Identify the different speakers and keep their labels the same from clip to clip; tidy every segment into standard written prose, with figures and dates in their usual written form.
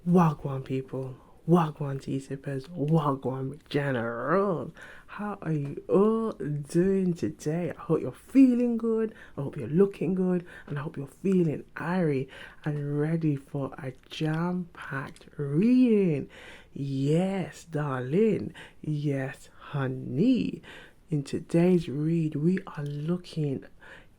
Speaker 1: Wagwan people, Wagwan tea sippers, Wagwan generals. How are you all doing today? I hope you're feeling good. I hope you're looking good, and I hope you're feeling airy and ready for a jam-packed reading. Yes, darling. Yes, honey. In today's read, we are looking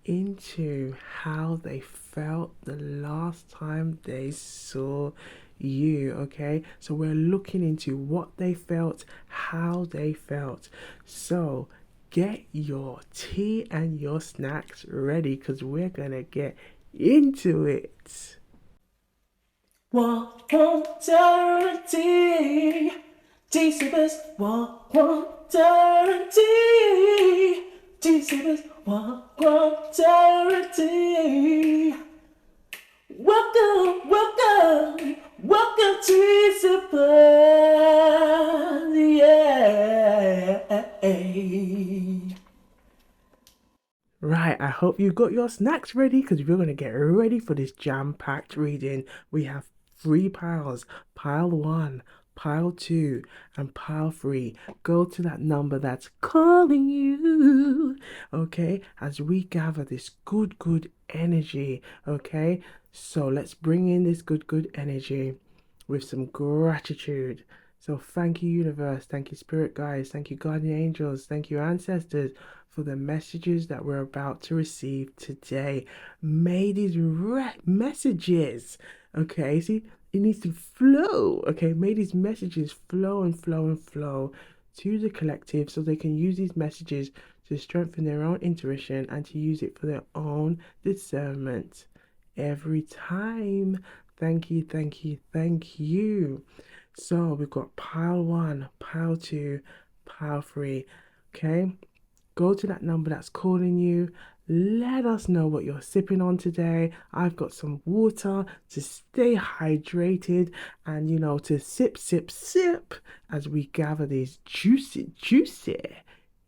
Speaker 1: into how they felt the last time they saw you. Okay, so we're looking into what they felt, how they felt. So get your tea and your snacks ready because we're gonna get into it.
Speaker 2: Walk on eternity, Jesus, walk on eternity, Jesus, walk on eternity. Welcome, welcome, welcome to Super, yeah.
Speaker 1: Right, I hope you got your snacks ready because we're going to get ready for this jam-packed reading. We have three piles, pile one, pile two, and pile three. Go to that number that's calling you, okay, as we gather this good energy, okay? So let's bring in this good energy with some gratitude. So thank you, universe. Thank you, spirit guides. Thank you, guardian angels. Thank you, ancestors, for the messages that we're about to receive today. May these messages, okay, see, it needs to flow, okay? May these messages flow and flow and flow to the collective so they can use these messages to strengthen their own intuition and to use it for their own discernment every time. Thank you, thank you, thank you. So we've got pile one, pile two, pile three. Okay, go to that number that's calling you. Let us know what you're sipping on today. I've got some water to stay hydrated and, to sip as we gather these juicy,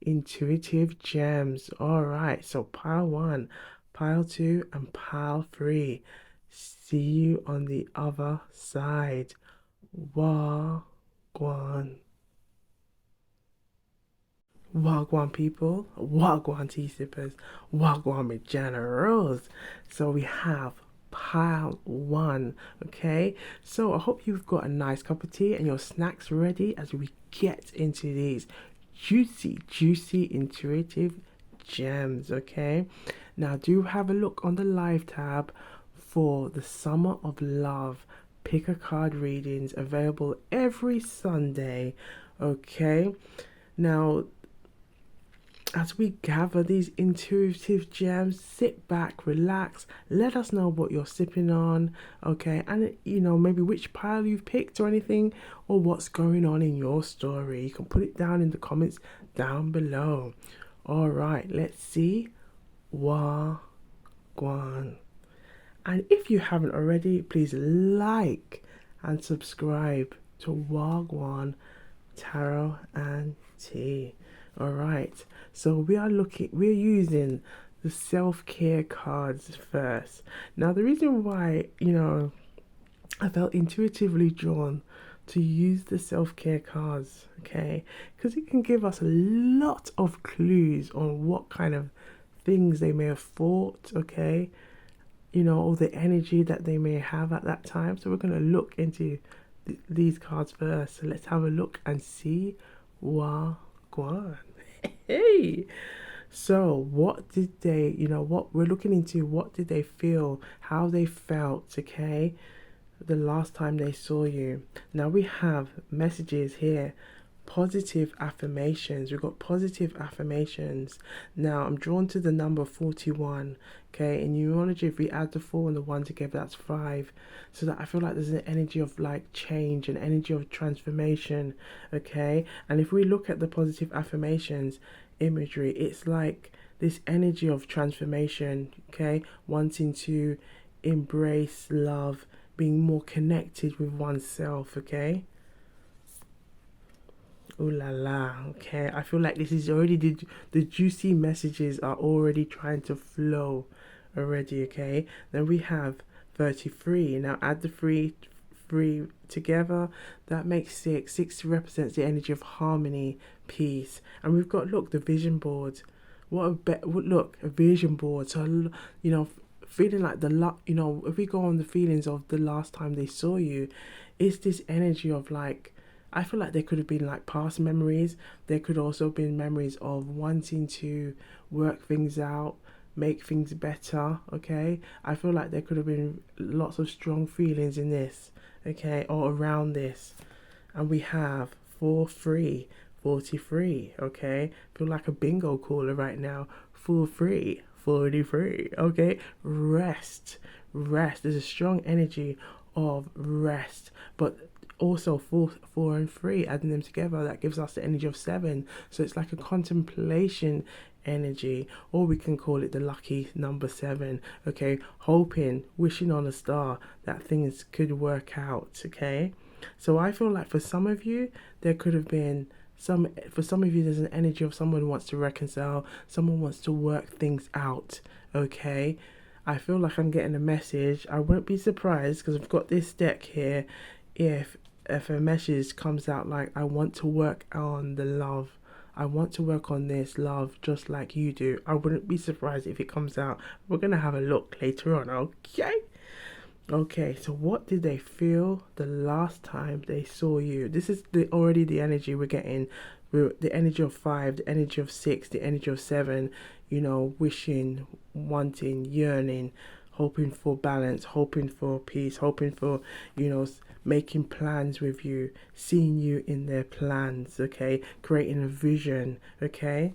Speaker 1: intuitive gems. All right, so pile one, pile two, and pile three. See you on the other side. Wagwan. Wagwan people, Wagwan tea sippers, Wagwan generals. So we have pile one, okay? So I hope you've got a nice cup of tea and your snacks ready as we get into these juicy, intuitive gems, okay? Now do have a look on the live tab for the Summer of Love pick a card readings available every Sunday, okay? Now as we gather these intuitive gems, sit back, relax, let us know what you're sipping on, okay? And maybe which pile you've picked or anything, or what's going on in your story. You can put it down in the comments down below. All right, let's see. Wagwan. And if you haven't already, please like and subscribe to Wagwan Tarot and Tea. All right, so we're using the self-care cards first. Now, the reason why, I felt intuitively drawn to use the self-care cards, okay, because it can give us a lot of clues on what kind of things they may have thought, okay, or the energy that they may have at that time. So we're going to look into these cards first. So let's have a look and see Wagwan. Hey, so what did they, what we're looking into, what did they feel, how they felt, okay, the last time they saw you. Now we have messages here, positive affirmations. We've got positive affirmations. Now I'm drawn to the number 41, okay? In numerology, if we add the 4 and the 1 together, that's 5. So that I feel like there's an energy of like change, an energy of transformation, okay? And if we look at the positive affirmations imagery, it's like this energy of transformation, okay? Wanting to embrace love, being more connected with oneself, okay? Ooh la la, okay. I feel like this is already the juicy messages are already trying to flow already, okay. Then we have 33. Now add the 3 together, that makes 6. 6 represents the energy of harmony, peace. And we've got, look, the vision board. Look, a vision board. So, you know, feeling like if we go on the feelings of the last time they saw you, it's this energy of like, I feel like there could have been like past memories. There could also have been memories of wanting to work things out, make things better, okay? I feel like there could have been lots of strong feelings in this, okay, or around this. And we have 4 3 43, okay? Feel like a bingo caller right now. 4 3 43, okay? Rest. There's a strong energy of rest, but also 4 and 3, adding them together, that gives us the energy of 7. So it's like a contemplation energy, or we can call it the lucky number 7, okay? Hoping, wishing on a star that things could work out, okay? So I feel like for some of you, there could have been for some of you, there's an energy of someone who wants to reconcile, someone wants to work things out, okay? I feel like I'm getting a message. I won't be surprised, because I've got this deck here, if a message comes out like, I want to work on the love, I want to work on this love just like you do. I wouldn't be surprised if it comes out. We're going to have a look later on, okay? Okay, so what did they feel the last time they saw you? This is already the energy we're getting. The energy of 5, the energy of 6, the energy of 7, you know, wishing, wanting, yearning, hoping for balance, hoping for peace, hoping for, you know, making plans with you, seeing you in their plans, okay? Creating a vision, okay?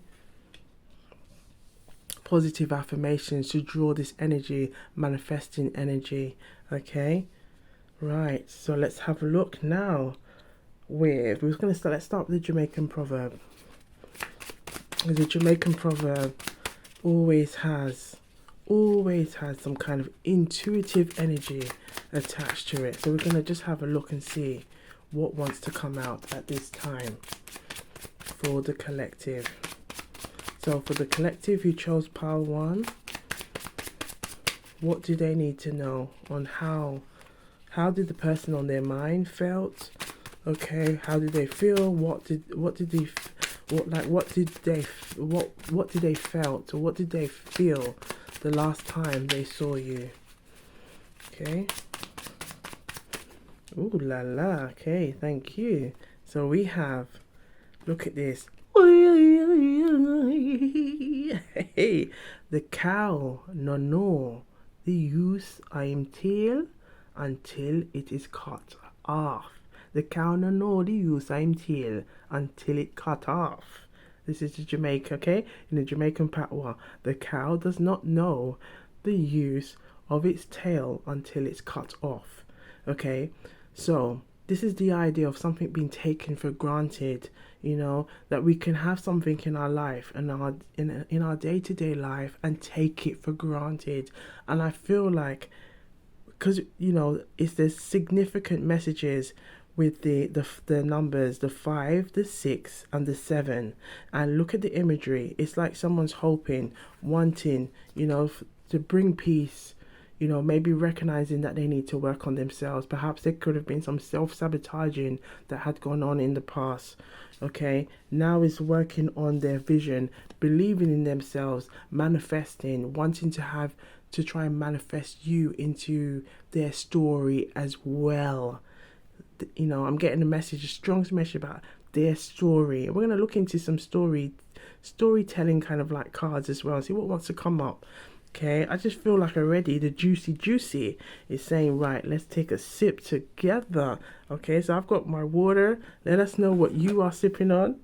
Speaker 1: Positive affirmations to draw this energy, manifesting energy, okay? Right, so let's have a look now let's start with the Jamaican proverb. The Jamaican proverb always has some kind of intuitive energy attached to it. So we're going to just have a look and see what wants to come out at this time for the collective. So for the collective who chose pile 1, what do they need to know on how did the person on their mind felt? Okay, how did they feel? What did they felt, or what did they feel the last time they saw you? Okay. Ooh la la. Okay, thank you. So we have, look at this. Hey, the cow no know the use I'm tail until it is cut off. The cow no know the use I'm tail until it cut off. This is the Jamaica, okay? In the Jamaican patois, the cow does not know the use of its tail until it's cut off. Okay, so this is the idea of something being taken for granted. You know, that we can have something in our life and in our day-to-day life and take it for granted. And I feel like, because you know, it's the significant messages with the numbers, the 5, the 6 and the 7, and look at the imagery. It's like someone's hoping, wanting, you know, to bring peace, you know, maybe recognizing that they need to work on themselves. Perhaps there could have been some self-sabotaging that had gone on in the past. Okay, now is working on their vision, believing in themselves, manifesting, wanting to try and manifest you into their story as well. You know, I'm getting a strong message about their story. We're going to look into some storytelling kind of like cards as well, see what wants to come up. Okay, I just feel like already the juicy is saying, right, let's take a sip together. Okay, so I've got my water. Let us know what you are sipping on.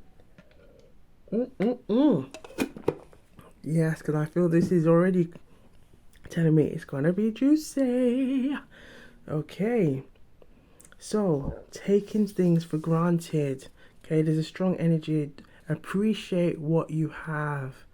Speaker 1: Yes, because I feel this is already telling me it's going to be juicy. Okay, so taking things for granted. Okay, there's a strong energy. Appreciate what you have.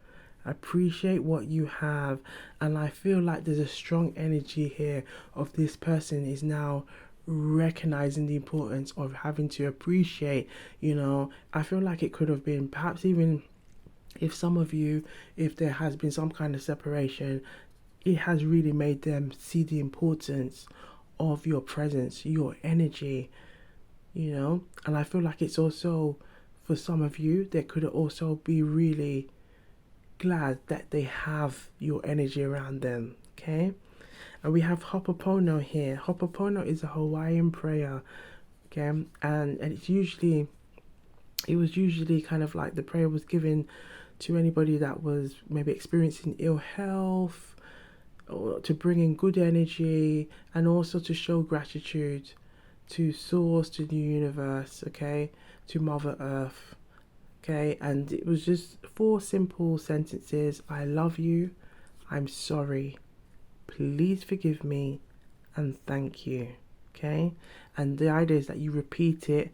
Speaker 1: Appreciate what you have. And I feel like there's a strong energy here of this person is now recognizing the importance of having to appreciate. You know, I feel like it could have been perhaps even if some of you, if there has been some kind of separation, it has really made them see the importance of your presence, your energy, And I feel like it's also, for some of you, they could also be really glad that they have your energy around them, okay? And we have Hopopono here. Hopopono is a Hawaiian prayer, okay? And it was usually kind of like the prayer was given to anybody that was maybe experiencing ill health, or to bring in good energy, and also to show gratitude to source, to the universe, okay, to Mother Earth, okay. And it was just 4 simple sentences: I love you, I'm sorry, please forgive me, and thank you, okay. And the idea is that you repeat it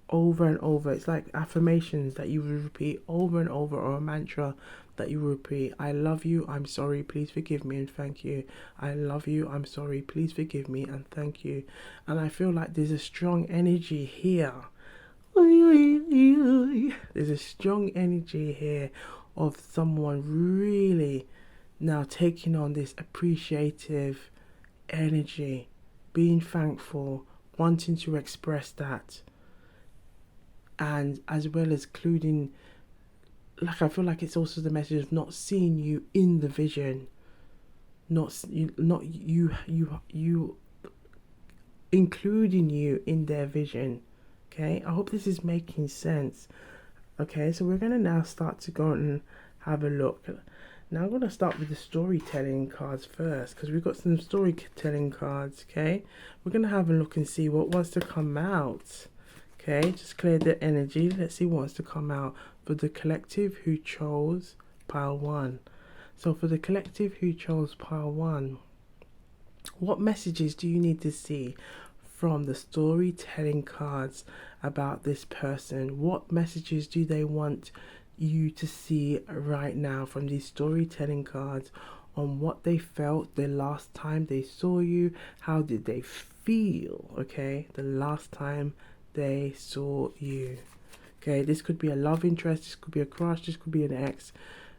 Speaker 1: over and over. It's like affirmations that you would repeat over and over, or a mantra that you repeat. I love you, I'm sorry, please forgive me, and thank you. I love you, I'm sorry, please forgive me, and thank you. And I feel like there's a strong energy here. There's a strong energy here of someone really now taking on this appreciative energy, being thankful, wanting to express that, and as well as including, like, I feel like it's also the message of not seeing you in the vision, not you including you in their vision. Okay, I hope this is making sense. Okay, so we're gonna now start to go and have a look. Now I'm gonna start with the storytelling cards first, because we've got some storytelling cards. Okay, we're gonna have a look and see what wants to come out. Okay, just clear the energy. Let's see what wants to come out for the collective who chose pile 1. So for the collective who chose pile 1, what messages do you need to see from the storytelling cards about this person? What messages do they want you to see right now from these storytelling cards on what they felt the last time they saw you? How did they feel, okay, the last time they saw you? Okay, this could be a love interest, this could be a crush, this could be an ex.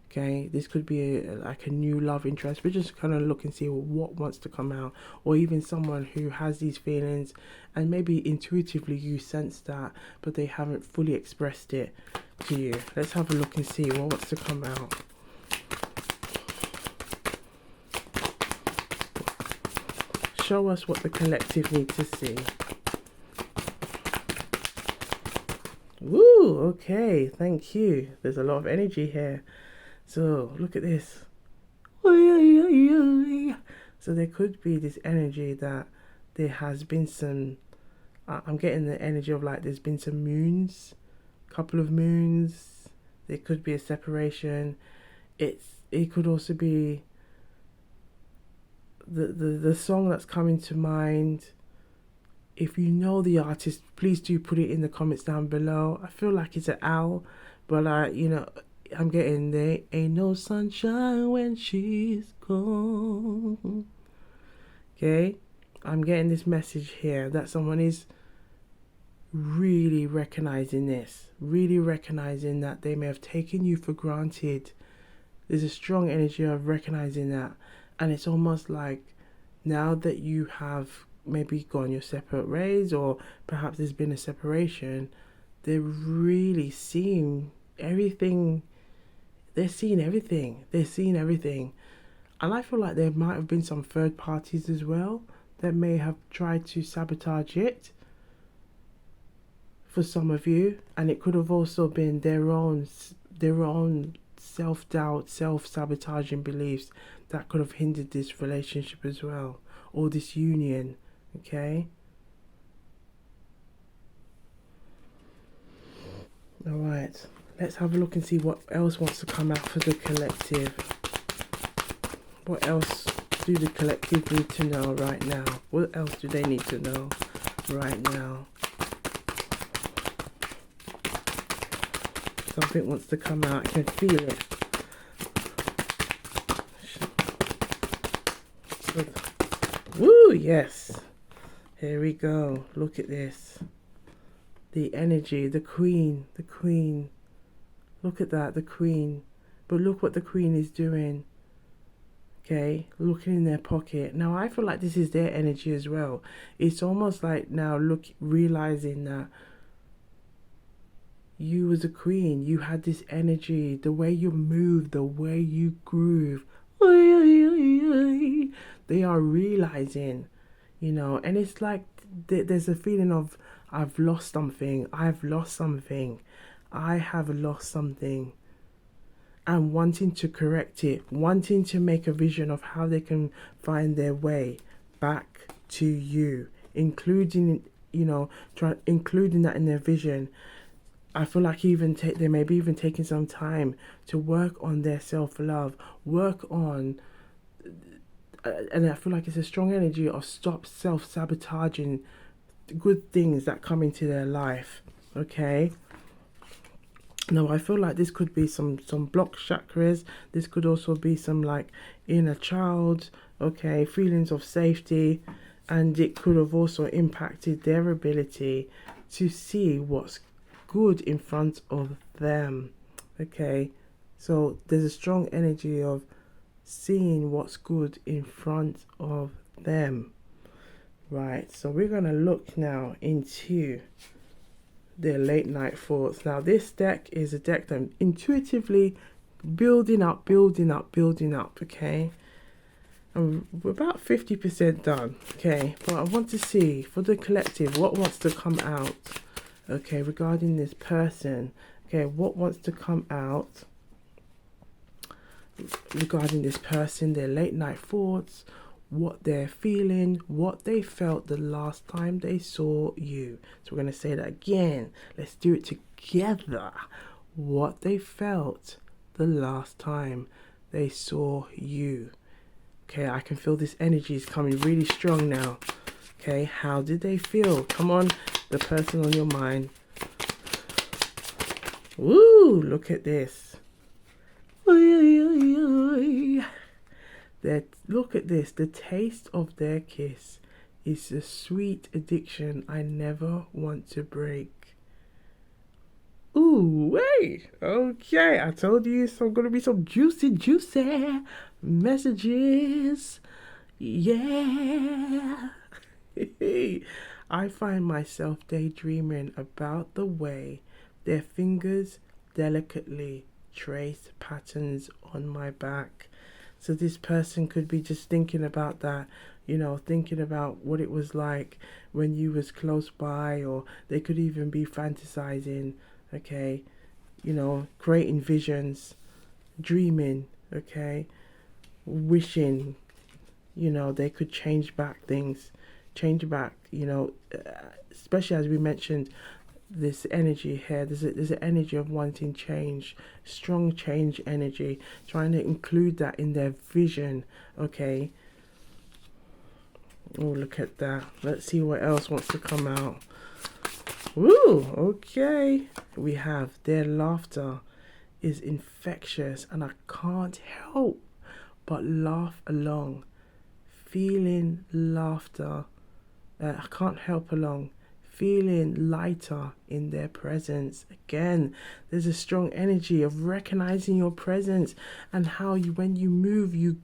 Speaker 1: Okay, this could be like a new love interest. We're just kind of look and see what wants to come out, or even someone who has these feelings and maybe intuitively you sense that, but they haven't fully expressed it to you. Let's have a look and see what wants to come out. Show us what the collective needs to see. Woo, okay, thank you. There's a lot of energy here. So look at this. So there could be this energy that there has been some, I'm getting the energy of like there's been some moons, couple of moons. There could be a separation. It could also be the song that's coming to mind. If you know the artist, please do put it in the comments down below. I feel like it's an owl, but I'm getting there ain't no sunshine when she's gone. Okay, I'm getting this message here that someone is really recognizing this, really recognizing that they may have taken you for granted. There's a strong energy of recognizing that, and it's almost like now that you have maybe gone your separate ways, or perhaps there's been a separation, they're really seeing everything. They're seeing everything. They're seeing everything. And I feel like there might have been some third parties as well that may have tried to sabotage it for some of you. And it could have also been their own self-doubt, self-sabotaging beliefs that could have hindered this relationship as well, or this union, okay? All right. Let's have a look and see what else wants to come out for the collective. What else do the collective need to know right now? What else do they need to know right now? Something wants to come out. I can feel it. Woo, yes. Here we go. Look at this. The energy, the queen. Look at that, the queen. But look what the queen is doing. Okay, looking in their pocket. Now I feel like this is their energy as well. It's almost like now look realizing that you was a queen. You had this energy, the way you move, the way you groove. They are realizing, and it's like there's a feeling of I've lost something. I've lost something. I have lost something. And wanting to correct it, wanting to make a vision of how they can find their way back to you, including including that in their vision. I feel like they may be even taking some time to work on their self-love, work on, and I feel like it's a strong energy of stop self-sabotaging good things that come into their life. Okay. Now I feel like this could be some blocked chakras. This could also be some like inner child, okay, feelings of safety, and it could have also impacted their ability to see what's good in front of them. Okay, so there's a strong energy of seeing what's good in front of them. Right, so we're gonna look now into their late night thoughts. Now, this deck is a deck that I'm intuitively building up, okay? And we're about 50% done, okay? But I want to see, for the collective, what wants to come out, okay, regarding this person, okay? What wants to come out regarding this person, their late night thoughts, what they're feeling, what they felt the last time they saw you. So we're going to say that again. Let's do it together. What they felt the last time they saw you. Okay, I can feel this energy is coming really strong now. Okay, how did they feel? Come on, the person on your mind. Woo, look at this. Look at this. The taste of their kiss is a sweet addiction I never want to break. Ooh, wait. Okay, I told you it's going to be some juicy messages. Yeah. I find myself daydreaming about the way their fingers delicately trace patterns on my back. So this person could be just thinking about that, thinking about what it was like when you was close by, or they could even be fantasizing, okay, creating visions, dreaming, okay, wishing, they could change back things, especially as we mentioned, this energy here, there's an energy of wanting change, strong change energy, trying to include that in their vision. Okay, oh, look at that. Let's see what else wants to come out. Woo, okay, we have their laughter is infectious and I can't help but laugh along, feeling laughter. I can't help along feeling lighter in their presence. Again, there's a strong energy of recognizing your presence and how you, when you move, you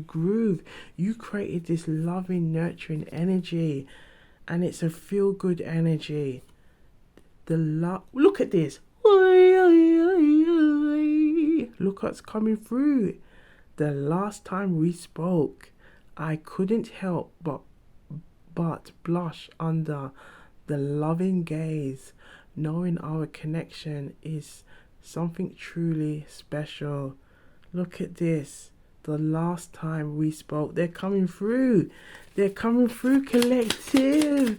Speaker 1: groove, you created this loving, nurturing energy, and it's a feel-good energy. Look at this. Look what's coming through. The last time we spoke, I couldn't help but blush under the loving gaze, knowing our connection is something truly special. Look at this. The last time we spoke, they're coming through. They're coming through, collective.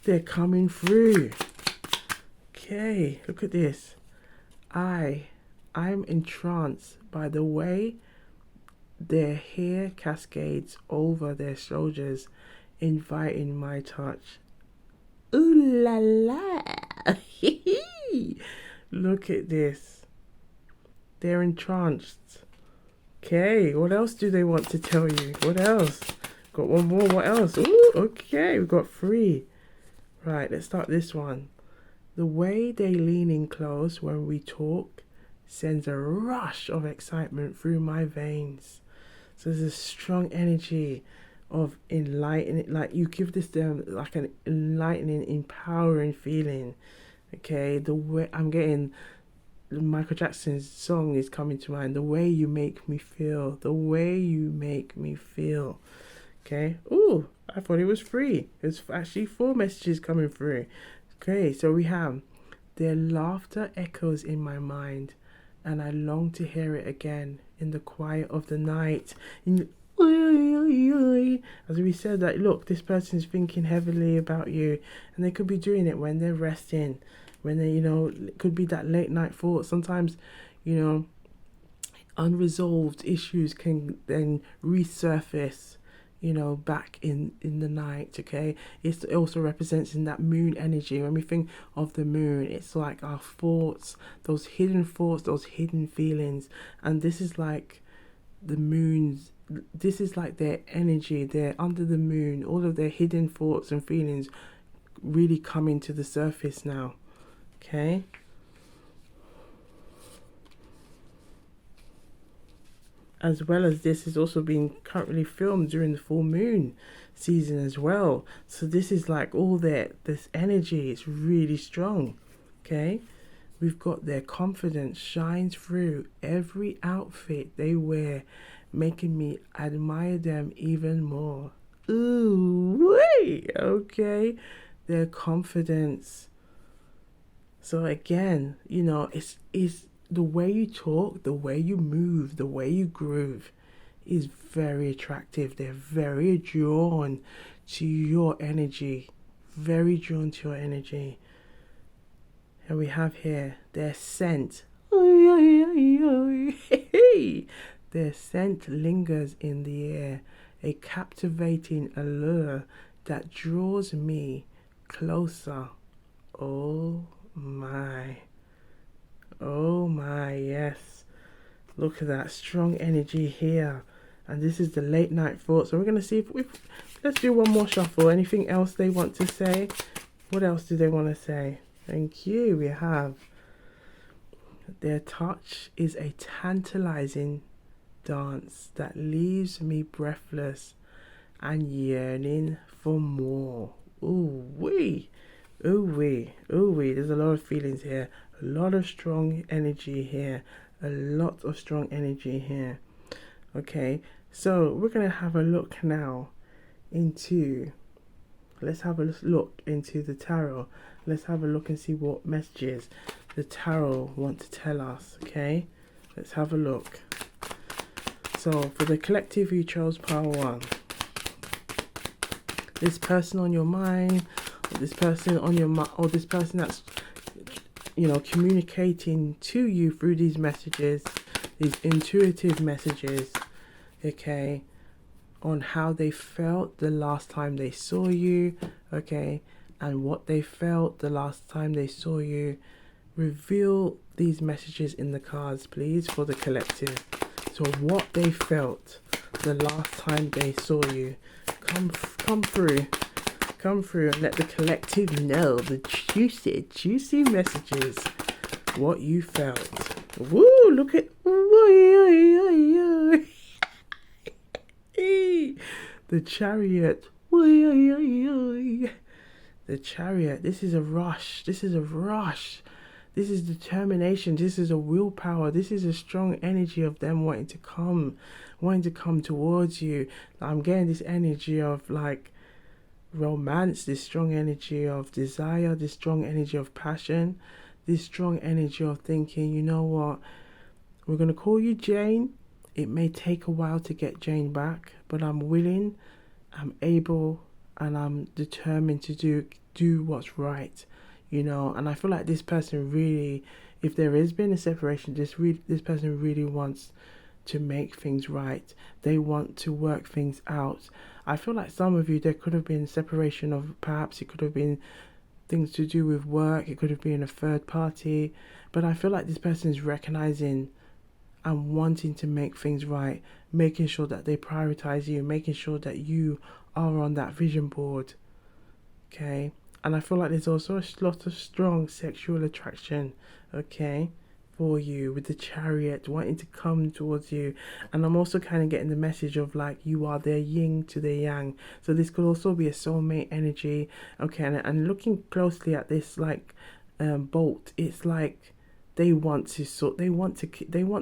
Speaker 1: They're coming through. Okay, look at this. I'm entranced by the way their hair cascades over their shoulders, inviting my touch. Ooh la la. Look at this. They're entranced. Okay, what else do they want to tell you? What else? Got one more. What else? Ooh, okay, we've got 3. Right, let's start this one. The way they lean in close when we talk sends a rush of excitement through my veins. So there's a strong energy of enlightening, like you give this them like an enlightening, empowering feeling. Okay, the way I'm getting Michael Jackson's song is coming to mind. The way you make me feel, the way you make me feel. Okay. Ooh, I thought it was three. It's actually four messages coming through. Okay, so we have their laughter echoes in my mind, and I long to hear it again in the quiet of the night. As we said, that look, this person's thinking heavily about you, and they could be doing it when they're resting, when they, it could be that late night thought. Sometimes, you know, unresolved issues can then resurface, back in the night. Okay, it also represents in that moon energy. When we think of the moon, it's like our thoughts, those hidden thoughts, those hidden feelings. And this is like the moon's, this is like their energy. They're under the moon, all of their hidden thoughts and feelings really coming to the surface now. Okay. As well as this is also being currently filmed during the full moon season as well. So this is like all this energy. It's really strong. Okay. We've got their confidence shines through every outfit they wear, making me admire them even more. Ooh, wait, okay. Their confidence. So again, it's the way you talk, the way you move, the way you groove is very attractive. They're very drawn to your energy. Very drawn to your energy. And we have here their scent. Their scent lingers in the air, a captivating allure that draws me closer. Oh my. Oh my, yes. Look at that strong energy here. And this is the late night thought. So we're going to see if let's do one more shuffle. Anything else they want to say? What else do they want to say? Thank you. We have their touch is a tantalizing dance that leaves me breathless and yearning for more. Ooh wee. Ooh wee. Ooh wee. There's a lot of feelings here. A lot of strong energy here. A lot of strong energy here. Okay, so we're going to have a look now let's have a look into the tarot. Let's have a look and see what messages the tarot want to tell us. Okay, let's have a look. So for the collective who chose pile 1, this person on your mind, or this person on your mind, or this person that's communicating to you through these messages, these intuitive messages, okay, on how they felt the last time they saw you, okay, and what they felt the last time they saw you. Reveal these messages in the cards, please, for the collective. So what they felt the last time they saw you. Come through and let the collective know the juicy messages, what you felt. Woo, look at the Chariot. The Chariot. This is a rush. This is determination. This is a willpower. This is a strong energy of them wanting to come towards you. I'm getting this energy of like romance, this strong energy of desire, this strong energy of passion, this strong energy of thinking, you know what, we're going to call you Jane. It may take a while to get Jane back, but I'm willing, I'm able, and I'm determined to do what's right, and I feel like this person really, if there has been a separation, this person really wants to make things right. They want to work things out. I feel like some of you, there could have been separation of, perhaps it could have been things to do with work, it could have been a third party, but I feel like this person is recognizing and wanting to make things right, making sure that they prioritize you, making sure that you are on that vision board, okay? And I feel like there's also a lot of strong sexual attraction, okay? for you with the chariot wanting to come towards you. And I'm also kind of getting the message of like you are their yin to their yang. So this could also be a soulmate energy. Okay, and looking closely at this like bolt, it's like they want to they want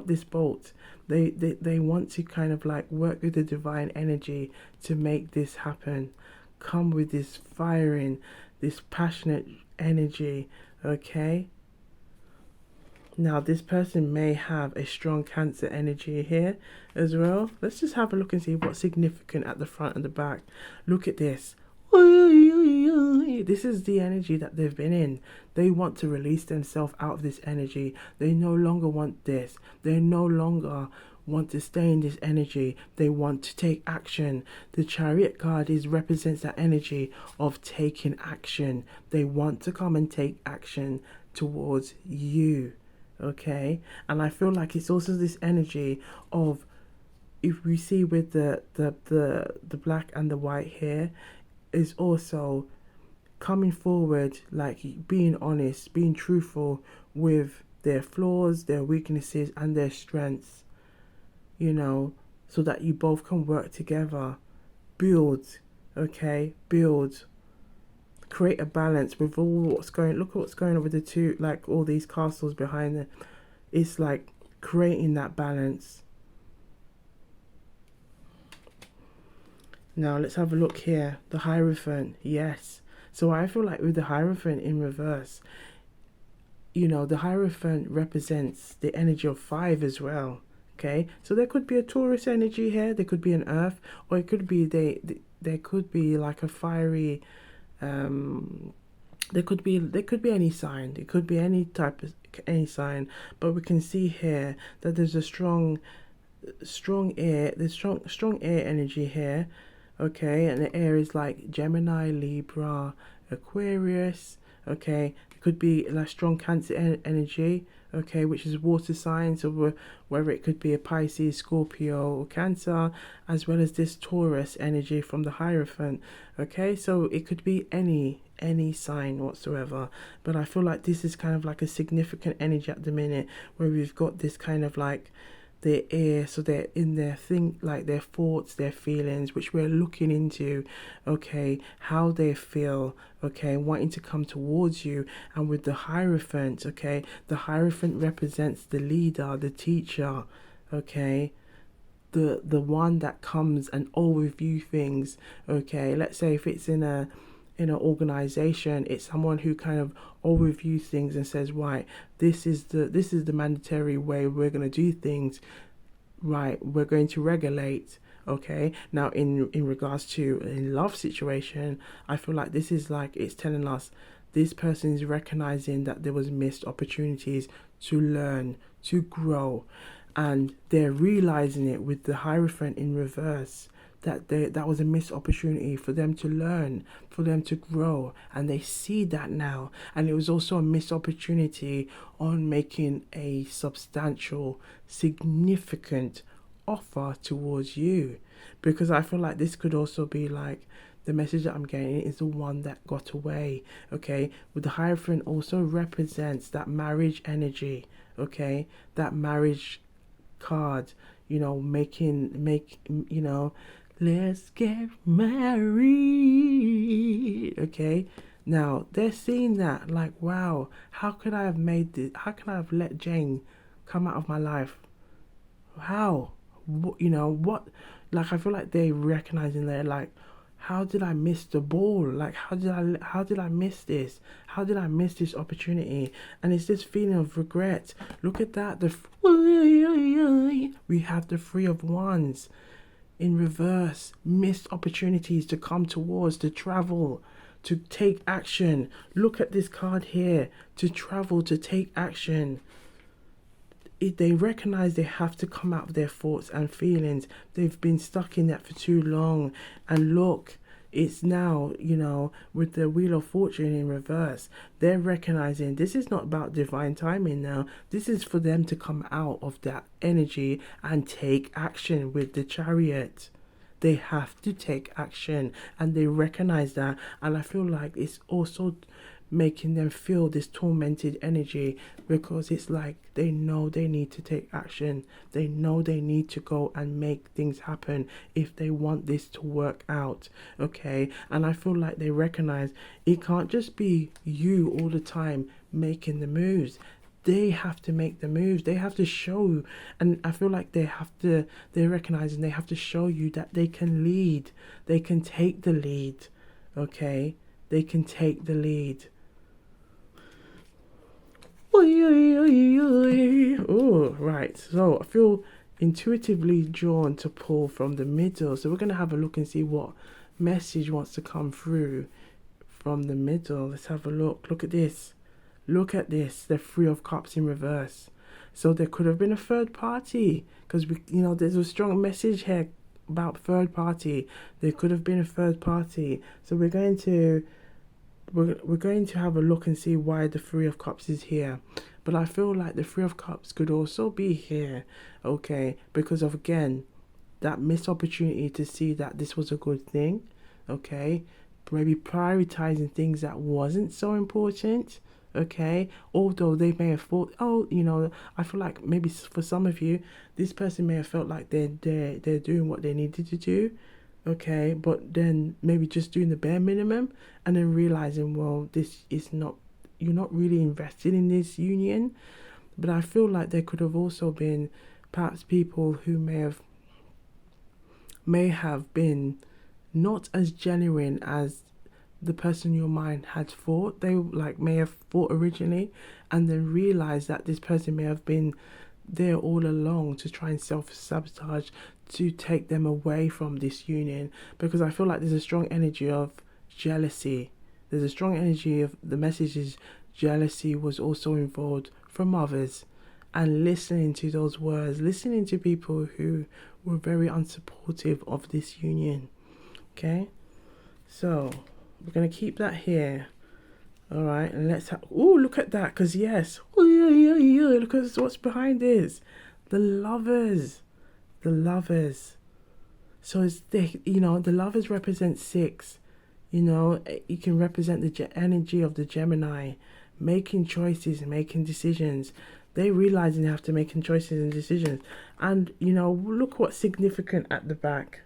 Speaker 1: this bolt. They want to kind of like work with the divine energy to make this happen. Come with this firing, this passionate energy. Okay, now this person may have a strong Cancer energy here as well. Let's just have a look and see what's significant at the front and the back. Look at this. This is the energy that they've been in. They want to release themselves out of this energy. They no longer want this. They no longer want to stay in this energy. They want to take action. The Chariot card represents that energy of taking action. They want to come and take action towards you. Okay, and I feel like it's also this energy of, if we see with the black and the white here, is also coming forward, like being honest, being truthful with their flaws, their weaknesses, and their strengths, you know, so that you both can work together, build, okay, build, create a balance with all what's going. Look at what's going on with the two, like all these castles behind them. It's like creating that balance. Now let's have a look here. The Hierophant, yes. So I feel like with the Hierophant in reverse, you know, the Hierophant represents the energy of 5 as well. Okay, so there could be a Taurus energy here. There could be an Earth, or it could be there could be like a fiery. There could be any sign. It could be any type of any sign. But we can see here that there's a strong air. There's strong air energy here. Okay, and the air is like Gemini, Libra, Aquarius. Okay, it could be like strong Cancer energy. Okay, which is water signs, or whether it could be a Pisces, Scorpio, or Cancer, as well as this Taurus energy from the Hierophant. Okay, so it could be any sign whatsoever, but I feel like this is kind of like a significant energy at the minute, where we've got this kind of like their air, so they're in their thing, like their thoughts, their feelings, which we're looking into. Okay, how they feel, okay, wanting to come towards you. And with the Hierophant, okay, the Hierophant represents the leader, the teacher, okay, the one that comes and overview things. Okay, let's say if it's in an organization, it's someone who kind of overviews things and says, right, this is the mandatory way we're going to do things, right, we're going to regulate. Okay, now in regards to in love situation, I feel like this is like it's telling us this person is recognizing that there was missed opportunities to learn, to grow, and they're realizing it with the Hierophant in reverse, that was a missed opportunity for them to learn, for them to grow, and they see that now. And it was also a missed opportunity on making a substantial, significant offer towards you, because I feel like this could also be like the message that I'm getting is the one that got away. Okay, with the Hierophant also represents that marriage energy. Okay, that marriage card, you know, you know, let's get married. Okay, now they're seeing that like, wow, how could I have made this, how can I have let Jane come out of my life? How? You know what, like I feel like they're recognizing, they're like, how did I miss the ball? Like how did I miss this? How did I miss this opportunity? And it's this feeling of regret. Look at that. We have the 3 of Wands in reverse. Missed opportunities to come towards, to travel, to take action. Look at this card here. To travel, to take action. They recognize they have to come out of their thoughts and feelings. They've been stuck in that for too long. And look, it's now, you know, with the Wheel of Fortune in reverse, they're recognizing this is not about divine timing now. This is for them to come out of that energy and take action with the Chariot. They have to take action, and they recognize that. And I feel like it's also making them feel this tormented energy, because it's like they know they need to take action. They know they need to go and make things happen if they want this to work out. Okay, and I feel like they recognize it can't just be you all the time making the moves. They have to make the moves. They have to show, and I feel like they recognize and they have to show you that they can lead. They can take the lead. Okay, they can take the lead. Oh, right. So I feel intuitively drawn to pull from the middle. So we're going to have a look and see what message wants to come through from the middle. Let's have a look. Look at this. Look at this. The Three of Cups in reverse. So there could have been a third party, because there's a strong message here about third party. There could have been a third party. So we're going to have a look and see why the Three of Cups is here. But I feel like the Three of Cups could also be here, okay, because of, again, that missed opportunity to see that this was a good thing, okay, maybe prioritizing things that wasn't so important, okay, although they may have thought, I feel like maybe for some of you, this person may have felt like they're doing what they needed to do, okay, but then maybe just doing the bare minimum, and then realizing, well, this is not, you're not really invested in this union. But I feel like there could have also been perhaps people who may have been not as genuine as the person in your mind had thought. They may have thought originally, and then realized that this person may have been there all along to try and self-sabotage, to take them away from this union. Because I feel like there's a strong energy of jealousy. There's a strong energy of the messages. Jealousy was also involved from others, and listening to those words, listening to people who were very unsupportive of this union. Okay, so we're going to keep that here. All right, and let's have, look at that, because yes, look at what's behind this. The lovers. So it's the lovers represent 6. You can represent the energy of the Gemini, making choices, making decisions. They realizing they have to make choices and decisions. And, look what's significant at the back.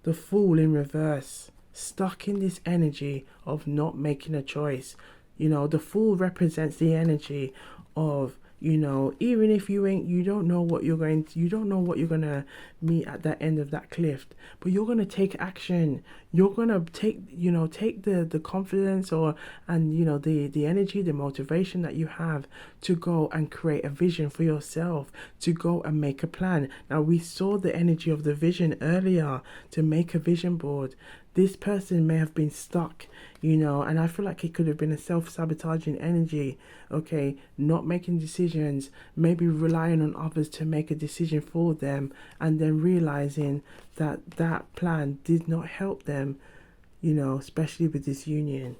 Speaker 1: The Fool in reverse, stuck in this energy of not making a choice. The Fool represents the energy of, even if you don't know what you're gonna meet at that end of that cliff, but you're gonna take action. You're gonna take the confidence the energy, the motivation that you have to go and create a vision for yourself, to go and make a plan. Now, we saw the energy of the vision earlier, to make a vision board. This person may have been stuck, and I feel like it could have been a self-sabotaging energy, okay, not making decisions, maybe relying on others to make a decision for them, and then realizing that that plan did not help them, especially with this union.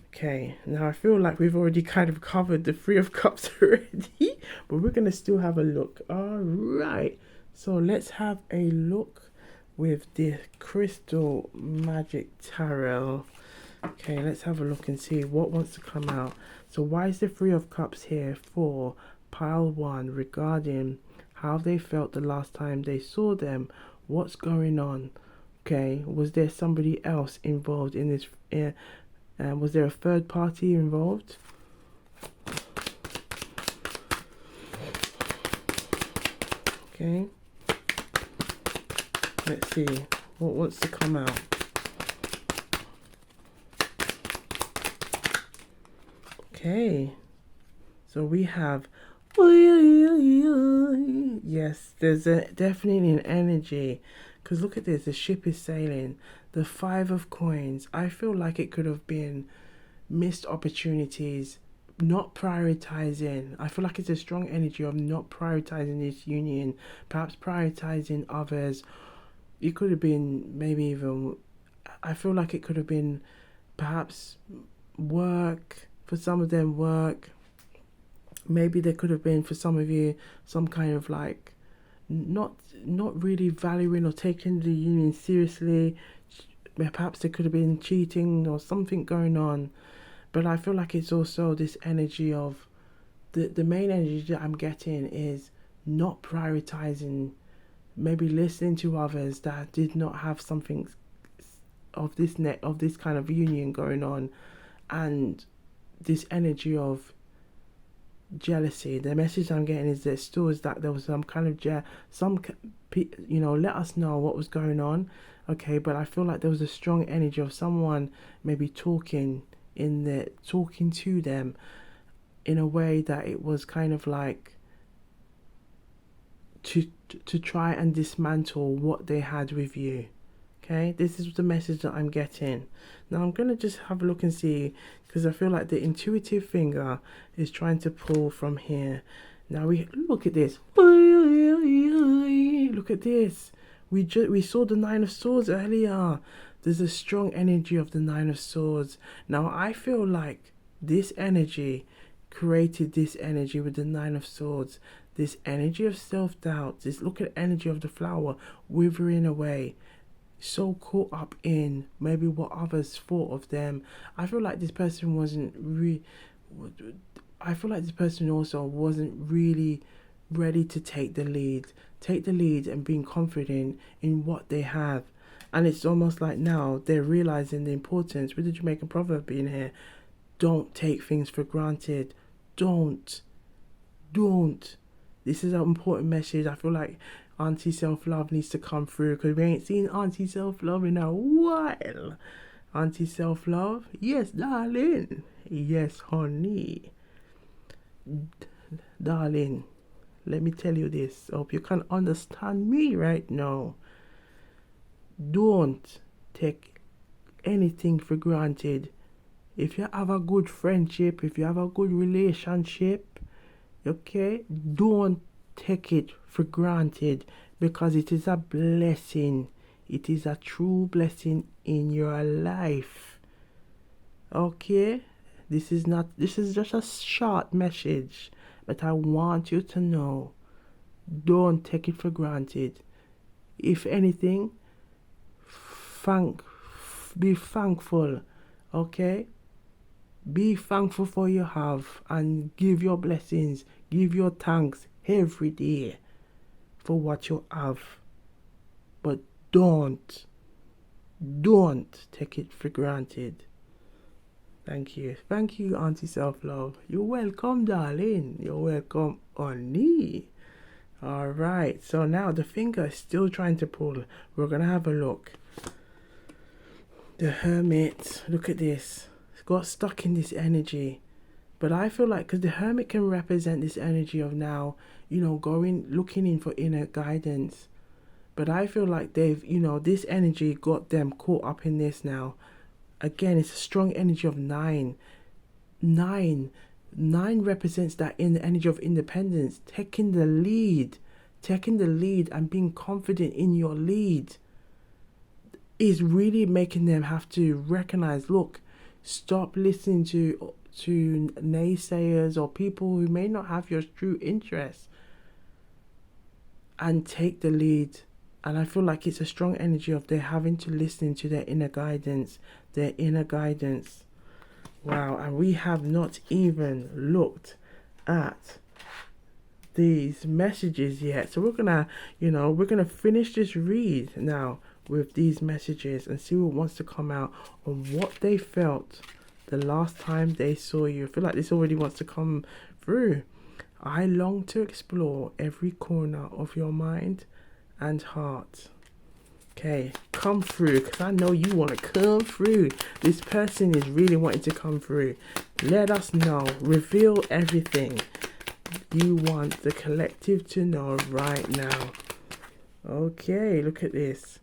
Speaker 1: Okay, now I feel like we've already kind of covered the Three of Cups already, but we're going to still have a look. All right, so let's have a look with the Crystal Magic Tarot. Okay, let's have a look and see what wants to come out. So why is the Three of Cups here for pile 1 regarding how they felt the last time they saw them? What's going on? Okay, was there somebody else involved in this? Was there a third party involved? Okay, let's see what wants to come out. Okay, so we have, yes, there's definitely an energy, because look at this, the ship is sailing. The 5 of Coins, I feel like it could have been missed opportunities, not prioritizing. I feel like it's a strong energy of not prioritizing this union, perhaps prioritizing others. It could have been maybe even, I feel like it could have been perhaps work. For some of them, work. Maybe there could have been, for some of you, some kind of not really valuing or taking the union seriously. Perhaps there could have been cheating or something going on. But I feel like it's also this energy of the main energy that I'm getting is not prioritizing, maybe listening to others that did not have something of this kind of union going on, and this energy of jealousy. The message I'm getting is that still is that there was some kind of let us know what was going on, okay? But I feel like there was a strong energy of someone maybe talking to them in a way that it was kind of like to try and dismantle what they had with you. Okay, this is the message that I'm getting. Now I'm gonna just have a look and see, because I feel like the intuitive finger is trying to pull from here. Now we look at this. Look at this. We saw the Nine of Swords earlier. There's a strong energy of the Nine of Swords. Now I feel like this energy created this energy with the Nine of Swords. This energy of self-doubt. This look at energy of the flower withering away. So caught up in maybe what others thought of them. I feel like this person I feel like this person also wasn't really ready to take the lead and being confident in what they have. And it's almost like now they're realizing the importance, with the Jamaican proverb being here, don't take things for granted. Don't. This is an important message. I feel like Auntie Self-Love needs to come through, because we ain't seen Auntie Self-Love in a while. Auntie Self-Love? Yes, darling. Yes, honey. Darling, let me tell you this. I hope you can understand me right now. Don't take anything for granted. If you have a good friendship, if you have a good relationship, okay, don't take it for granted, because it is a blessing. It is a true blessing in your life. Okay? This is just a short message, but I want you to know, don't take it for granted. If anything, be thankful. Okay? Be thankful for you have, and give your blessings, give your thanks every day for what you have. But don't take it for granted. Thank you, Auntie Self-Love. You're welcome, darling. You're welcome, honey. All right, so now the finger is still trying to pull. We're gonna have a look. The Hermit, look at this. It's got stuck in this energy. But I feel like, because the Hermit can represent this energy of now, looking in for inner guidance. But I feel like they've, this energy got them caught up in this now. Again, it's a strong energy of 9. 9 represents that in the energy of independence, taking the lead and being confident in your lead is really making them have to recognize, look, stop listening to naysayers or people who may not have your true interests, and take the lead. And I feel like it's a strong energy of they're having to listen to their inner guidance. Wow, and we have not even looked at these messages yet. So we're gonna finish this read now with these messages and see what wants to come out on what they felt the last time they saw you. I feel like this already wants to come through. I long to explore every corner of your mind and heart. Okay, come through, because I know you want to come through. This person is really wanting to come through. Let us know. Reveal everything you want the collective to know right now. Okay, look at this.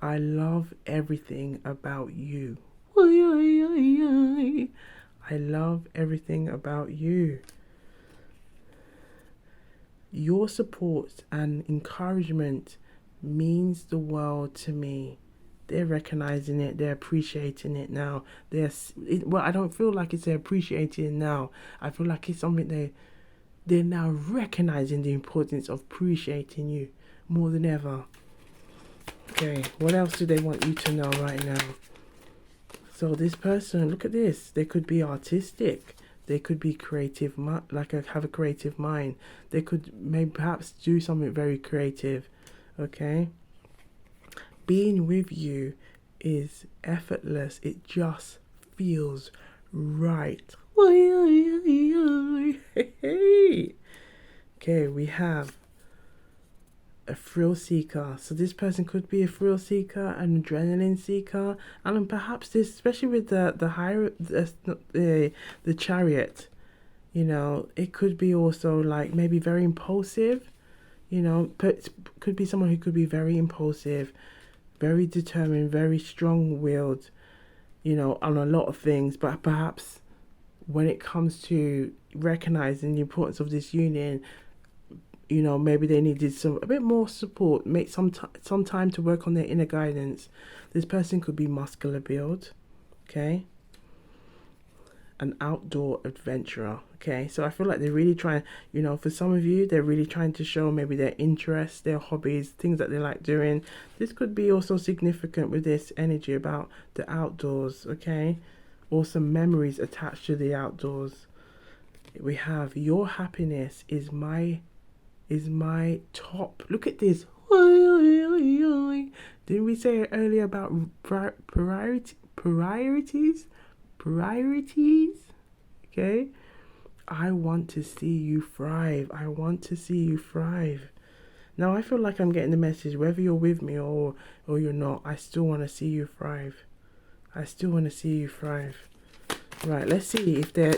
Speaker 1: I love everything about you. I love everything about you. Your support and encouragement means the world to me. They're recognizing it. They're appreciating it now. I don't feel like it's they're appreciating it now. I feel like it's something they're now recognizing the importance of appreciating you more than ever. Okay, what else do they want you to know right now? So this person, look at this. They could be artistic. They could be creative, have a creative mind. They could maybe perhaps do something very creative. Okay. Being with you is effortless. It just feels right. Okay, we have a thrill seeker. So this person could be a thrill seeker, an adrenaline seeker, and perhaps this, especially with the chariot, you know, it could be also like maybe very impulsive. You know, could be someone who could be very impulsive, very determined, very strong-willed, you know, on a lot of things. But perhaps when it comes to recognizing the importance of this union, you know, maybe they needed a bit more support, make some time to work on their inner guidance. This person could be muscular build, okay, an outdoor adventurer, okay. So I feel like they're really trying, you know, for some of you, they're really trying to show maybe their interests, their hobbies, things that they like doing. This could be also significant with this energy about the outdoors, okay, or some memories attached to the outdoors. We have your happiness is my top. Look at this. Didn't we say it earlier about priorities? Okay. I want to see you thrive. I want to see you thrive. Now I feel like I'm getting the message, whether you're with me or you're not, I still want to see you thrive. I still want to see you thrive. Right, let's see if their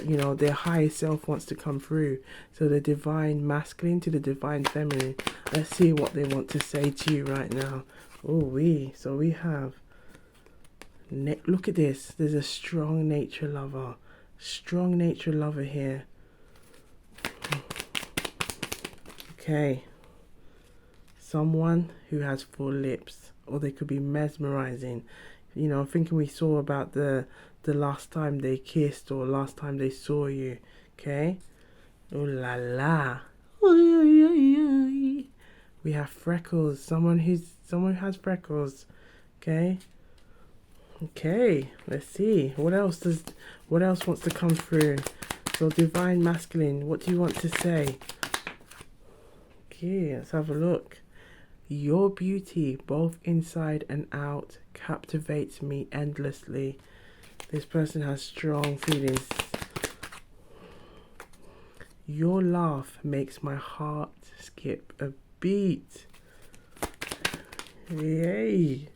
Speaker 1: higher self wants to come through. So the divine masculine to the divine feminine. Let's see what they want to say to you right now. So we have, look at this. There's a strong nature lover. Strong nature lover here. Okay. Someone who has full lips, or they could be mesmerizing. You know, thinking we saw about the last time they kissed or last time they saw you. Okay. Oh la la. We have freckles. Someone who has freckles. Okay. Okay. Let's see. What else wants to come through? So divine masculine. What do you want to say? Okay. Let's have a look. Your beauty, both inside and out, captivates me endlessly. This person has strong feelings. Your laugh makes my heart skip a beat. Yay.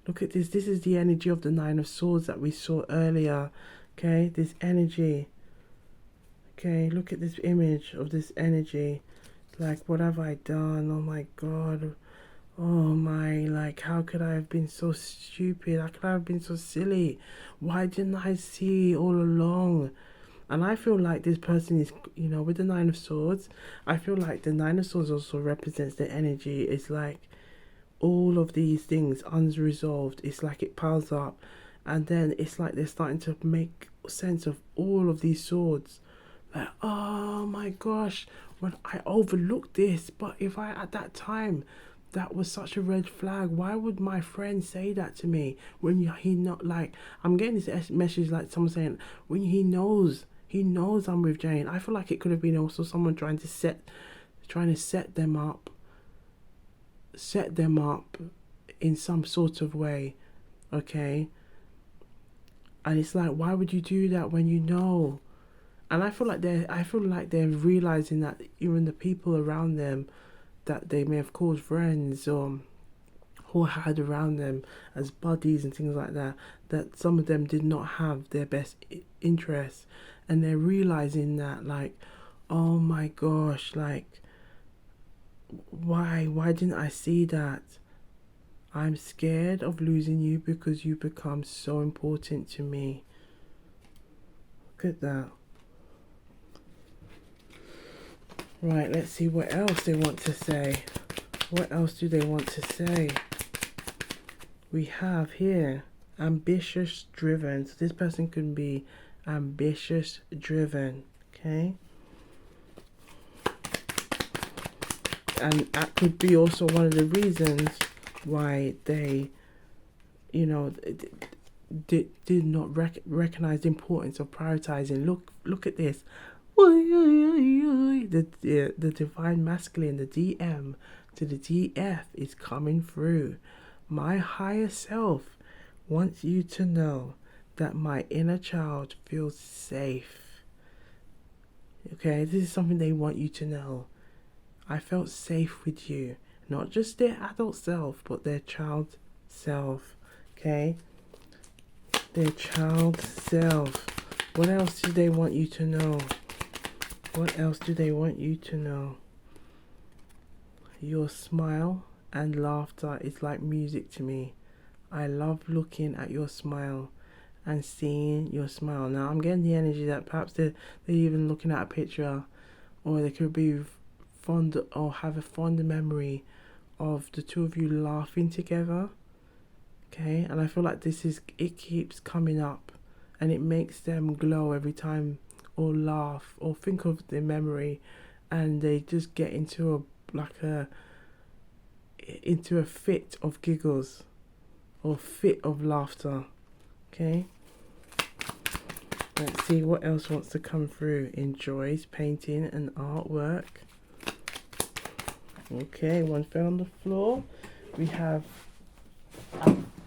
Speaker 1: Look at this. This is the energy of the Nine of Swords that we saw earlier. Okay, this energy. Okay, look at this image of this energy. Like, what have I done? Oh my God. Oh my, like, how could I have been so stupid? How could I have been so silly? Why didn't I see all along? And I feel like this person is, you know, with the Nine of Swords, I feel like the Nine of Swords also represents the energy. It's like all of these things unresolved. It's like it piles up. And then it's like they're starting to make sense of all of these swords. Like, oh my gosh, when I overlooked this, but if I, at that time, that was such a red flag. Why would my friend say that to me when he not like, I'm getting this message like someone saying, when he knows I'm with Jane. I feel like it could have been also someone trying to set them up in some sort of way, okay? And it's like, why would you do that when you know? And I feel like they're realizing that even the people around them that they may have called friends or had around them as buddies and things like that, that some of them did not have their best interests, and they're realizing that, like, oh my gosh, like, why didn't I see that? I'm scared of losing you because you become so important to me. Look at that. Right, let's see what else they want to say. What else do they want to say? We have here ambitious driven. So this person can be ambitious driven, okay? And that could be also one of the reasons why they, you know, did not recognize the importance of prioritizing. Look at this. The divine masculine, the DM to the DF is coming through. My higher self wants you to know that my inner child feels safe. Okay, this is something they want you to know. I felt safe with you. Not just their adult self, but their child self. Okay? Their child self. What else do they want you to know? What else do they want you to know? Your smile and laughter is like music to me. I love looking at your smile and seeing your smile. Now I'm getting the energy that perhaps they're even looking at a picture, or they could be fond or have a fond memory of the two of you laughing together. Okay, and I feel like it keeps coming up, and it makes them glow every time, or laugh, or think of the memory, and they just get into a fit of giggles, or fit of laughter. Okay, let's see what else wants to come through. Enjoys painting and artwork. Okay, one fell on the floor. We have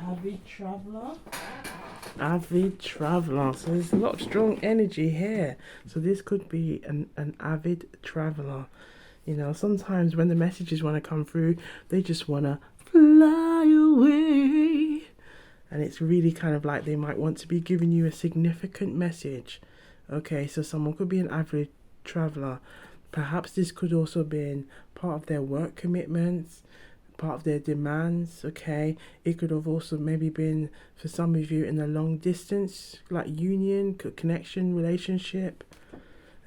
Speaker 1: avid traveler. Avid traveler. So there's a lot of strong energy here. So this could be an avid traveler. You know, sometimes when the messages want to come through, they just want to fly away. And it's really kind of like they might want to be giving you a significant message. Okay, so someone could be an avid traveler. Perhaps this could also be part of their work commitments, part of their demands. Okay, it could have also maybe been for some of you in a long distance, like union, connection, relationship.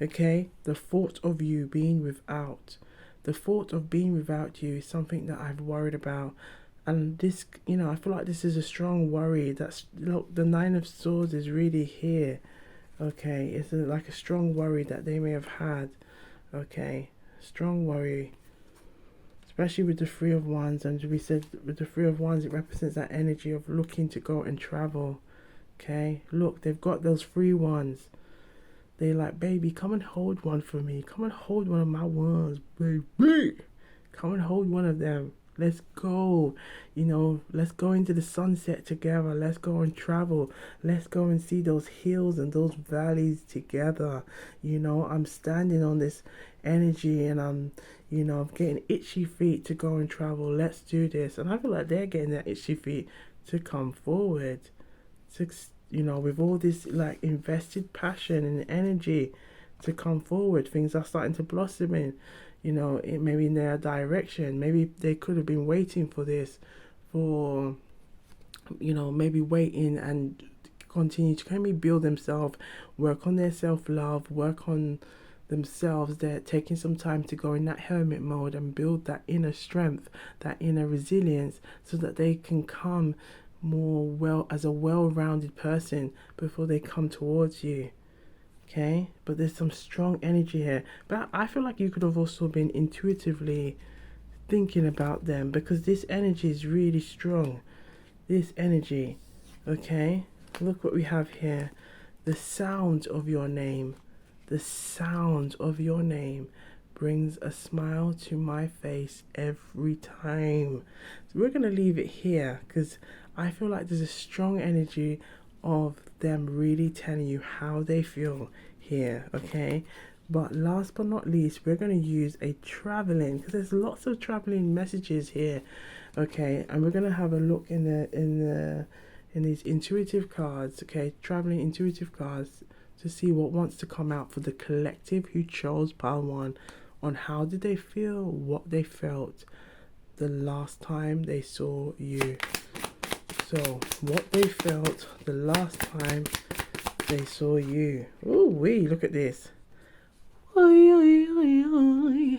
Speaker 1: Okay, the thought of you being without, the thought of being without you is something that I've worried about. And this, you know, I feel like this is a strong worry. That's, look, the Nine of Swords is really here. Okay, it's like a strong worry that they may have had. Okay, strong worry, especially with the Three of Wands. And we said with the Three of Wands, it represents that energy of looking to go and travel. Okay, look, they've got those 3 wands. They're like, baby, come and hold one for me. Come and hold one of my wands, baby. Come and hold one of them. Let's go. You know, let's go into the sunset together. Let's go and travel. Let's go and see those hills and those valleys together. You know, I'm standing on this energy, and I'm getting itchy feet to go and travel. Let's do this. And I feel like they're getting their itchy feet to come forward. To, with all this like invested passion and energy to come forward. Things are starting to blossom in. It maybe in their direction. Maybe they could have been waiting for this, for, maybe waiting and continue to maybe build themselves, work on their self-love, work on themselves. They're taking some time to go in that hermit mode and build that inner strength, that inner resilience, so that they can come more as a well-rounded person before they come towards you. Okay, but there's some strong energy here. But I feel like you could have also been intuitively thinking about them, because this energy is really strong. This energy, okay? Look what we have here. The sound of your name. The sound of your name brings a smile to my face every time. So we're going to leave it here, because I feel like there's a strong energy of them really telling you how they feel here, okay? But last but not least, we're going to use a traveling, because there's lots of traveling messages here, okay? And we're going to have a look in these intuitive cards, okay? Traveling intuitive cards, to see what wants to come out for the collective who chose pile 1, on how did they feel, what they felt the last time they saw you. So, what they felt the last time they saw you. Ooh wee, look at this.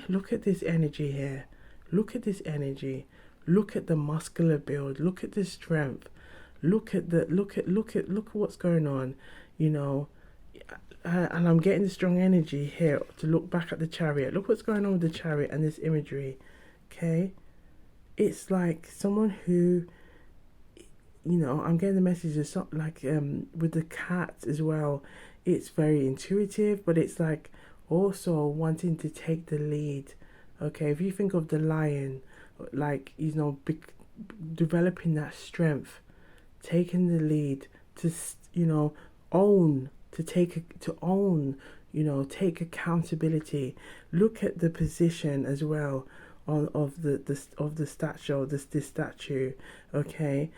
Speaker 1: Look at this energy here. Look at this energy. Look at the muscular build. Look at the strength. Look at what's going on. And I'm getting the strong energy here to look back at the chariot. Look what's going on with the chariot and this imagery. Okay? it's like someone who, I'm getting the messages like with the cat as well. It's very intuitive, but it's like also wanting to take the lead. Okay, if you think of the lion, like developing that strength, taking the lead to own, to own, take accountability. Look at the position as well on of the statue, this statue. Okay,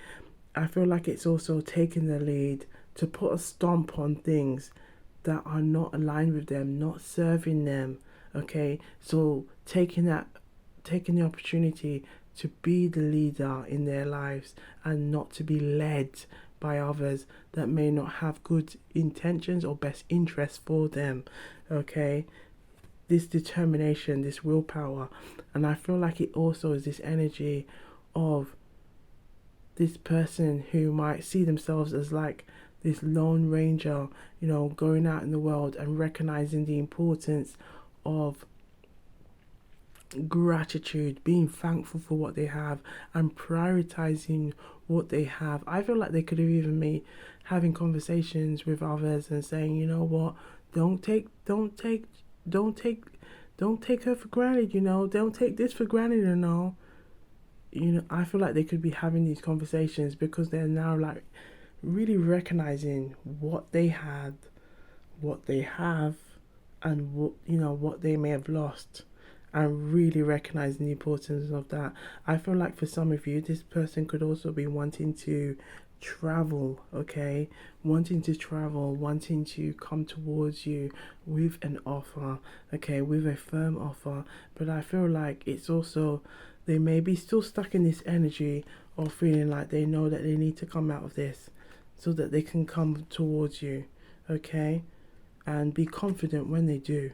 Speaker 1: I feel like it's also taking the lead to put a stomp on things that are not aligned with them, not serving them. Okay, so taking the opportunity to be the leader in their lives and not to be led by others that may not have good intentions or best interests for them. Okay, this determination, this willpower, and I feel like it also is this energy of this person who might see themselves as like this lone ranger, going out in the world and recognizing the importance of gratitude, being thankful for what they have, and prioritizing what they have. I feel like they could have even been having conversations with others and saying, you know what, don't take, don't take, don't take, don't take her for granted. Don't take this for granted and all. I feel like they could be having these conversations because they're now like really recognizing what they had, what they have, and what they may have lost, and really recognizing the importance of that. I feel like for some of you, this person could also be wanting to travel, okay? Wanting to travel, wanting to come towards you with an offer, okay, with a firm offer. But I feel like it's also, they may be still stuck in this energy of feeling like they know that they need to come out of this so that they can come towards you, okay? And be confident when they do.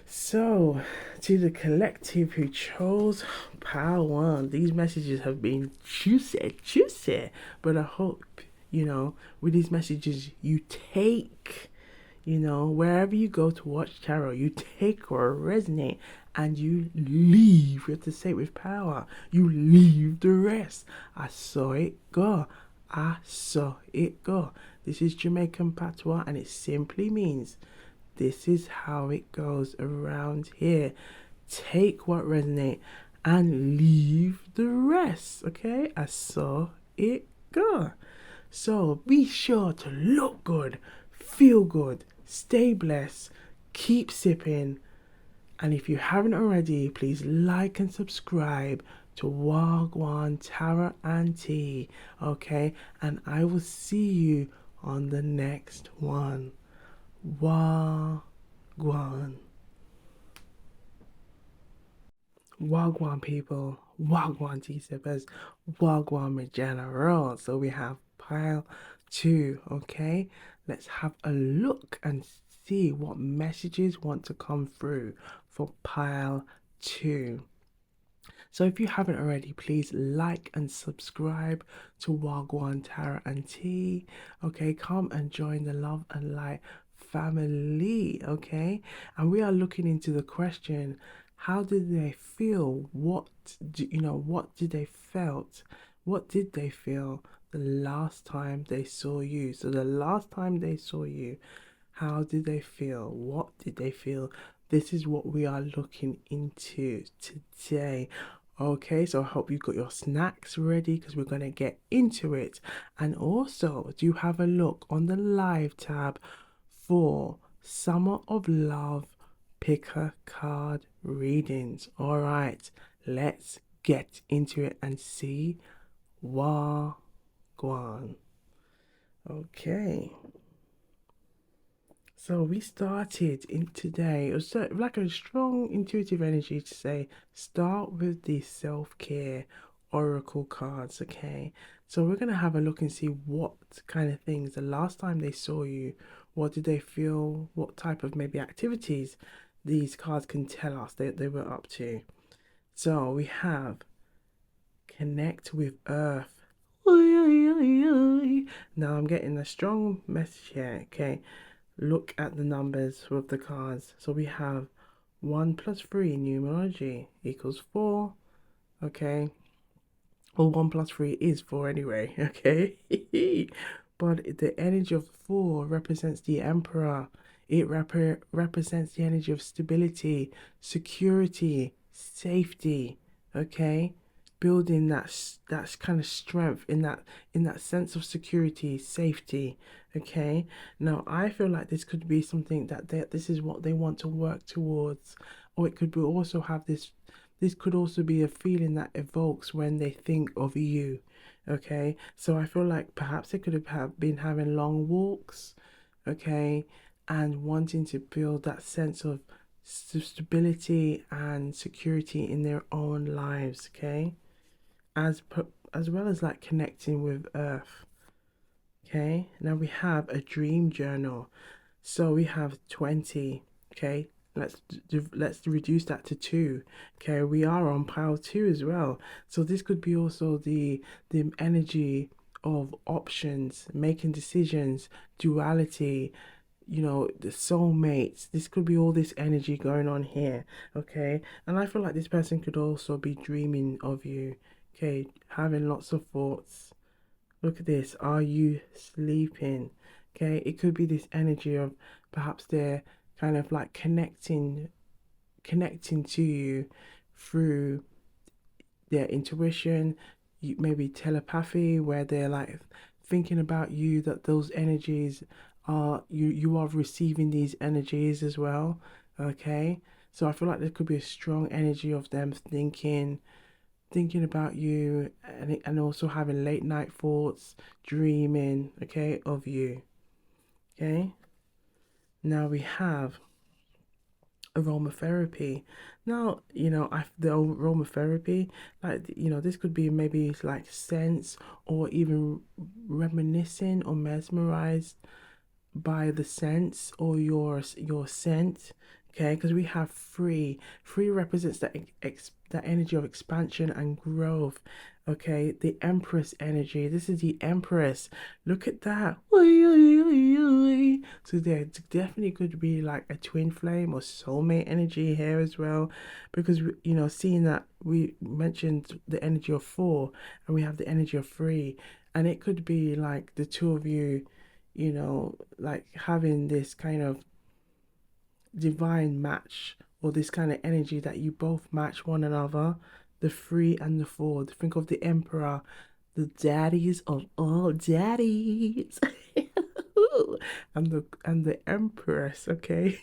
Speaker 1: So, to the collective who chose Power One, these messages have been juicy, juicy. But I hope, with these messages, you take, wherever you go to watch tarot, you take or resonate and you leave. You have to say it with power. You leave the rest. I saw it go. I saw it go. This is Jamaican patois and it simply means this is how it goes around here. Take what resonates and leave the rest. Okay? I saw it go. So be sure to look good, feel good, stay blessed, keep sipping. And if you haven't already, please like and subscribe to Wagwan Tarot and Tea. Okay? And I will see you on the next one. Wagwan. Wagwan people. Wagwan tea sippers. Wagwan general. So we have pile 2. Okay? Let's have a look and see what messages want to come through for pile 2. So if you haven't already, please like and subscribe to Wagwan Tarot and Tea. Okay, come and join the Love and Light family. Okay, and we are looking into the question: how did they feel? What did they felt? What did they feel the last time they saw you? So the last time they saw you, how did they feel? What did they feel? This is what we are looking into today. Okay, so I hope you got your snacks ready because we're going to get into it. And also, do have a look on the live tab for Summer of Love picker card readings. All right, let's get into it and see what Guan. Okay. So we started in today. It was like a strong intuitive energy to say start with the self-care oracle cards, okay? So we're gonna have a look and see what kind of things the last time they saw you, what did they feel, what type of maybe activities these cards can tell us that they were up to. So we have connect with earth. Now I'm getting a strong message here, okay? Look at the numbers with the cards. So we have 1 plus 3 numerology equals 4. Okay. Well, 1 plus 3 is 4 anyway. Okay. But the energy of 4 represents the Emperor. It represents the energy of stability, security, safety. Okay. Building that kind of strength in that sense of security, safety. Okay. Now I feel like this could be something that this is what they want to work towards, or it could be also have this could also be a feeling that evokes when they think of you. Okay, so I feel like perhaps they could have been having long walks, okay, and wanting to build that sense of stability and security in their own lives, okay, as well as like connecting with Earth. Okay, now we have a dream journal. So we have 20. Okay, let's reduce that to 2. Okay, we are on pile 2 as well. So this could be also the energy of options, making decisions, duality, the soulmates. This could be all this energy going on here. Okay, and I feel like this person could also be dreaming of you. Okay, having lots of thoughts. Look at this. Are you sleeping? Okay, it could be this energy of perhaps they're kind of like connecting to you through their intuition, maybe telepathy, where they're like thinking about you, that those energies are you are receiving these energies as well. Okay, so I feel like there could be a strong energy of them thinking about you, and also having late night thoughts, dreaming, okay, of you. Okay, now we have aromatherapy. Now, the aromatherapy, like, this could be maybe like sense or even reminiscing or mesmerized by the sense or your scent. Okay, because we have three represents that energy of expansion and growth. Okay, the Empress energy, this is the Empress. Look at that. So there definitely could be like a twin flame or soulmate energy here as well, because seeing that we mentioned the energy of 4 and we have the energy of 3, and it could be like the two of you, like having this kind of divine match, or this kind of energy that you both match one another, the 3 and the 4. Think of the Emperor, the daddies of all daddies. And the Empress, okay,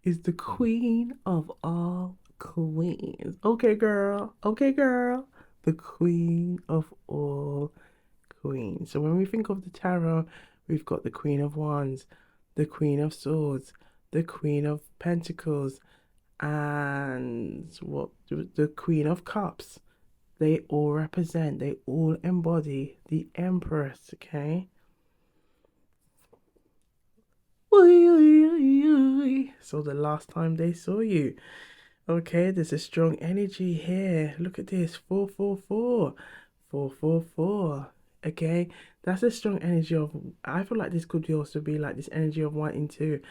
Speaker 1: is the queen of all queens. Okay, girl. Okay, girl. The queen of all queen. So when we think of the tarot, we've got the Queen of Wands, the Queen of Swords, the Queen of Pentacles, and what the Queen of Cups. They all represent, they all embody the Empress, okay? So the last time they saw you. Okay, there's a strong energy here. Look at this. 444. 444. Okay, that's a strong energy of. I feel like this could also be like this energy of wanting to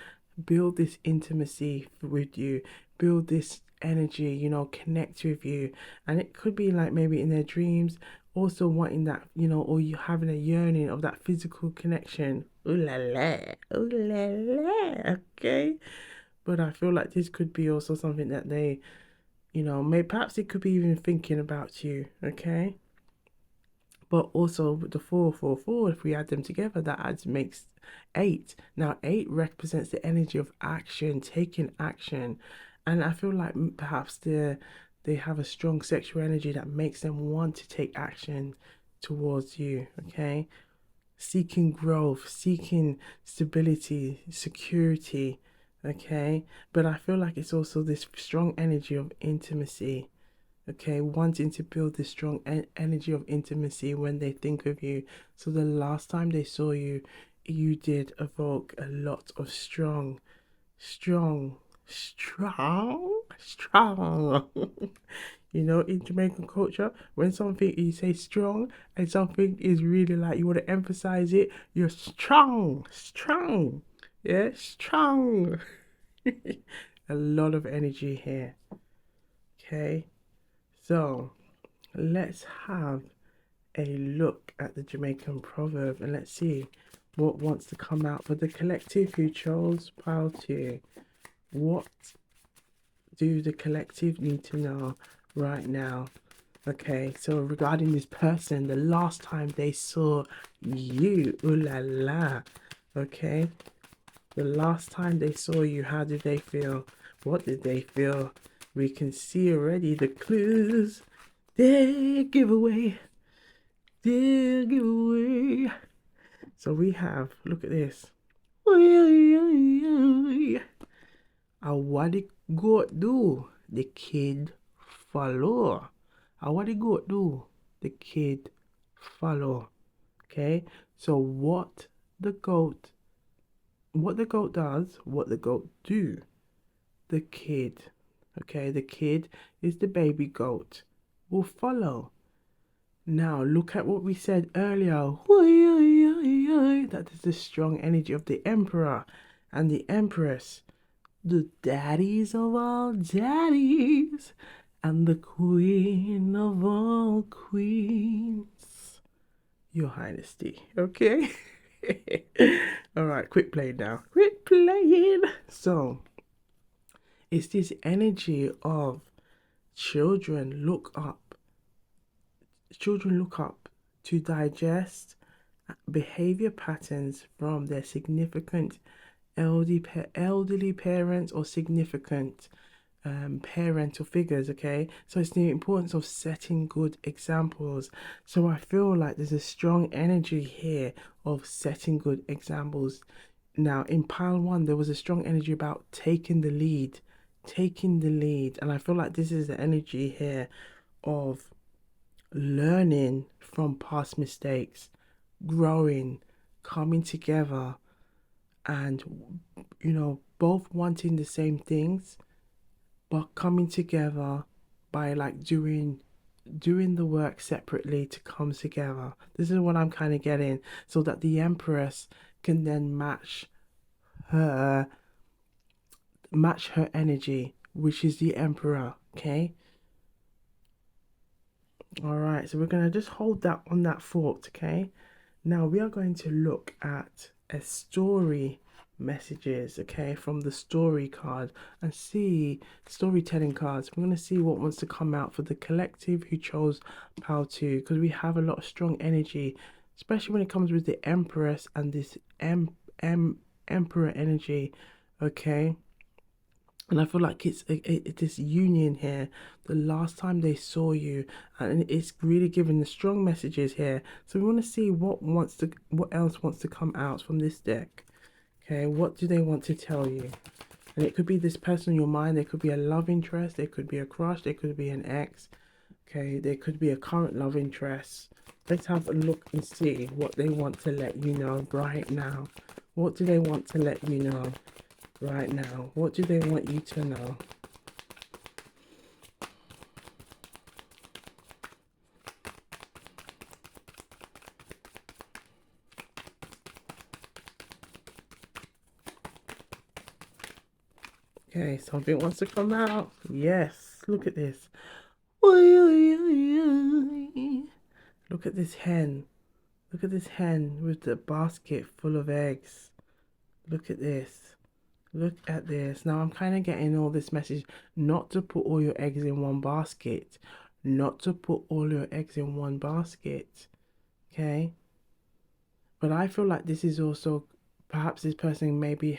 Speaker 1: build this intimacy with you, build this energy, connect with you. And it could be like maybe in their dreams, also wanting that, or you having a yearning of that physical connection. Ooh la la. Ooh la la. Okay. But I feel like this could be also something that they, maybe perhaps it could be even thinking about you, okay? But also with the 444, if we add them together, that adds makes 8. Now 8 represents the energy of action, taking action. And I feel like perhaps they have a strong sexual energy that makes them want to take action towards you, okay? Seeking growth, seeking stability, security, okay? But I feel like it's also this strong energy of intimacy, okay? Wanting to build this strong energy of intimacy when they think of you. So the last time they saw you, you did evoke a lot of strong, strong. In Jamaican culture, when something you say strong and something is really like you want to emphasize it, you're strong. Yeah, strong. A lot of energy here. Okay, so let's have a look at the Jamaican proverb and let's see what wants to come out for the collective who chose pile two. What do the collective need to know right now? Okay, so regarding this person, the last time they saw you, ooh la la. Okay, the last time they saw you, how did they feel? What did they feel? We can see already the clues. They give away. They give away. So we have, look at this. What the goat do? The kid follow. What the goat do? The kid follow. Okay, so what the goat does, what the goat do, the kid. Okay, the kid is the baby goat. Will follow. Now look at what we said earlier. That is the strong energy of the emperor and the empress, the daddies of all daddies, and the queen of all queens, your highnessy. Okay. All right, quit playing now. Quit playing. So it's this energy of children look up. Children look up to digest behavior patterns from their significant elderly parents or significant parental figures. Okay, so it's the importance of setting good examples. So I feel like there's a strong energy here of setting good examples. Now in pile one there was a strong energy about taking the lead, and I feel like this is the energy here of learning from past mistakes, growing, coming together, and both wanting the same things but coming together by like doing the work separately to come together. This is what I'm kind of getting, so that the empress can then her match her energy, which is the emperor. Okay, all right, so we're going to just hold that on that thought. Okay, now we are going to look at a story messages, okay, from the story card and see storytelling cards. We're going to see what wants to come out for the collective who chose pile 2, because we have a lot of strong energy, especially when it comes with the empress and this emperor energy. Okay, and I feel like it's this union here. The last time they saw you, and it's really giving the strong messages here. So we want to see what else wants to come out from this deck. Okay, what do they want to tell you? And it could be this person in your mind. There could be a love interest. There could be a crush. There could be an ex. Okay, there could be a current love interest. Let's have a look and see what they want to let you know right now. What do they want to let you know right now? What do they want you to know? Okay, something wants to come out. Yes, look at this. Look at this hen. Look at this hen with the basket full of eggs. Look at this. Look at this. Now I'm kind of getting all this message not to put all your eggs in one basket. Not to put all your eggs in one basket. Okay? But I feel like this is also perhaps this person may be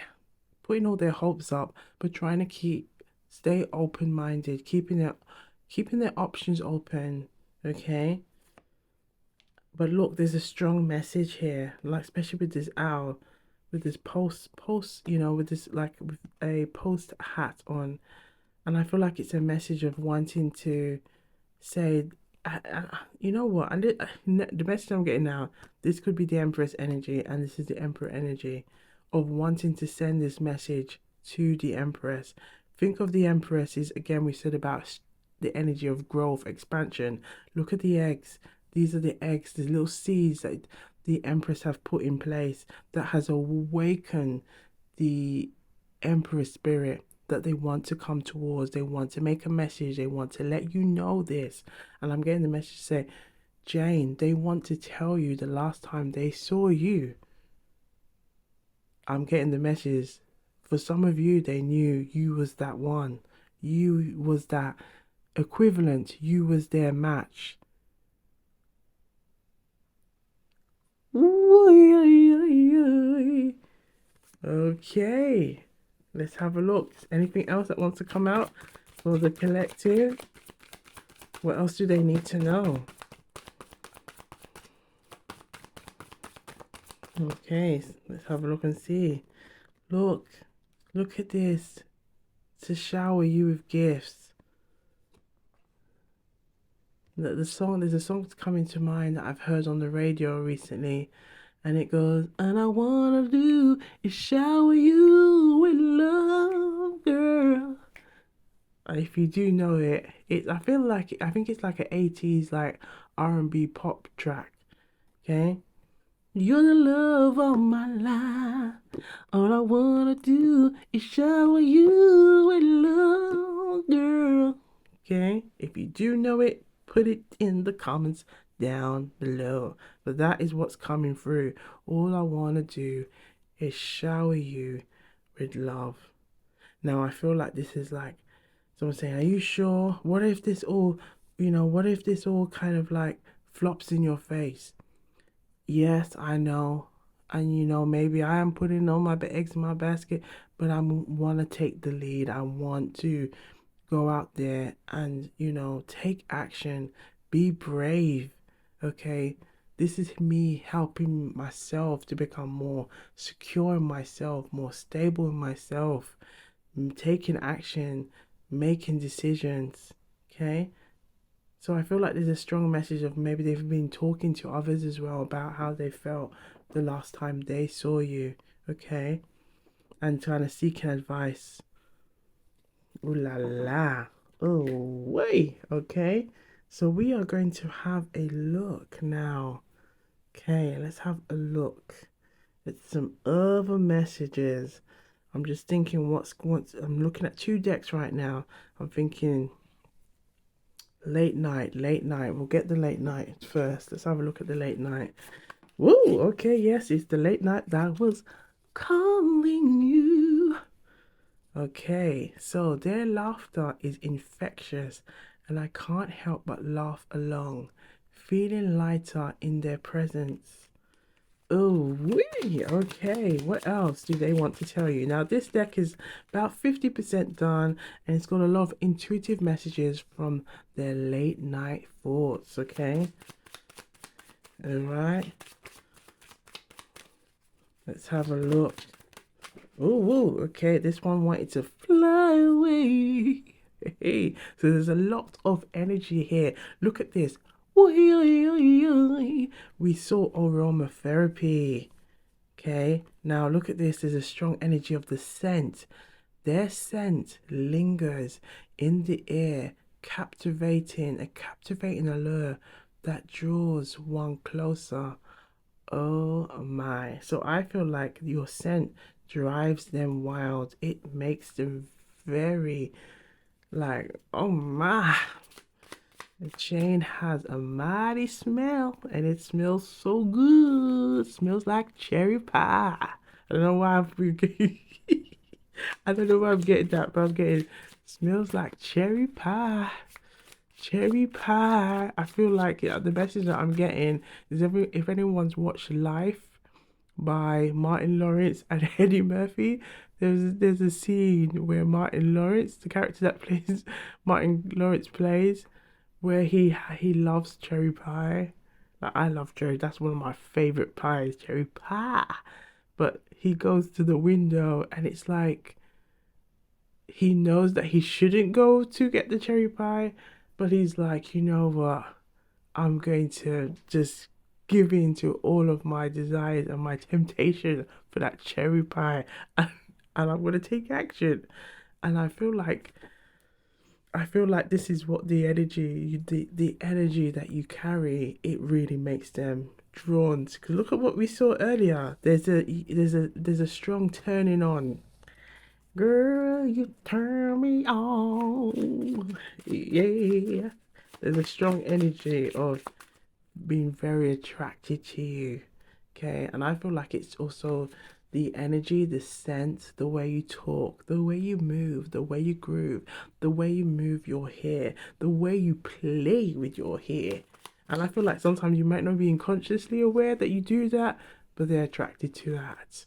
Speaker 1: putting all their hopes up, but trying to stay open minded, keeping their options open. Okay? But look, there's a strong message here, like especially with this owl, with this post, with this like with a post hat on, and I feel like it's a message of wanting to say, you know what, and the message I'm getting now, this could be the Empress energy, and this is the Emperor energy, of wanting to send this message to the Empress. Think of the Empress is again we said about the energy of growth, expansion. Look at the eggs. These are the eggs, the little seeds that the Empress have put in place that has awakened the Emperor spirit that they want to come towards. They want to make a message. They want to let you know this. And I'm getting the message to say, Jane, they want to tell you the last time they saw you. I'm getting the message. For some of you, they knew you was that one. You was that equivalent. You was their match. Okay, let's have a look. Anything else that wants to come out for the collective? What else do they need to know? Okay, let's have a look and see. Look at this. To shower you with gifts. There's a song that's coming to mind that I've heard on the radio recently, and it goes, and I wanna do is shower you with love, girl. If you do know it, I think it's like an 80s like R&B pop track. Okay? You're the love of my life. All I wanna do is shower you with love, girl. Okay? If you do know it, put it in the comments down below. But that is what's coming through. All I wanna do is shower you with love. Now I feel like this is like someone saying, are you sure? What if this all, what if this all kind of like flops in your face? Yes, I know. And maybe I am putting all my eggs in my basket, but I want to take the lead. I want to go out there and, take action, be brave. Okay. This is me helping myself to become more secure in myself, more stable in myself, taking action, making decisions. Okay. So I feel like there's a strong message of maybe they've been talking to others as well about how they felt the last time they saw you, okay? And trying to seek advice. Ooh la la. Oh, wait, okay? So we are going to have a look now. Okay, let's have a look at some other messages. I'm just thinking what's I'm looking at two decks right now. I'm thinking late night. We'll get the late night first. Let's have a look at the late night. Woo, okay, yes, it's the late night that was calling you. Okay, so their laughter is infectious, and I can't help but laugh along, feeling lighter in their presence. Oh, wee, okay, what else do they want to tell you? Now, this deck is about 50% done, and it's got a lot of intuitive messages from their late night thoughts, okay? All right. Let's have a look. Oh, okay, this one wanted to fly away. Hey, so there's a lot of energy here. Look at this. We saw aromatherapy. Okay, now look at this. There's a strong energy of the scent. Their scent lingers in the air, captivating, a captivating allure that draws one closer. Oh my. So I feel like your scent drives them wild. It makes them very like, oh my. Jane has a mighty smell, and it smells so good. It smells like cherry pie. I don't know why I'm getting, I don't know why I'm getting that, but I'm getting smells like cherry pie. Cherry pie. I feel like the message that I'm getting is if anyone's watched Life by Martin Lawrence and Eddie Murphy, there's a scene where Martin Lawrence, the character that plays Martin Lawrence plays, where he loves cherry pie. Like I love cherry. That's one of my favorite pies, cherry pie. But he goes to the window and it's like he knows that he shouldn't go to get the cherry pie, but he's like, you know what? I'm going to just give in to all of my desires and my temptation for that cherry pie, and I'm gonna take action. And I feel like this is what the energy that you carry, it really makes them drawn. Because look at what we saw earlier. There's a strong turning on. Girl, you turn me on. Yeah. There's a strong energy of being very attracted to you. Okay. And I feel like it's also the energy, the sense, the way you talk, the way you move, the way you groove, the way you move your hair, the way you play with your hair. And I feel like sometimes you might not be consciously aware that you do that, but they're attracted to that.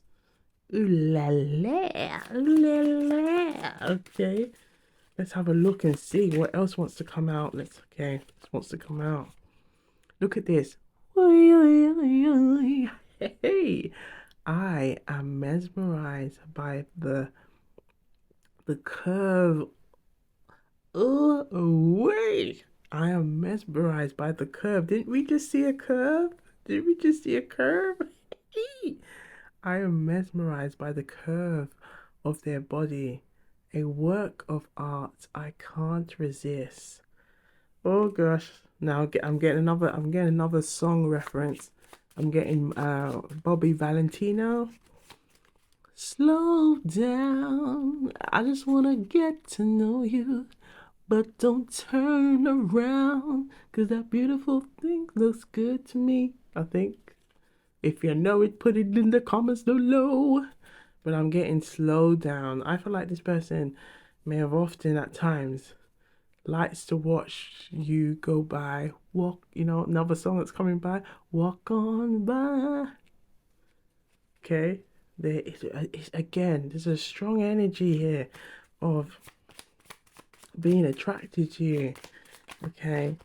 Speaker 1: Ooh la la, ooh la la. Okay, let's have a look and see what else wants to come out. This wants to come out. Look at this. Hey, I am mesmerized by the curve. Oh, wait. I am mesmerized by the curve. Didn't we just see a curve? Did we just see a curve? I am mesmerized by the curve of their body, a work of art I can't resist. Oh gosh, now I'm getting another song reference. I'm getting Bobby Valentino. Slow down, I just wanna get to know you, but don't turn around, 'cause that beautiful thing looks good to me. I think. If you know it, put it in the comments below. But I'm getting slowed down. I feel like this person may have often at times likes to watch you go by, walk, another song that's coming by, walk on by. Okay, again, there's a strong energy here of being attracted to you. Okay,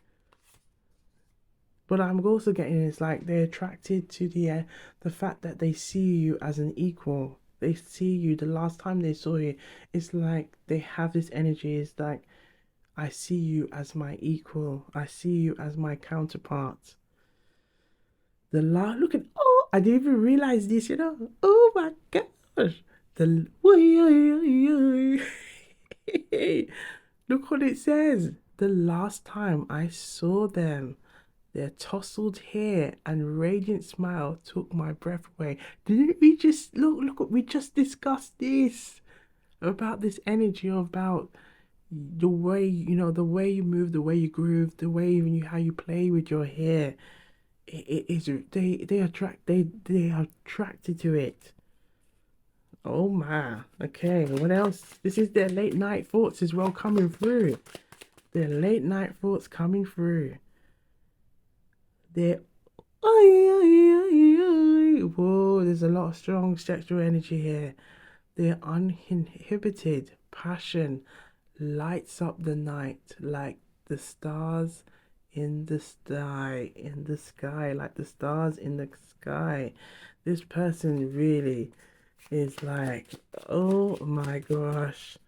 Speaker 1: but I'm also getting it's like they're attracted to the fact that they see you as an equal. They see you the last time they saw you. It's like they have this energy. It's like I see you as my equal. I see you as my counterpart. Look at I didn't even realize this. Oh my gosh. The Look what it says. The last time I saw them. Their tousled hair and radiant smile took my breath away. Didn't we just look what we just discussed this about this energy about the way the way you move, the way you groove, the way even how you play with your hair. It is they are attracted to it. Oh my. Okay, what else? This is their late night thoughts as well coming through. Their late night thoughts coming through. Their Whoa, there's a lot of strong sexual energy here. Their uninhibited passion lights up the night like the stars in the sky, like the stars in the sky. This person really is like, oh my gosh,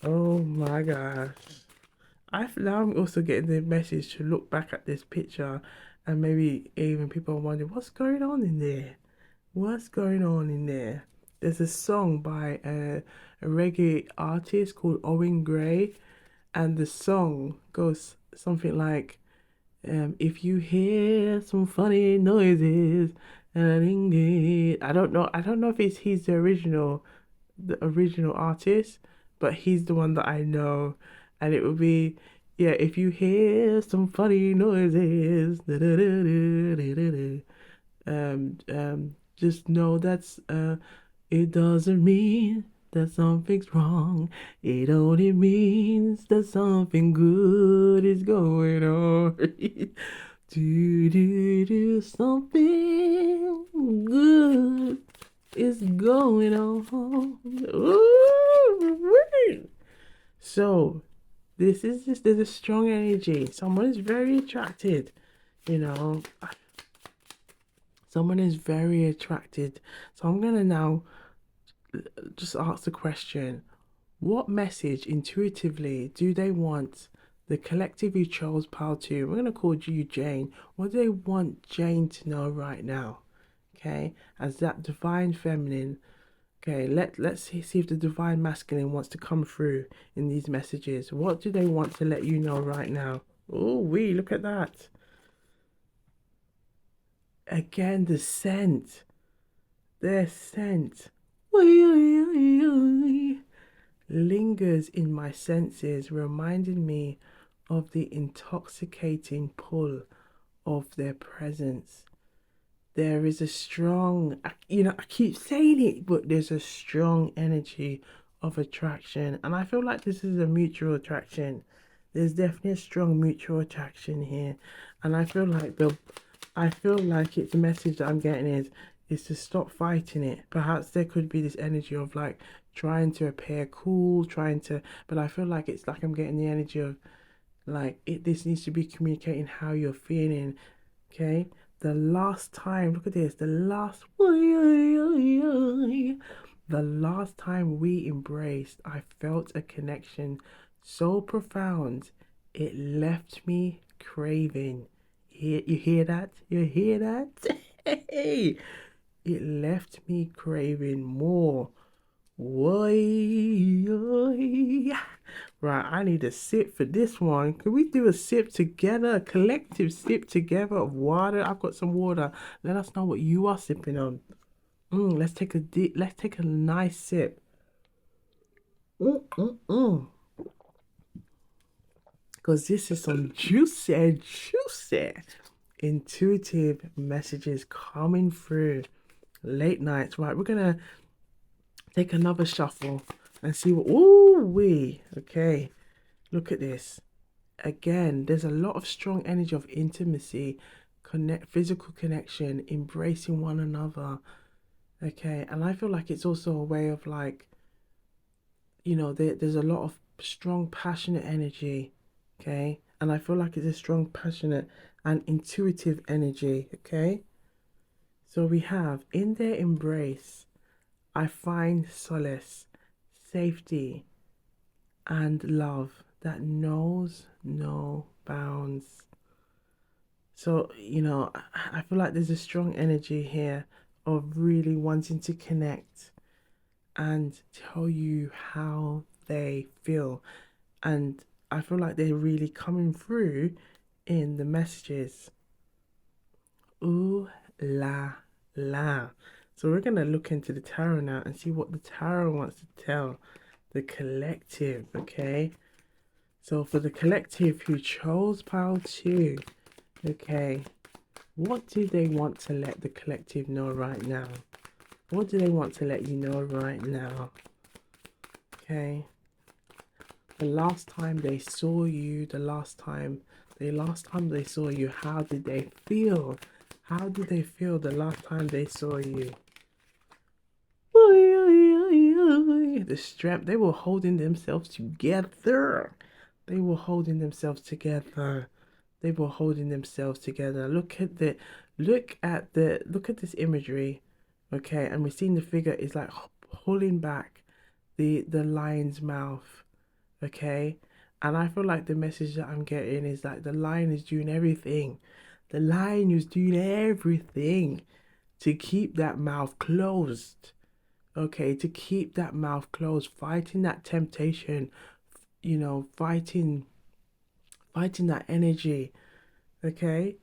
Speaker 1: oh my gosh. Now I'm also getting the message to look back at this picture and maybe even people are wondering what's going on in there? What's going on in there? There's a song by a reggae artist called Owen Gray, and the song goes something like, if you hear some funny noises, I don't know if he's the original artist, but he's the one that I know, and it would be, yeah, if you hear some funny noises, just know it doesn't mean that something's wrong. It only means that something good is going on. Something good is going on. Ooh, so there's a strong energy. Someone is very attracted, you know. Someone is very attracted. So I'm gonna now just ask the question: what message intuitively do they want the collective who chose pile two? We're gonna call you Jane. What do they want Jane to know right now? Okay, as that divine feminine. Okay, let's see if the divine masculine wants to come through in these messages. What do they want to let you know right now? Oh, look at that. Again, the scent. Their scent. lingers in my senses, reminding me of the intoxicating pull of their presence. There is a strong, I keep saying it, but there's a strong energy of attraction. And I feel like this is a mutual attraction. There's definitely a strong mutual attraction here. And I feel like it's the message that I'm getting is to stop fighting it. Perhaps there could be this energy of like trying to appear cool, but I feel like it's like I'm getting the energy of like this needs to be communicating how you're feeling. Okay, the last time, look at this, the last time we embraced, I felt a connection so profound it left me craving. You hear that? You hear that? Hey, it left me craving more. Why? Right, I need a sip for this one. Can we do a sip together? A collective sip together of water? I've got some water. Let us know what you are sipping on. Let's take a nice sip. Mm. Because this is some juicy, intuitive messages coming through. Late nights, right? We're gonna take another shuffle and see what. Ooh, okay. Look at this. Again, there's a lot of strong energy of intimacy, physical connection, embracing one another. Okay, and I feel like it's also a way of like, there's a lot of strong, passionate energy. Okay, and I feel like it's a strong, passionate, and intuitive energy. Okay, so we have in their embrace, I find solace, safety, and love that knows no bounds. So, I feel like there's a strong energy here of really wanting to connect and tell you how they feel. And I feel like they're really coming through in the messages. Ooh la la. So we're going to look into the tarot now and see what the tarot wants to tell the collective, okay? So for the collective who chose pile 2, okay, what do they want to let the collective know right now? What do they want to let you know right now? Okay. The last time they saw you, the last time they saw you, how did they feel? How did they feel the last time they saw you? The strength, they were holding themselves together. They were holding themselves together. They were holding themselves together. Look at this imagery, okay? And we're seeing the figure is like pulling back the lion's mouth, okay? And I feel like the message that I'm getting is that the lion is doing everything. The lion is doing everything to keep that mouth closed, okay? To keep that mouth closed, fighting that temptation, fighting that energy, okay?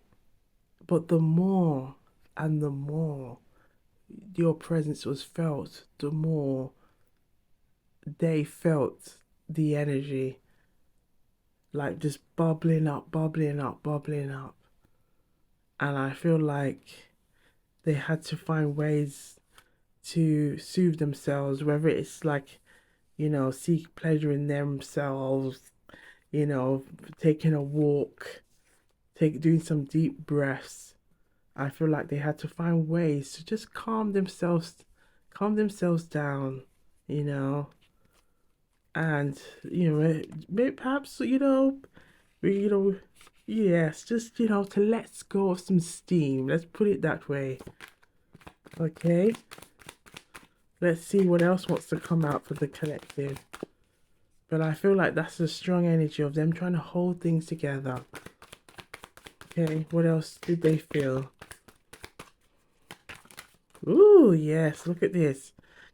Speaker 1: But the more and the more your presence was felt, the more they felt the energy like just bubbling up, bubbling up, bubbling up. And I feel like they had to find ways to soothe themselves, whether it's like, seek pleasure in themselves, taking a walk, doing some deep breaths. I feel like they had to find ways to just calm themselves down, you know, and perhaps we, yes, just to let go of some steam. Let's put it that way. Okay, let's see what else wants to come out for the collective. But I feel like that's a strong energy of them trying to hold things together. Okay, what else did they feel? Ooh, yes, look at this.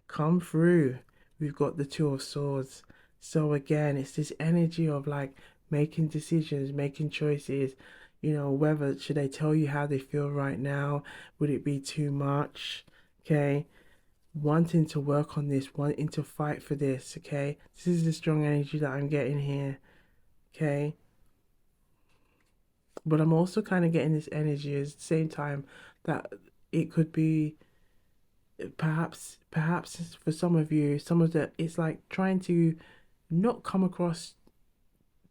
Speaker 1: Come through. We've got the Two of Swords. So again, it's this energy of like making decisions, making choices. Whether should they tell you how they feel right now? Would it be too much? Okay. wanting to work on this, wanting to fight for this, okay? This is the strong energy that I'm getting here, okay? But I'm also kind of getting this energy at the same time that it could be perhaps for some of you, some of the it's like trying to not come across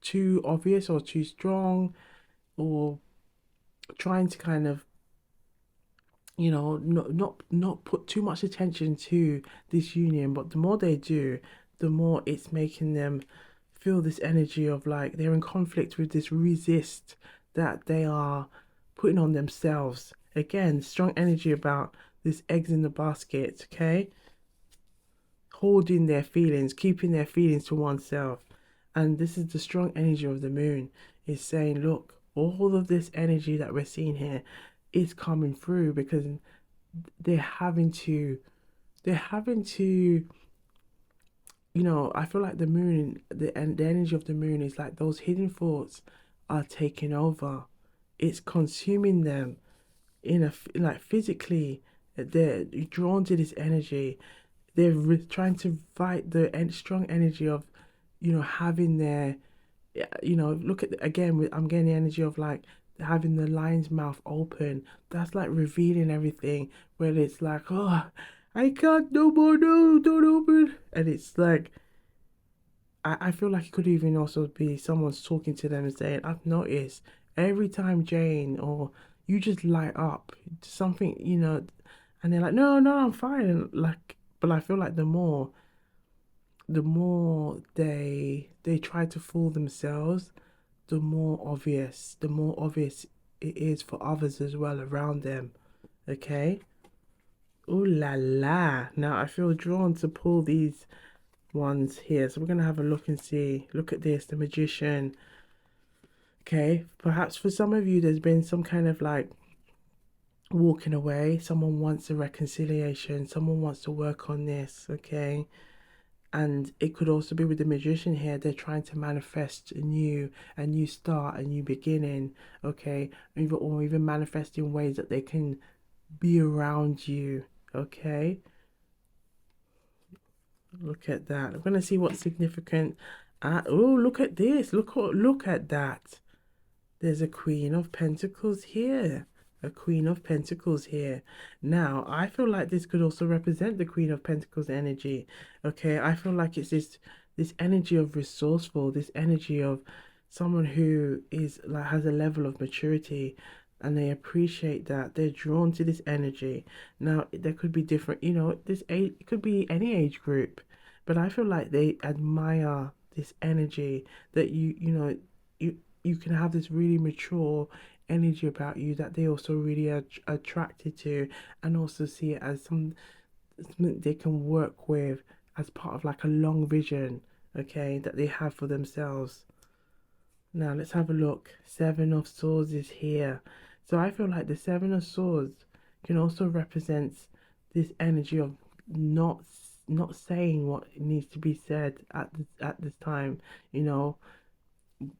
Speaker 1: too obvious or too strong, or trying to kind of not put too much attention to this union. But the more they do, the more it's making them feel this energy of like they're in conflict with this resist that they are putting on themselves. Again, strong energy about this eggs in the basket, okay? Holding their feelings, keeping their feelings to oneself. And this is the strong energy of the moon, is saying, look, all of this energy that we're seeing here is coming through because they're having to, they're having to, I feel like the moon, and the energy of the moon is like those hidden thoughts are taking over. It's consuming them like physically. They're drawn to this energy. They're trying to fight the strong energy of, having their, look at again. I'm getting the energy of like having the lion's mouth open. That's like revealing everything. Where it's like, oh, I can't no more. No, don't open. And it's like, I feel like it could even also be someone's talking to them and saying, I've noticed every time Jane or you just light up something, and they're like, no, no, I'm fine. And like, but I feel like the more they try to fool themselves, the more obvious it is for others as well around them. Okay? Ooh la la. Now I feel drawn to pull these ones here. So we're gonna have a look and see. Look at this, the magician. Okay, perhaps for some of you there's been some kind of like walking away. Someone wants a reconciliation, someone wants to work on this, okay? And it could also be with the magician here, they're trying to manifest a new start, a new beginning, okay? Or even manifest in ways that they can be around you, okay? Look at that. I'm gonna see what's significant. Oh, look at this. Look at that. There's a Queen of Pentacles here. A Queen of Pentacles here. Now, I feel like this could also represent the Queen of Pentacles energy. Okay, I feel like it's this energy of resourceful, this energy of someone who is like has a level of maturity and they appreciate that. They're drawn to this energy. Now, there could be different, this age, it could be any age group, but I feel like they admire this energy that you can have this really mature energy about you that they also really are attracted to, and also see it as something they can work with as part of like a long vision, okay, that they have for themselves. Now let's have a look. Seven of Swords is here. So I feel like the Seven of Swords can also represent this energy of not not saying what needs to be said at this time, you know.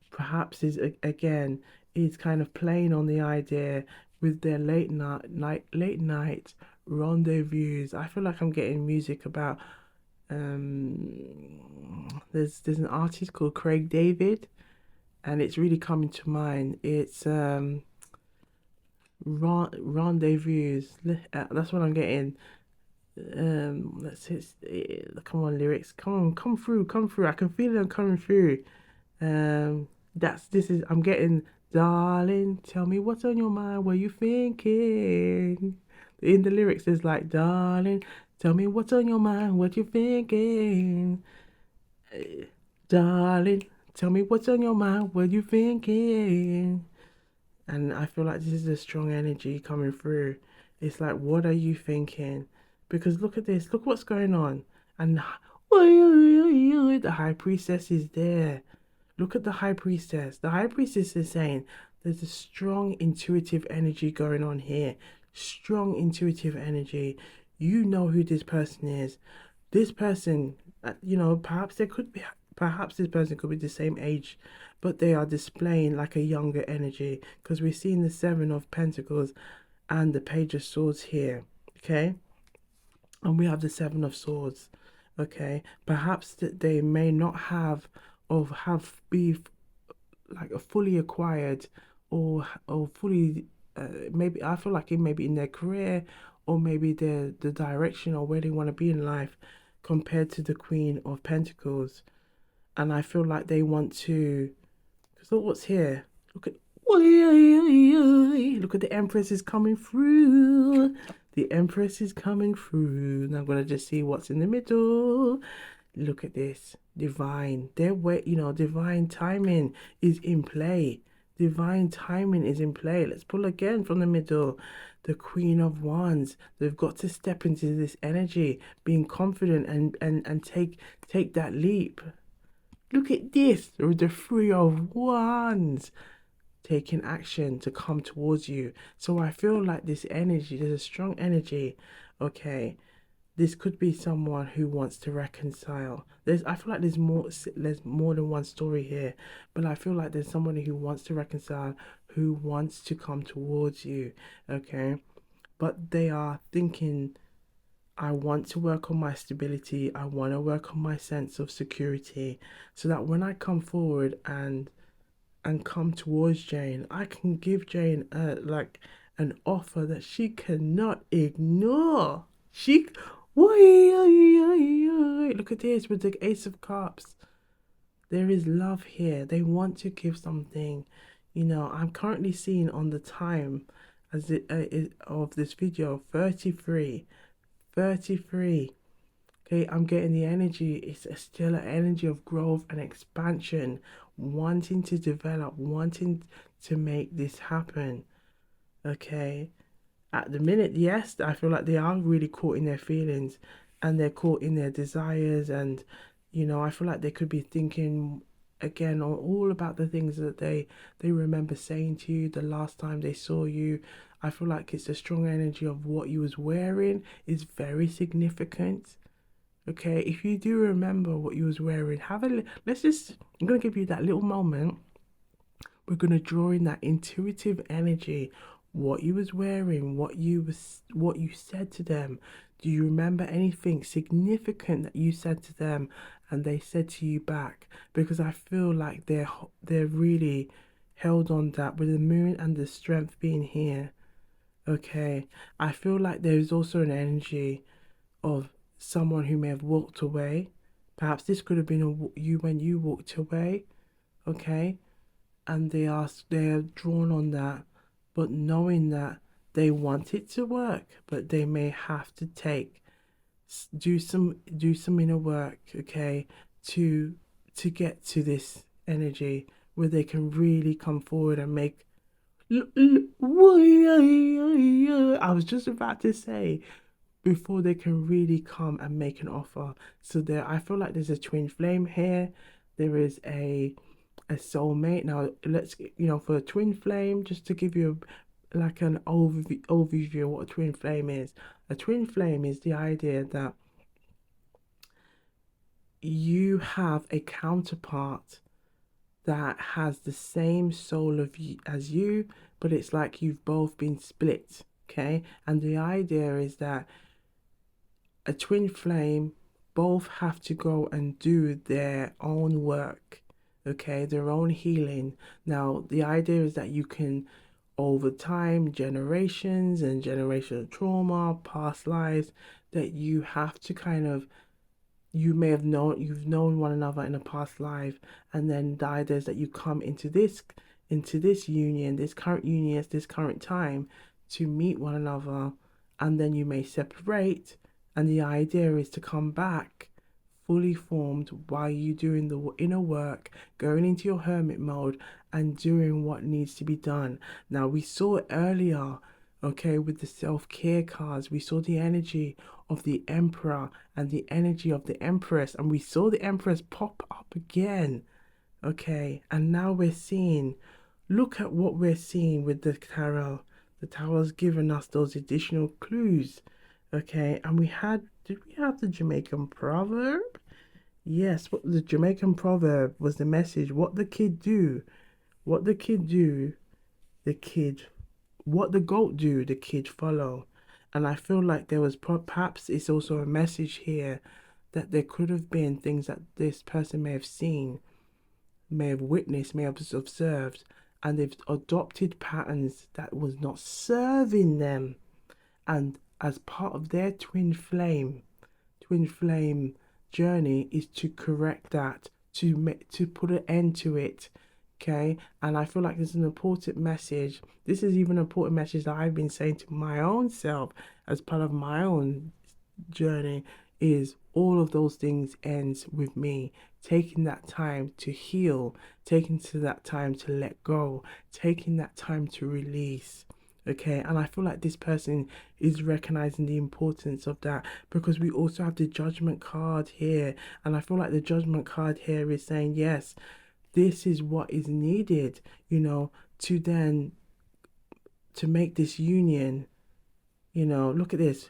Speaker 1: Perhaps is again is kind of playing on the idea with their late night rendezvous. I feel like I'm getting music about there's an artist called Craig David, and it's really coming to mind. It's rendezvous. That's what I'm getting. Let's hit. Come on, lyrics. Come on, come through. I can feel them coming through. That's this is. I'm getting. Darling, tell me what's on your mind. What you thinking? In the lyrics, it's like, darling, tell me what's on your mind. What you thinking? Darling, tell me what's on your mind. What you thinking? And I feel like this is a strong energy coming through. It's like, what are you thinking? Because look at this, look what's going on. And the high priestess is there. Look at the high priestess. The high priestess is saying there's a strong intuitive energy going on here. Strong intuitive energy. You know who this person is. This person, perhaps this person could be the same age, but they are displaying like a younger energy because we're seeing the Seven of Pentacles and the Page of Swords here. Okay, and we have the Seven of Swords. Okay, perhaps that they may not have or have be like a fully acquired or fully maybe I feel like it maybe in their career or maybe the direction or where they want to be in life compared to the Queen of Pentacles. And I feel like they want to, because look what's here. Look at look at the Empress is coming through. The Empress is coming through. Now I'm gonna just see what's in the middle. Look at this. Divine. Their way, divine timing is in play. Divine timing is in play. Let's pull again from the middle. The Queen of Wands. They've got to step into this energy, being confident and take that leap. Look at this with the Three of Wands taking action to come towards you. So I feel like this energy, there's a strong energy. Okay, this could be someone who wants to reconcile. I feel like there's more than one story here, but I feel like there's somebody who wants to reconcile, who wants to come towards you. Okay, but they are thinking, I want to work on my stability. I want to work on my sense of security, so that when I come forward and come towards Jane, I can give Jane an offer that she cannot ignore. She, look at this with the Ace of Cups. There is love here. They want to give something. I'm currently seeing on the time as of this video 33, 33. Okay, I'm getting the energy. It's still an energy of growth and expansion, wanting to develop, wanting to make this happen. Okay, at the minute, yes, I feel like they are really caught in their feelings and they're caught in their desires. And, I feel like they could be thinking again all about the things that they remember saying to you the last time they saw you. I feel like it's a strong energy of what you was wearing is very significant. Okay, if you do remember what you was wearing, I'm gonna give you that little moment. We're gonna draw in that intuitive energy, what you was wearing, what you said to them. Do you remember anything significant that you said to them and they said to you back? Because I feel like they're really held on that with the moon and the strength being here. Okay, I feel like there's also an energy of someone who may have walked away. Perhaps this could have been you when you walked away, okay? And they're drawn on that, but knowing that they want it to work, but they may have to do some inner work, okay, to get to this energy where they can really come forward and make. I was just about to say before they can really come and make an offer. So I feel like there's a twin flame here. There is a soulmate. Now let's for a twin flame, just to give you like an overview of what a twin flame is. A twin flame is the idea that you have a counterpart that has the same soul of you as you, but it's like you've both been split. Okay, and the idea is that a twin flame both have to go and do their own work, okay, their own healing. Now, the idea is that you can, over time, generations and generational trauma, past lives, that you have to kind of, you've known one another in a past life, and then the idea is that you come into this union, this current time, to meet one another, and then you may separate, and the idea is to come back fully formed while you doing the inner work, going into your hermit mode and doing what needs to be done. Now, we saw it earlier, okay, with the self-care cards. We saw the energy of the Emperor and the energy of the Empress, and we saw the Empress pop up again. Okay, and now look at what we're seeing with the tarot. The tarot's given us those additional clues. Okay, and did we have the Jamaican proverb? Yes, what the Jamaican proverb was the message. What the kid do, what the kid do, the kid, what the goat do, the kid follow. And I feel like there was perhaps it's also a message here that there could have been things that this person may have seen, may have witnessed, may have observed, and they've adopted patterns that was not serving them. And as part of their twin flame journey is to correct that, to put an end to it. Okay, and I feel like this is an important message. This is even an important message that I've been saying to my own self as part of my own journey, is all of those things ends with me taking that time to heal, taking to that time to let go, taking that time to release. Okay, and I feel like this person is recognizing the importance of that, because we also have the judgment card here, and I feel like the judgment card here is saying, yes, this is what is needed, to then to make this union. Look at this.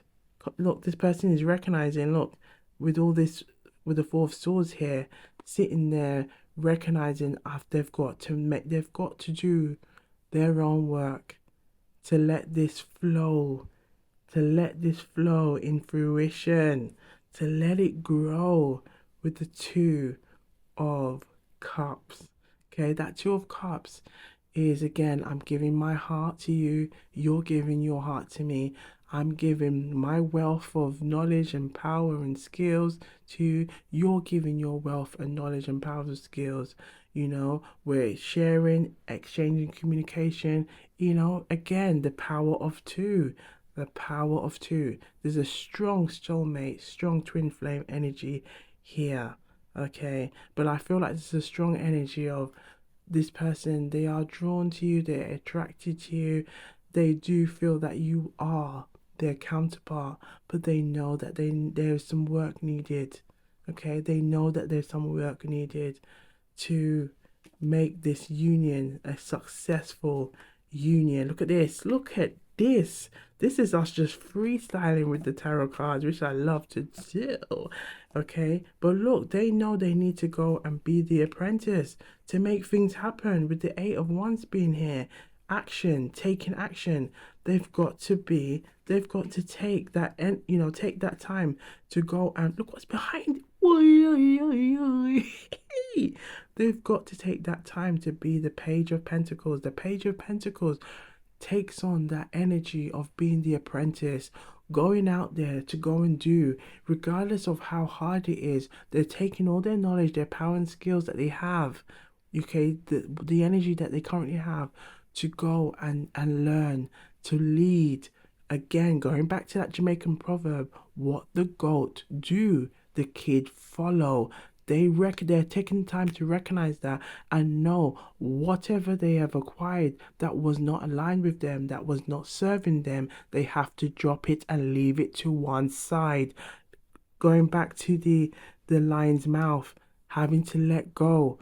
Speaker 1: Look, this person is recognizing, look, with all this, with the Four of Swords here, sitting there, recognizing they've got to do their own work to let this flow, in fruition, to let it grow with the Two of Cups. Okay, that Two of Cups is, again, I'm giving my heart to you, you're giving your heart to me. I'm giving my wealth of knowledge and power and skills to you. You're giving your wealth and knowledge and power of skills. We're sharing, exchanging communication. Again, the power of two. The power of two. There's a strong soulmate, strong twin flame energy here. Okay, but I feel like this is a strong energy of this person. They are drawn to you, they're attracted to you, they do feel that you are their counterpart, but they know that there's some work needed. Okay, they know that there's some work needed to make this union a successful union. Look at this. Look at this. This is us just freestyling with the tarot cards, which I love to do. Okay, but look, they know they need to go and be the apprentice to make things happen. With the Eight of Wands being here, action, taking action. They've got to take that, and take that time to go and look what's behind. They've got to take that time to be the Page of Pentacles. The Page of Pentacles takes on that energy of being the apprentice, going out there to go and do, regardless of how hard it is. They're taking all their knowledge, their power and skills that they have, okay, the energy that they currently have, to go and learn, to lead. Again, going back to that Jamaican proverb, what the goat do, the kid follow. They're taking time to recognize that and know whatever they have acquired that was not aligned with them, that was not serving them, they have to drop it and leave it to one side. Going back to the lion's mouth, having to let go,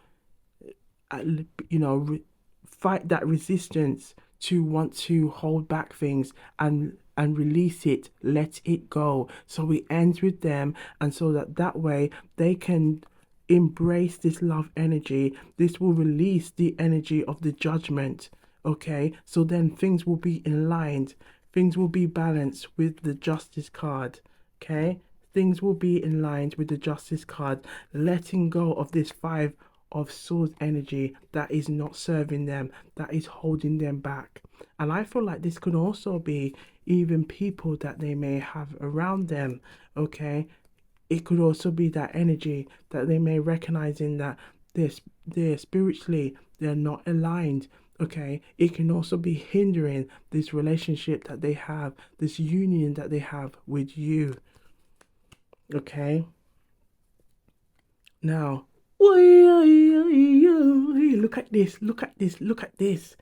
Speaker 1: fight that resistance to want to hold back things and release it, let it go. So it ends with them, and so that way they can embrace this love energy. This will release the energy of the judgment. Okay, so then things will be in line, things will be balanced with the Justice card. Okay, things will be in line with the Justice card, letting go of this Five of Swords energy that is not serving them, that is holding them back. And I feel like this could also be even people that they may have around them. Okay, it could also be that energy that they may recognize in that they're spiritually, they're not aligned. Okay, it can also be hindering this relationship that they have, this union that they have with you. Okay, now look at this, look at this, look at this.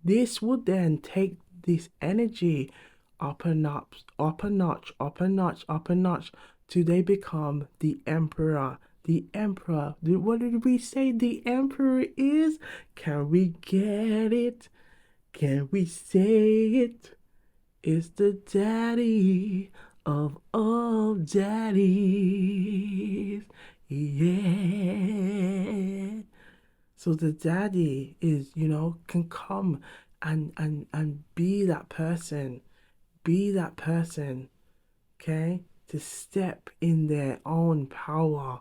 Speaker 1: This would then take this energy up a notch, up a notch, up a notch, up a notch, till they become the emperor. The emperor. What did we say the emperor is? Can we get it? Can we say it? It's the daddy of all daddies. Yeah. So the daddy is, can come and be that person, be that person, okay? To step in their own power,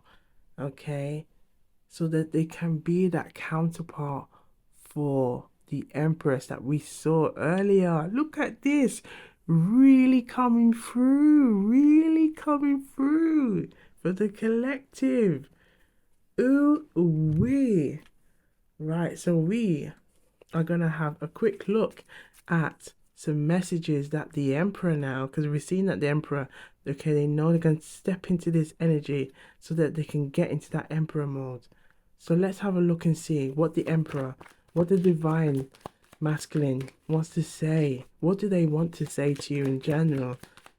Speaker 1: okay? So that they can be that counterpart for the Empress that we saw earlier. Look at this. Really coming through. Really coming through for the collective. Ooh, wee. Right, so we are going to have a quick look at some messages that the Emperor now, because we've seen that the Emperor, okay, they know they're going to step into this energy so that they can get into that Emperor mode. So let's have a look and see what the Emperor, what the Divine Masculine wants to say. What do they want to say to you in general?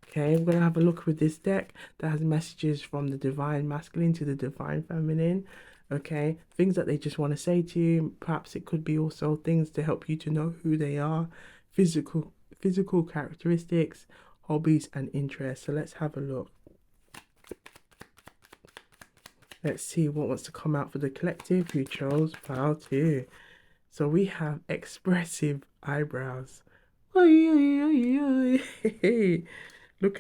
Speaker 1: Okay, we're going to have a look with this deck that has messages from the Divine Masculine to the Divine Feminine. Okay, things that they just want to say to you. Perhaps it could be also things to help you to know who they are, physical characteristics, hobbies and interests. So let's have a look. Let's see what wants to come out for the collective who chose pile 2. So we have expressive eyebrows. Look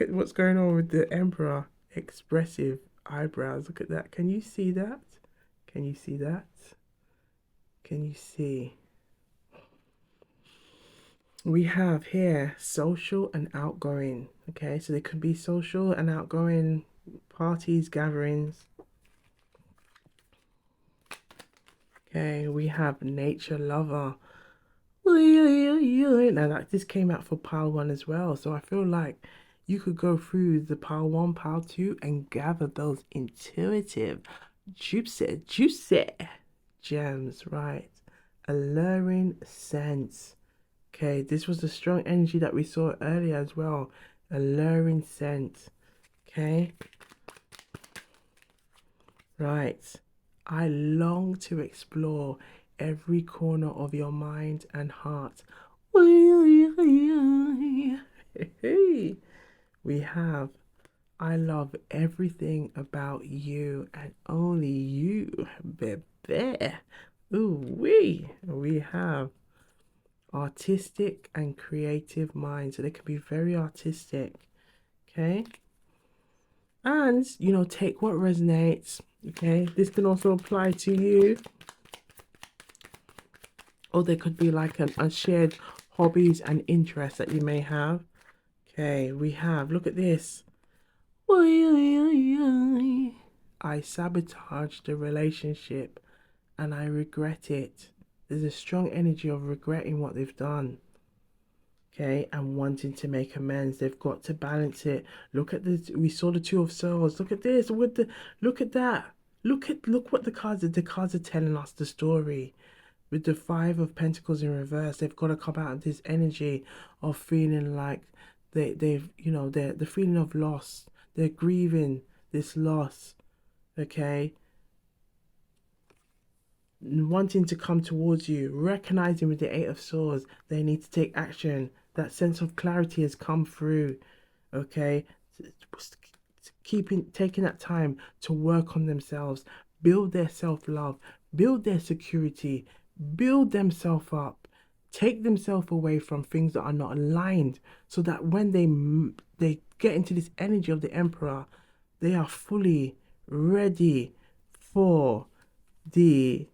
Speaker 1: at what's going on with the Emperor. Expressive eyebrows. Look at that. Can you see that? Can you see that? Can you see? We have here social and outgoing. Okay, so they could be social and outgoing parties, gatherings. Okay, we have nature lover. Now that this came out for pile 1 as well, so I feel like you could go through the pile 1, pile 2 and gather those intuitive, juicy gems, right? Alluring sense. Okay, this was the strong energy that we saw earlier as well. Alluring sense. Okay. Right. I long to explore every corner of your mind and heart. We have I love everything about you and only you, baby. Ooh, we have artistic and creative minds. So they can be very artistic. Okay. And, you know, take what resonates. Okay. This can also apply to you. Or there could be like a shared hobbies and interests that you may have. Okay. We have, look at this. I sabotaged the relationship and I regret it. There's a strong energy of regretting what they've done. Okay, and wanting to make amends. They've got to balance it. Look at this. We saw the Two of Swords. Look at this. Look at that. Look what the cards are. The cards are telling us the story. With the Five of Pentacles in reverse, they've got to come out of this energy of feeling like they've they're the feeling of loss. They're grieving this loss. Okay, wanting to come towards you, recognizing with the Eight of Swords they need to take action. That sense of clarity has come through. Okay, taking that time to work on themselves, build their self-love, build their security, build themselves up, take themselves away from things that are not aligned, so that when they get into this energy of the Emperor, they are fully ready for the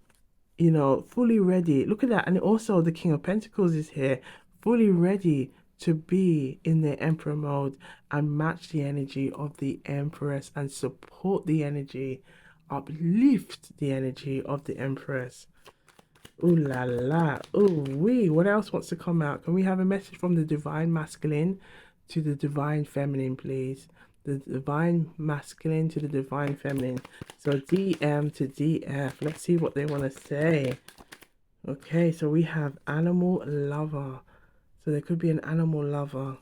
Speaker 1: fully ready. Look at that. And also the King of Pentacles is here, fully ready to be in the Emperor mode and match the energy of the Empress and support the energy, uplift the energy of the Empress. Ooh la la. Ooh wee. What else wants to come out? Can we have a message from the Divine Masculine to the Divine Feminine, please? The Divine Masculine to the Divine Feminine. So DM to DF. Let's see what they want to say. Okay, so we have animal lover. So there could be an animal lover.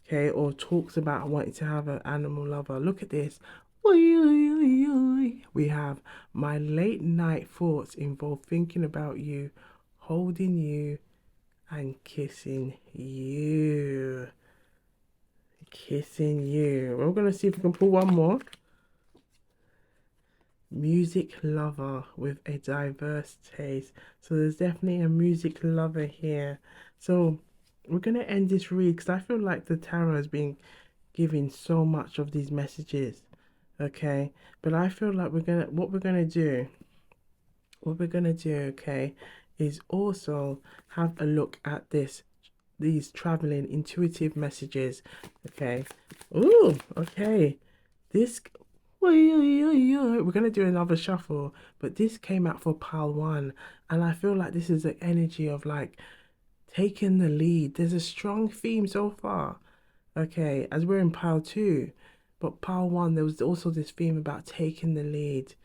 Speaker 1: Okay, or talks about wanting to have an animal lover. Look at this. We have my late night thoughts involve thinking about you, holding you, and kissing you. Kissing you. We're gonna see if we can pull one more. Music lover with a diverse taste. So there's definitely a music lover here. So we're gonna end this read because I feel like the tarot has been giving so much of these messages. Okay, but I feel like what we're gonna do, okay, is also have a look at these traveling intuitive messages. Okay. Ooh, okay. This we're gonna do another shuffle, but this came out for pile one, and I feel like this is the energy of like taking the lead. There's a strong theme so far. Okay, as we're in pile two, but pile one, there was also this theme about taking the lead,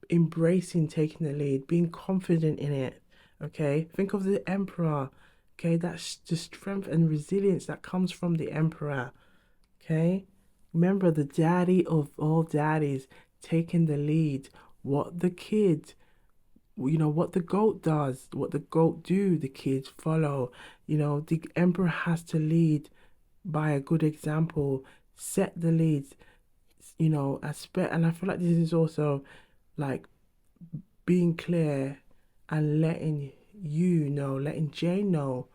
Speaker 1: embracing taking the lead, being confident in it. Okay, think of the emperor. Okay, that's the strength and resilience that comes from the emperor. Okay, remember the daddy of all daddies taking the lead. What the kid, what the goat does, what the goat do, the kids follow. The emperor has to lead by a good example, set the lead. And I feel like this is also like being clear and letting Jane know,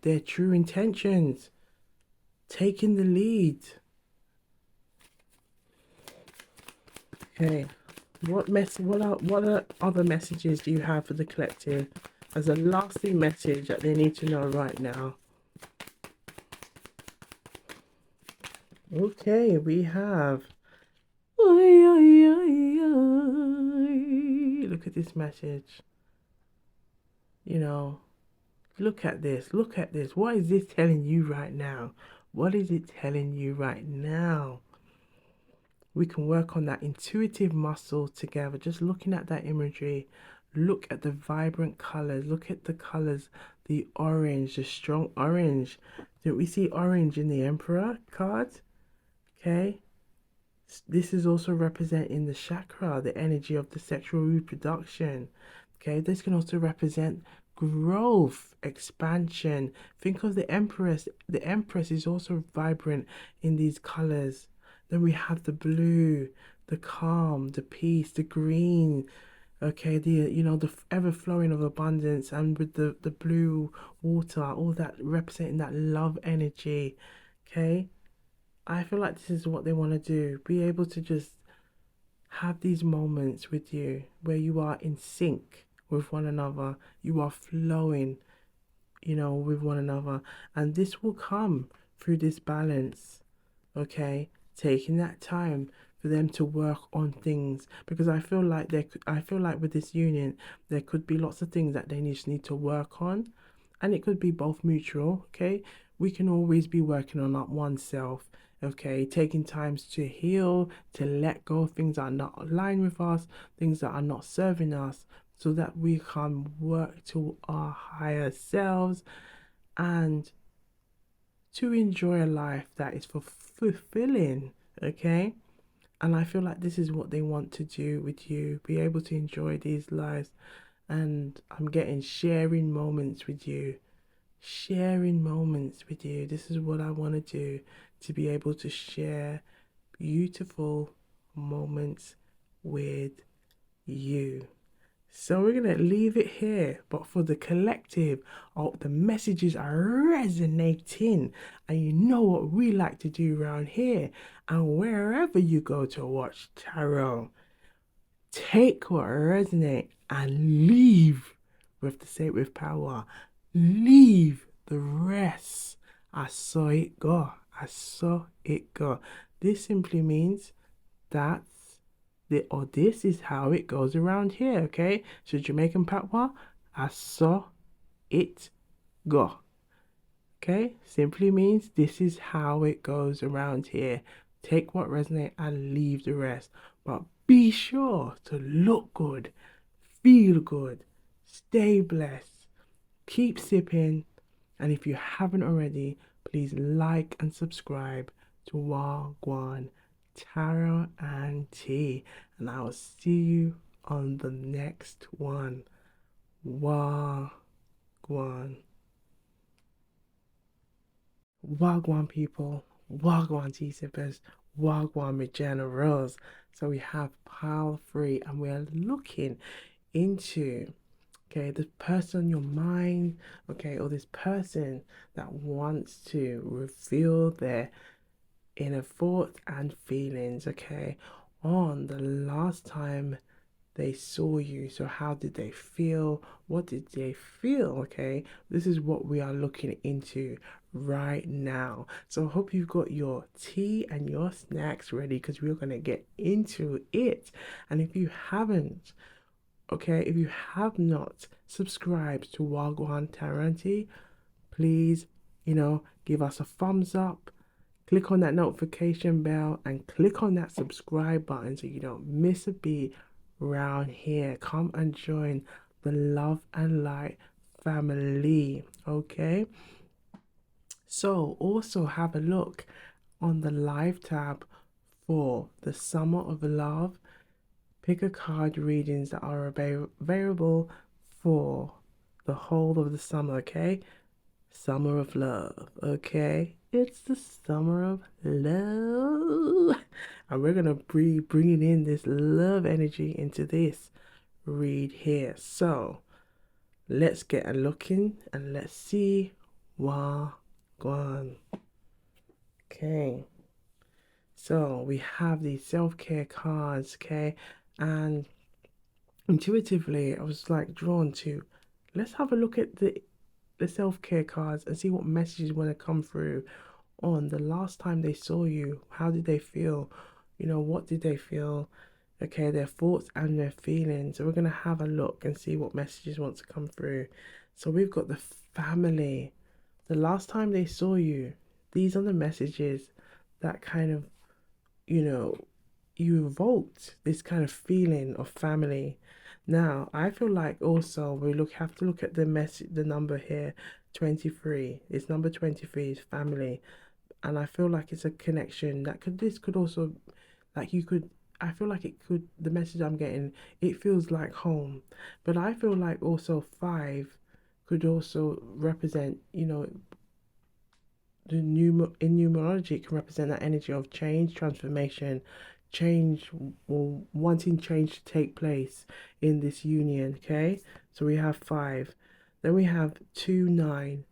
Speaker 1: their true intentions, taking the lead. Okay. What are other messages do you have for the collective as a lasting message that they need to know right now? Okay, we have. Look at this message. You know, look at this. Look at this. What is this telling you right now? What is it telling you right now? We can work on that intuitive muscle together, just looking at that imagery. Look at the vibrant colors. Look at the colors, the orange, the strong orange. Don't we see orange in the Emperor card? Okay. This is also representing the chakra, the energy of the sexual reproduction. Okay, this can also represent growth, expansion. Think of the Empress. The Empress is also vibrant in these colors. Then we have the blue, the calm, the peace, the green. Okay, the ever flowing of abundance, and with the blue water, all that representing that love energy. Okay, I feel like this is what they want to do. Be able to just have these moments with you where you are in sync with one another. You are flowing, with one another. And this will come through this balance, okay? Taking that time for them to work on things because I feel like with this union there could be lots of things that they just need to work on, and it could be both mutual. Okay, we can always be working on that oneself. Okay, taking times to heal, to let go of things that are not aligned with us, things that are not serving us, so that we can work to our higher selves and to enjoy a life that is fulfilling. Okay, and I feel like this is what they want to do with you, be able to enjoy these lives. And I'm getting sharing moments with you, sharing moments with you. This is what I want to do, to be able to share beautiful moments with you. So we're going to leave it here. But for the collective, the messages are resonating. And you know what we like to do around here. And wherever you go to watch tarot, take what resonates and leave with the sacred power. Leave the rest. I saw it go. I saw it go. This simply means that's this is how it goes around here, okay? So Jamaican patois, I saw it go. Okay? Simply means this is how it goes around here. Take what resonates and leave the rest. But be sure to look good, feel good, stay blessed, keep sipping, and if you haven't already, please like and subscribe to Wagwan Tarot and Tea, and I will see you on the next one. Wagwan. Wagwan people, Wagwan tea sippers, Wagwan Regina Rose. So we have pile three, and we are looking into Okay, this person on your mind, okay, or this person that wants to reveal their inner thoughts and feelings, okay, on the last time they saw you. So, how did they feel? What did they feel? Okay, this is what we are looking into right now. So, I hope you've got your tea and your snacks ready because we're going to get into it. And if you haven't, okay, if you have not subscribed to Wagwan Taranti, please, give us a thumbs up, click on that notification bell, and click on that subscribe button so you don't miss a beat round here. Come and join the Love and Light family, okay? So, also have a look on the live tab for the Summer of Love. Pick a card readings that are available for the whole of the summer, okay? Summer of love, okay? It's the summer of love. And we're going to be bringing in this love energy into this read here. So let's get a look in and let's see what going. Okay. So we have these self-care cards, okay? And intuitively, I was like drawn to let's have a look at the self-care cards and see what messages want to come through on the last time they saw you. How did they feel? What did they feel? Okay, their thoughts and their feelings. So we're gonna have a look and see what messages want to come through. So we've got the family. The last time they saw you, these are the messages that kind of, you know, you evoked this kind of feeling of family. Now, I feel like also we have to look at the number here, 23. It's number 23 is family. And I feel like it's a connection that this could also, like you could, I feel like it could, the message I'm getting, it feels like home. But I feel like also 5 could also represent, the in numerology, it can represent that energy of change, transformation, change, or wanting change to take place in this union. Okay, so we have 5, then we have 2, 9,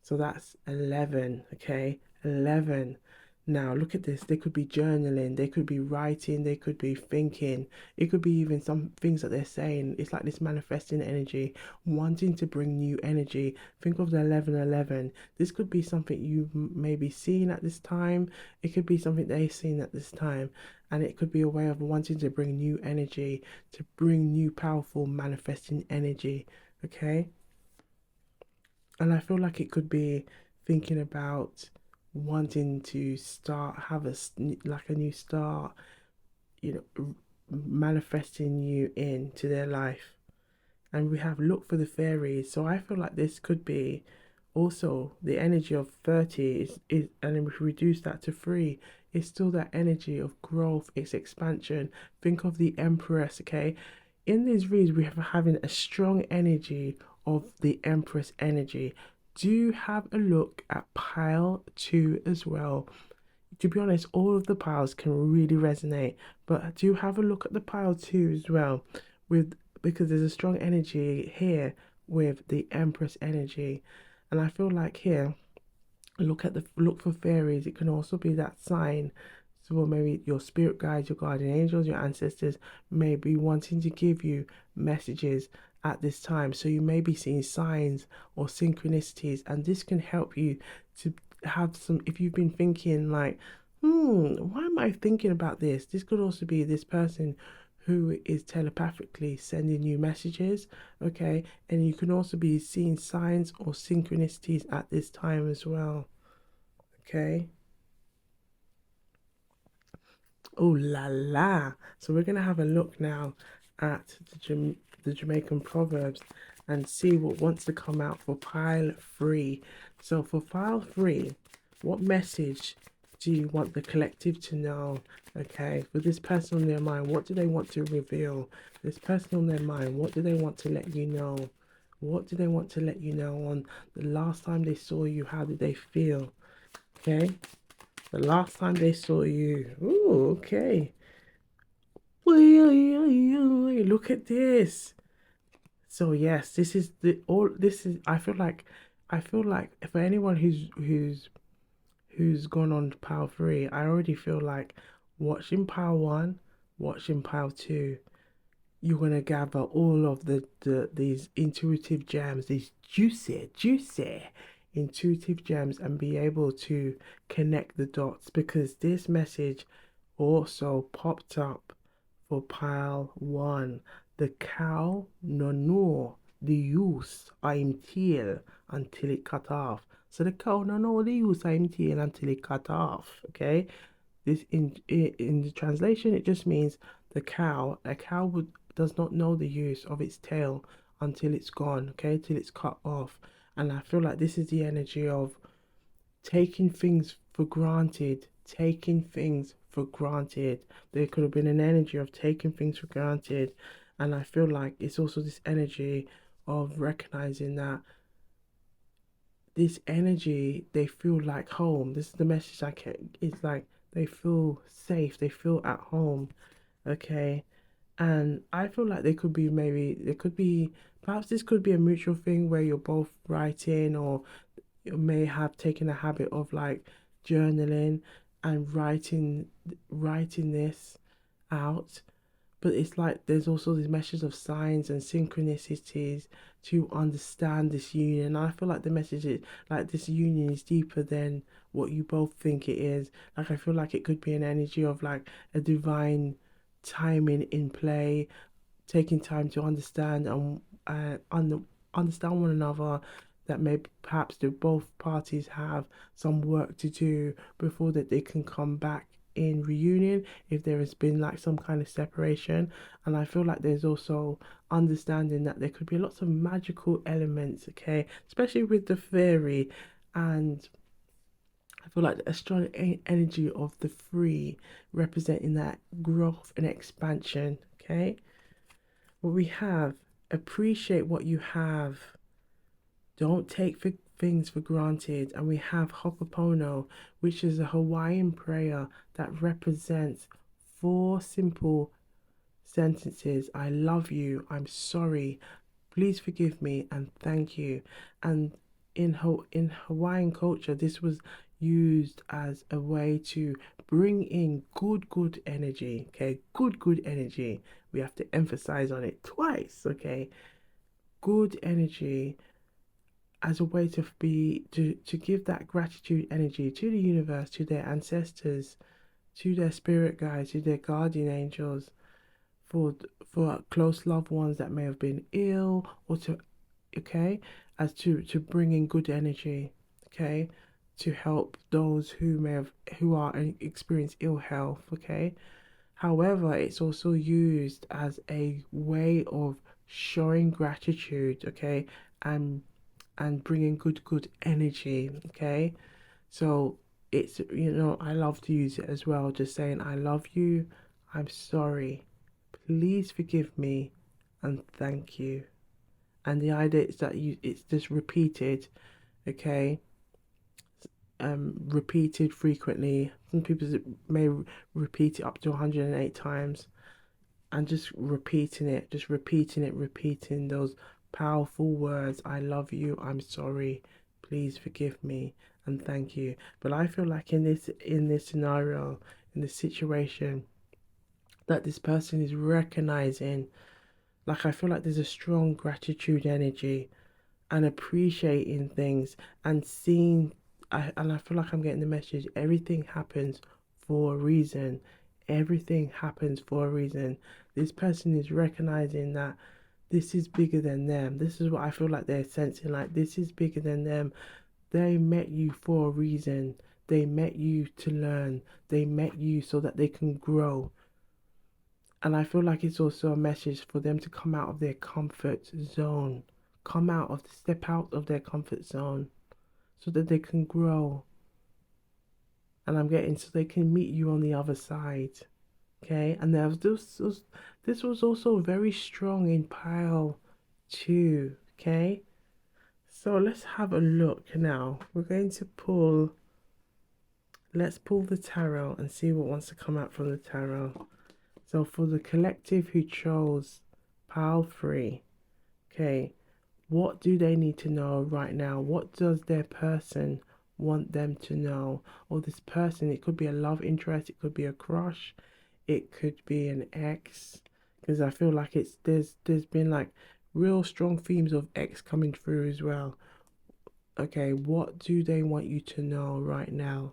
Speaker 1: so that's 11. Okay, 11. Now look at this. They could be journaling, they could be writing, they could be thinking. It could be even some things that they're saying. It's like this manifesting energy, wanting to bring new energy. Think of the 1111. This could be something you may be seeing at this time. It could be something they're seeing at this time. And it could be a way of wanting to bring new energy, to bring new powerful manifesting energy. Okay. And I feel like it could be thinking about wanting to have like a new start, manifesting you into their life. And we have look for the fairies. So I feel like this could be also the energy of 30 is and if we reduce that to 3, it's still that energy of growth, it's expansion. Think of the Empress, okay? In these reads, we have having a strong energy of the Empress energy. Do have a look at pile 2 as well. To be honest, all of the piles can really resonate, but do have a look at the pile 2 as well, with because there's a strong energy here with the Empress energy, and I feel like here, look for fairies. It can also be that sign. So maybe your spirit guides, your guardian angels, your ancestors may be wanting to give you messages at this time. So you may be seeing signs or synchronicities, and this can help you to have some. If you've been thinking like, why am I thinking about this? This could also be this person who is telepathically sending you messages, okay? And you can also be seeing signs or synchronicities at this time as well, okay? Oh la la. So we're gonna have a look now at the Jamaican proverbs and see what wants to come out for pile 3. So for pile 3, what message do you want the collective to know? Okay, with this person on their mind, what do they want to reveal? This person on their mind, what do they want to let you know? What do they want to let you know on the last time they saw you? How did they feel? Okay, the last time they saw you. Ooh, okay. Look at this. So yes, this is the all this is I feel like for anyone who's gone on to Power 3, I already feel like watching Power 1, watching Power 2, you're gonna gather all of these intuitive gems, these juicy intuitive gems, and be able to connect the dots because this message also popped up for pile one. The cow no no the use I'm tail until it cut off. So the cow no no the use I'm tail until it cut off. Okay, this in the translation it just means a cow would does not know the use of its tail until it's gone, okay, till it's cut off. And I feel like this is the energy of taking things for granted, taking things for granted. There could have been an energy of taking things for granted, and I feel like it's also this energy of recognizing that this energy they feel like home. This is the message I can. It's like they feel safe, they feel at home. Okay, and I feel like they could be maybe there could be perhaps this could be a mutual thing where you're both writing, or you may have taken a habit of like journaling and writing this out. But it's like there's also these messages of signs and synchronicities to understand this union. And I feel like the message is like this union is deeper than what you both think it is. Like I feel like it could be an energy of like a divine timing in play, taking time to understand and understand one another, that maybe perhaps the both parties have some work to do before that they can come back in reunion if there has been like some kind of separation. And I feel like there's also understanding that there could be lots of magical elements, okay, especially with the fairy. And I feel like a strong energy of the three representing that growth and expansion, okay. What we have, appreciate what you have. Don't take things for granted. And we have Hopopono, which is a Hawaiian prayer that represents four simple sentences. I love you. I'm sorry. Please forgive me and thank you. And in Hawaiian culture, this was used as a way to bring in good energy. Okay, good energy. We have to emphasize on it twice. Okay, good energy as a way to give that gratitude energy to the universe, to their ancestors, to their spirit guides, to their guardian angels, for close loved ones that may have been ill, or to, okay, as to bring in good energy, okay, to help those who are experience ill health, okay. However, it's also used as a way of showing gratitude, okay, and bringing good energy, okay. So it's, I love to use it as well, just saying I love you, I'm sorry, please forgive me, and thank you. And the idea is that it's just repeated, okay, repeated frequently. Some people may repeat it up to 108 times, and just repeating it, repeating those powerful words. I love you, I'm sorry, please forgive me, and thank you. But I feel like in this scenario, in this situation, that this person is recognizing, like I feel like there's a strong gratitude energy and appreciating things and seeing. And I feel like I'm getting the message, everything happens for a reason. Everything happens for a reason. This person is recognizing that this is bigger than them. This is what I feel like they're sensing, like this is bigger than them. They met you for a reason. They met you to learn. They met you so that they can grow. And I feel like it's also a message for them to come out of their comfort zone, step out of their comfort zone so that they can grow. And I'm getting so they can meet you on the other side. Okay. And this was also very strong in pile two. Okay. So let's have a look now. We're going to let's pull the tarot and see what wants to come out from the tarot. So for the collective who chose pile three, Okay, what do they need to know right now? What does their person want them to know? Or this person, it could be a love interest, it could be a crush, it could be an ex. Because I feel like it's there's been like real strong themes of ex coming through as well. Okay, what do they want you to know right now?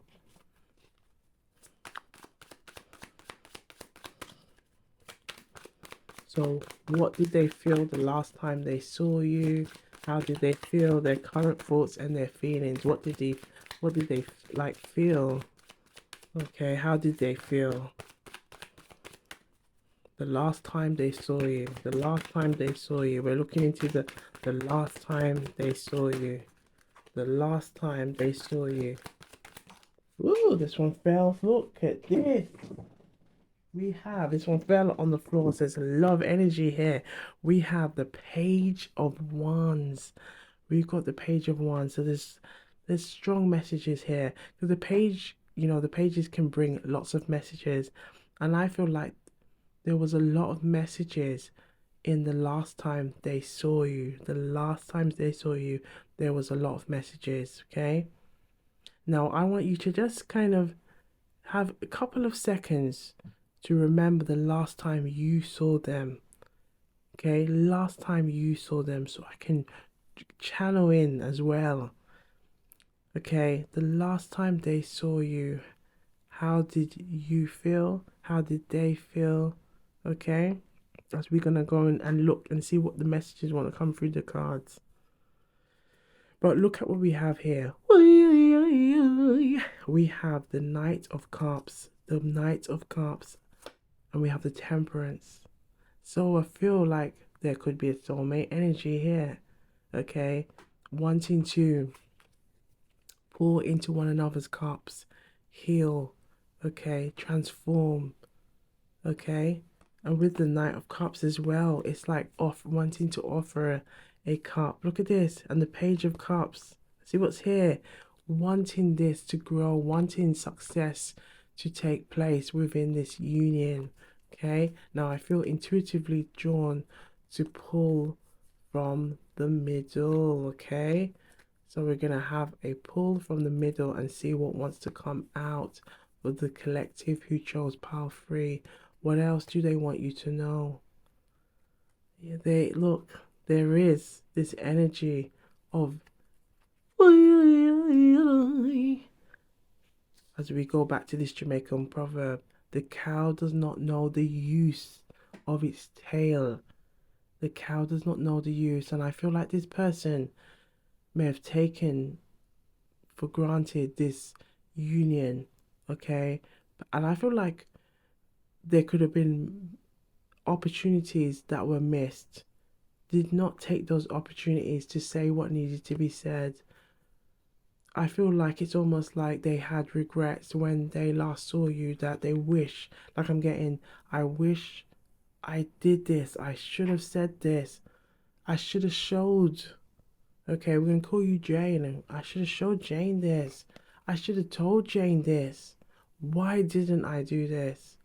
Speaker 1: So, what did they feel the last time they saw you? How did they feel? Their current thoughts and their feelings. What did they like feel? Okay, how did they feel the last time they saw you? The last time they saw you. We're looking into the last time they saw you. The last time they saw you. Ooh, this one fell. Look at this. We have this one fell on the floor. Says love energy here. We have the page of wands. We've got the page of wands. So there's strong messages here. Because the page, the pages can bring lots of messages. And I feel like there was a lot of messages in the last time they saw you. The last times they saw you, there was a lot of messages. Okay. Now I want you to just kind of have a couple of seconds to remember the last time you saw them. Okay, last time you saw them, so I can channel in as well. Okay, the last time they saw you, how did you feel? How did they feel? Okay, as we're gonna go in and look and see what the messages want to come through the cards. But look at what we have here. We have the Knight of Cups, the Knight of Cups, and we have the Temperance. So I feel like there could be a soulmate energy here, okay? Wanting to pour into one another's cups, heal, okay? Transform, okay? And with the Knight of Cups as well, it's like wanting to offer a cup. Look at this, and the Page of Cups. See what's here? Wanting this to grow, wanting success to take place within this union. Okay, now I feel intuitively drawn to pull from the middle. Okay, so we're gonna have a pull from the middle and see what wants to come out of the collective who chose pile 3. What else do they want you to know? Yeah, they look, there is this energy of as we go back to this Jamaican proverb, the cow does not know the use of its tail. The cow does not know the use, and I feel like this person may have taken for granted this union, okay? And I feel like there could have been opportunities that were missed, did not take those opportunities to say what needed to be said. I feel like it's almost like they had regrets when they last saw you, that they wish, like I'm getting, I wish I did this, I should have said this, I should have showed, okay, we're gonna call you Jane, and I should have showed Jane this, I should have told Jane this, why didn't I do this?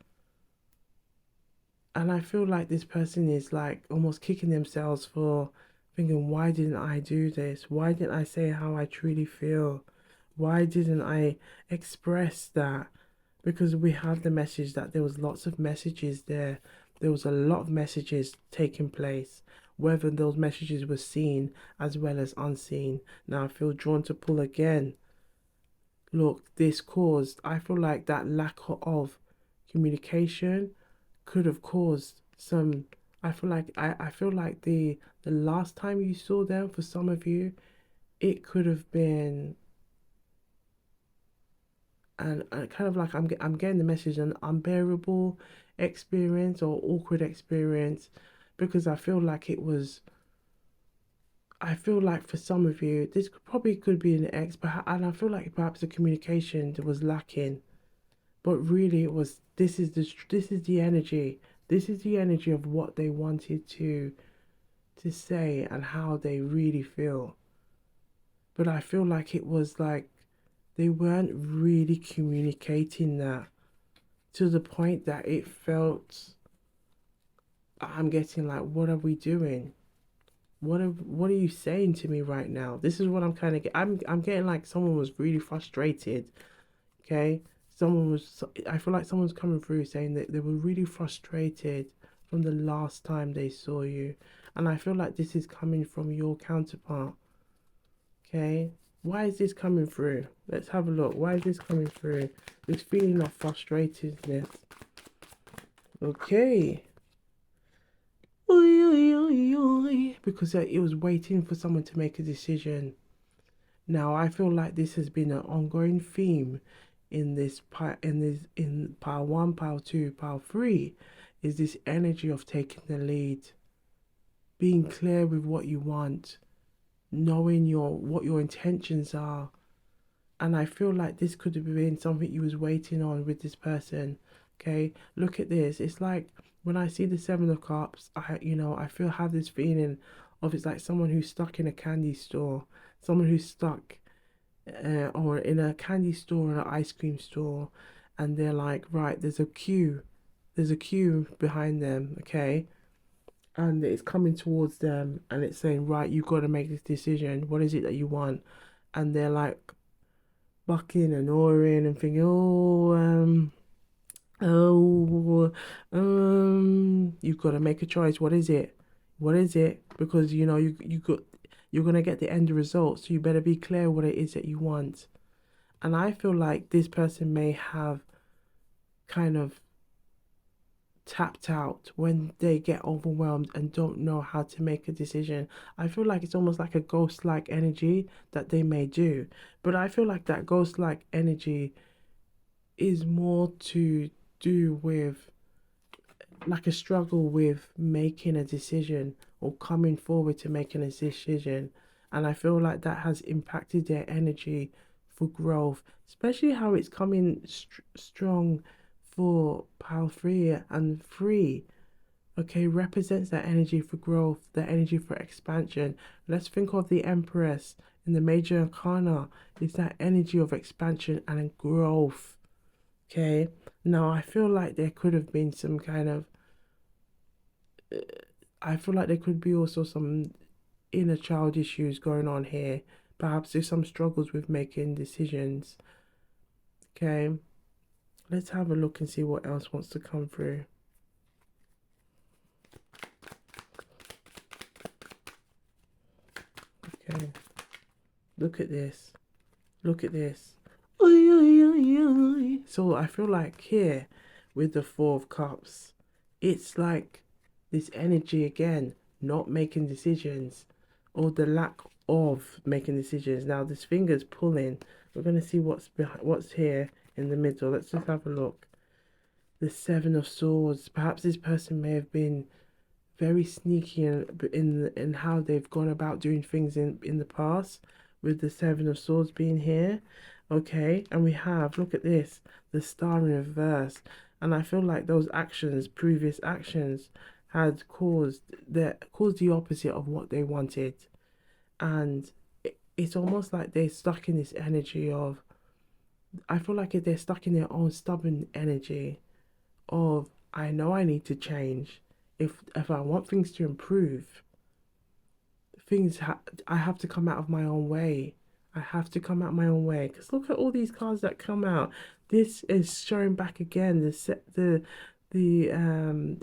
Speaker 1: And I feel like this person is like almost kicking themselves for thinking, why didn't I do this? Why didn't I say how I truly feel? Why didn't I express that? Because we have the message that there was lots of messages there. There was a lot of messages taking place, whether those messages were seen as well as unseen. Now I feel drawn to pull again. Look, this caused, I feel like that lack of communication could have caused some. I feel like the last time you saw them, for some of you, it could have been, and kind of like I'm getting the message, an unbearable experience or awkward experience, because I feel like it was. I feel like for some of you, this probably could be an ex, but and I feel like perhaps the communication that was lacking. But really, it was, this is the energy. This is the energy of what they wanted to say and how they really feel. But I feel like it was like they weren't really communicating that to the point that it felt, I'm getting like, what are we doing? what are you saying to me right now? This is what I'm kind of I'm getting like someone was really frustrated. Okay, I feel like someone's coming through saying that they were really frustrated from the last time they saw you, and I feel like this is coming from your counterpart. Okay, why is this coming through? Let's have a look. Why is this coming through? This feeling of frustratedness. Okay. Because it was waiting for someone to make a decision. Now I feel like this has been an ongoing theme in in pile one, pile two, pile three, is this energy of taking the lead, being clear with what you want, knowing what your intentions are. And I feel like this could have been something you was waiting on with this person. Okay, look at this. It's like when I see the Seven of Cups, I feel have this feeling of it's like someone who's stuck in a candy store, someone who's stuck, or in a candy store or an ice cream store, and they're like, right, there's a queue behind them, okay, and it's coming towards them, and it's saying, right, you've got to make this decision. What is it that you want? And they're like bucking and awing and thinking, oh, you've got to make a choice. What is it? What is it? Because you're gonna get the end result, so you better be clear what it is that you want. And I feel like this person may have kind of tapped out when they get overwhelmed and don't know how to make a decision. I feel like it's almost like a ghost like energy that they may do. But I feel like that ghost like energy is more to do with like a struggle with making a decision or coming forward to making a decision. And I feel like that has impacted their energy for growth, especially how it's coming strong for pile three and three. Okay, represents that energy for growth, that energy for expansion. Let's think of the Empress in the major arcana. It's that energy of expansion and growth. Okay, now I feel like there could have been some kind of I feel like there could be also some inner child issues going on here. Perhaps there's some struggles with making decisions. Okay, let's have a look and see what else wants to come through. Okay, look at this. Look at this. So I feel like here with the Four of Cups, it's like this energy again, not making decisions or the lack of making decisions. Now this finger's pulling. We're gonna see what's here in the middle. Let's just have a look. The Seven of Swords. Perhaps this person may have been very sneaky in how they've gone about doing things in the past, with the Seven of Swords being here. Okay, and we have, look at this, the Star in reverse. And I feel like those actions, previous actions, had caused the opposite of what they wanted. And it's almost like they're stuck in this energy of, I feel like they're stuck in their own stubborn energy of, I know I need to change. If I want things to improve, I have to come out of my own way. I have to come out my own way. Because look at all these cards that come out. This is showing back again the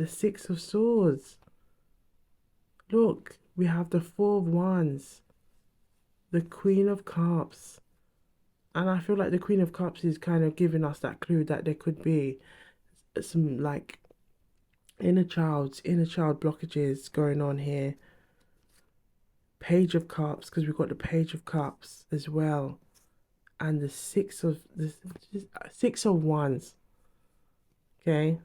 Speaker 1: Six of Swords. Look, we have the Four of Wands, the Queen of Cups. And I feel like the Queen of Cups is kind of giving us that clue that there could be some like inner child blockages going on here. Page of Cups, because we've got the Page of Cups as well, and the Six of Wands. Okay,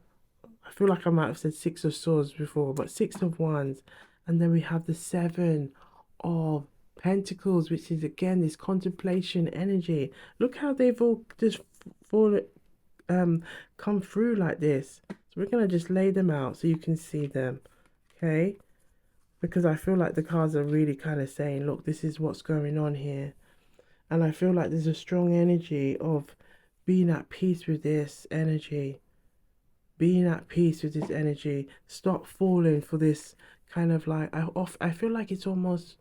Speaker 1: I feel like I might have said Six of Swords before, but Six of Wands, and then we have the Seven of Pentacles, which is again this contemplation energy. Look how they've all just fall come through like this. So we're gonna just lay them out so you can see them. Okay, because I feel like the cards are really kind of saying, look, this is what's going on here. And I feel like there's a strong energy of being at peace with this energy. being at peace with this energy. Stop falling for this kind of like I feel like it's almost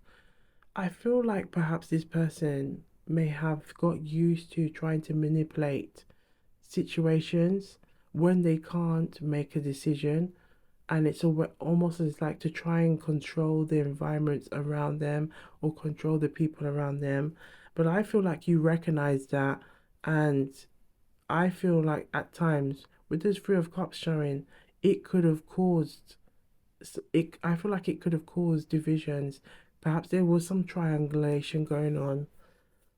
Speaker 1: I feel like perhaps this person may have got used to trying to manipulate situations when they can't make a decision, and it's almost as like to try and control the environments around them or control the people around them. But I feel like you recognize that, and I feel like at times with this Three of Cups showing, it could have caused it. I feel like it could have caused divisions. Perhaps there was some triangulation going on,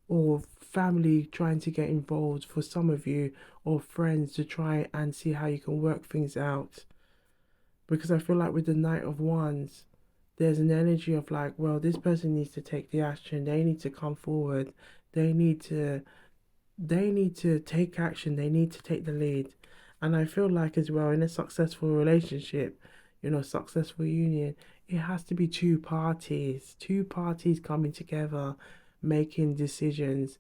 Speaker 1: or family trying to get involved for some of you, or friends to try and see how you can work things out. Because I feel like with the Knight of Wands, there's an energy of like, well, this person needs to take the action. They need to come forward. They need to they need to take action. They need to take the lead. And I feel like as well in a successful relationship, successful union, it has to be two parties coming together, making decisions,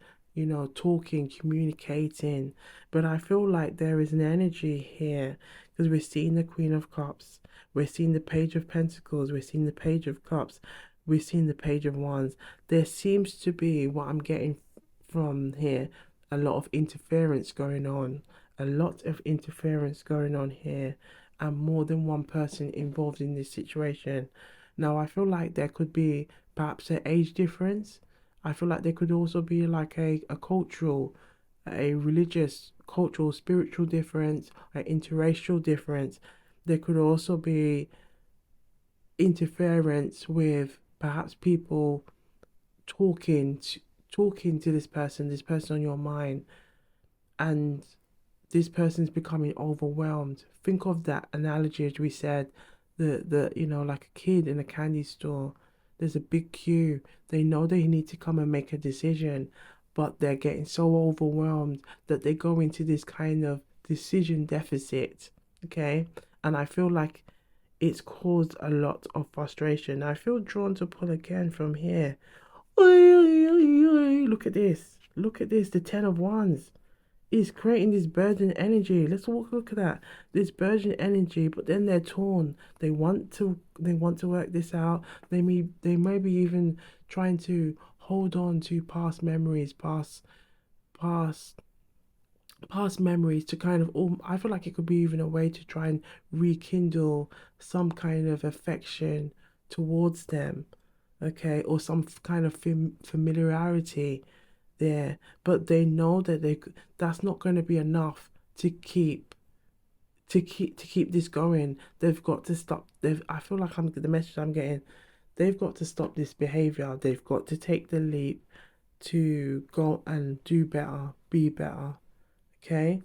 Speaker 1: talking, communicating. But I feel like there is an energy here because we're seeing the Queen of Cups, we're seeing the Page of Pentacles, we're seeing the Page of Cups, we're seeing the Page of Wands. There seems to be what I'm getting from here, a lot of interference going on, a lot of interference going on here, and more than one person involved in this situation. Now, I feel like there could be perhaps an age difference. I feel like there could also be like a cultural, a religious, cultural, spiritual difference, an interracial difference. There could also be interference with perhaps people talking to, talking to this person on your mind, and this person's becoming overwhelmed. Think of that analogy as we said, the like a kid in a candy store. There's a big queue. They know they need to come and make a decision, but they're getting so overwhelmed that they go into this kind of decision deficit. Okay, and I feel like it's caused a lot of frustration. I feel drawn to pull again from here. Look at this. Look at this. The Ten of Wands is creating this burden energy. Let's look at that. This burden energy, but then they're torn. They want to work this out. They may be even trying to hold on to past memories, past past memories to kind of I feel like it could be even a way to try and rekindle some kind of affection towards them, okay, or some kind of familiarity there, but they know that that's not going to be enough to keep this going. They've got to stop. I feel like I'm the message I'm getting. They've got to stop this behavior. They've got to take the leap to go and do better, be better. Okay.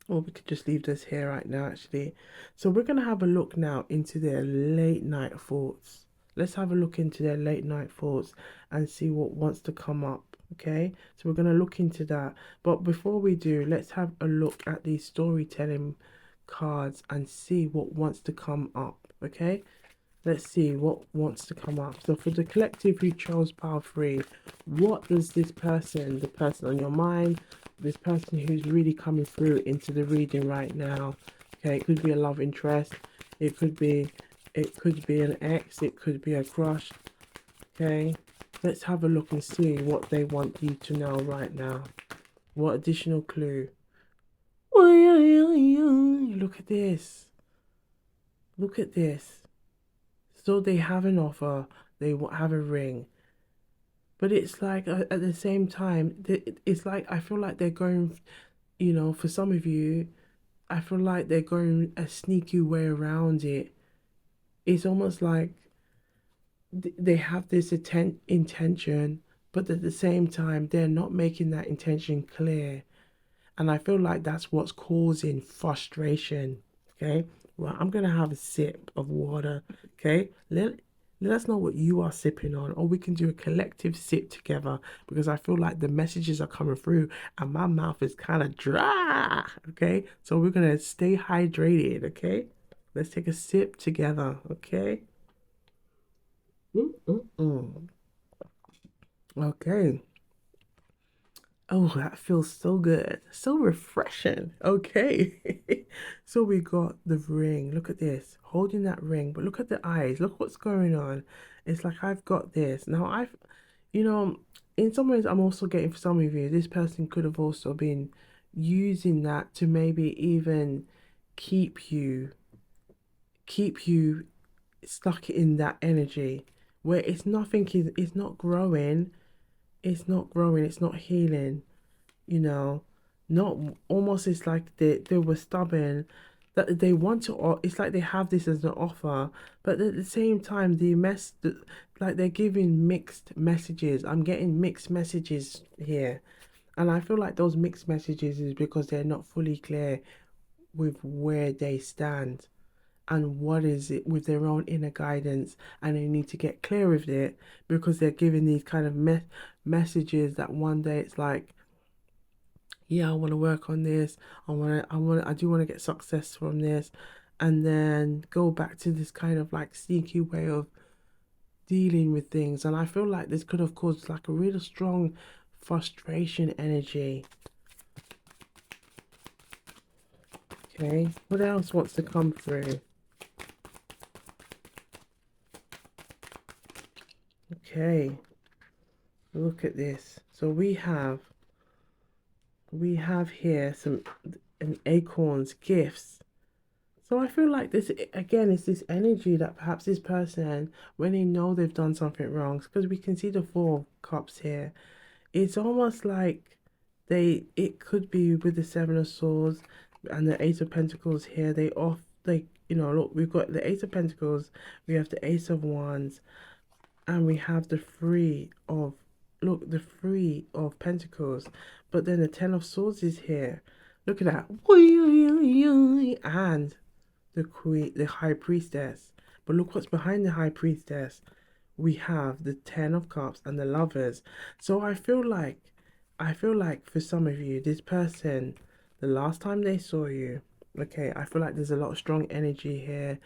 Speaker 1: Or we could just leave this here right now, actually. So we're going to have a look now into their late night thoughts. Let's have a look into their late night thoughts and see what wants to come up. Okay, so we're going to look into that. But before we do, let's have a look at these storytelling cards and see what wants to come up. Okay, let's see what wants to come up. So for the collective who chose pile 3, what does this person, the person on your mind, this person who's really coming through into the reading right now? Okay, it could be a love interest, it could be an ex, it could be a crush. Okay, let's have a look and see what they want you to know right now. What additional clue? Look at this. Look at this. So they have an offer, they have a ring, but it's like at the same time, it's like I feel like they're going, for some of you, I feel like they're going a sneaky way around it. It's almost like they have this intention, but at the same time, they're not making that intention clear. And I feel like that's what's causing frustration. Okay. Well, I'm gonna have a sip of water. Okay. Let us know what you are sipping on, or we can do a collective sip together because I feel like the messages are coming through and my mouth is kind of dry. Okay. So we're gonna stay hydrated. Okay. Let's take a sip together. Okay. Mm-mm-mm. Okay. Oh, that feels so good. So refreshing. Okay. So we got the ring. Look at this. Holding that ring, but look at the eyes. Look what's going on. It's like I've got this. Now you know, in some ways I'm also getting for some of you, this person could have also been using that to maybe even keep you keep you stuck in that energy where it's not growing, it's not healing, you know, not almost it's like they were stubborn that they want to, or it's like they have this as an offer, but at the same time like they're giving mixed messages. I'm getting mixed messages here, and I feel like those mixed messages is because they're not fully clear with where they stand and what is it with their own inner guidance, and they need to get clear with it because they're giving these kind of messages that one day it's like, yeah, I want to work on this. I do want to get success from this, and then go back to this kind of like sneaky way of dealing with things. And I feel like this could have caused like a really strong frustration energy. Okay, what else wants to come through? Okay, look at this. So we have here some acorns, gifts. So I feel like this again is this energy that perhaps this person, when they know they've done something wrong, because we can see the Four of Cups here, it's almost like it could be with the Seven of Swords and the Ace of Pentacles here. Look, we've got the Ace of Pentacles, we have the Ace of Wands, and we have the Three of Pentacles, but then the Ten of Swords is here. Look at that. And the queen, the high priestess. But look what's behind the high priestess. We have the Ten of Cups and the Lovers. So I feel like for some of you, this person, the last time they saw you, okay, I feel like there's a lot of strong energy here,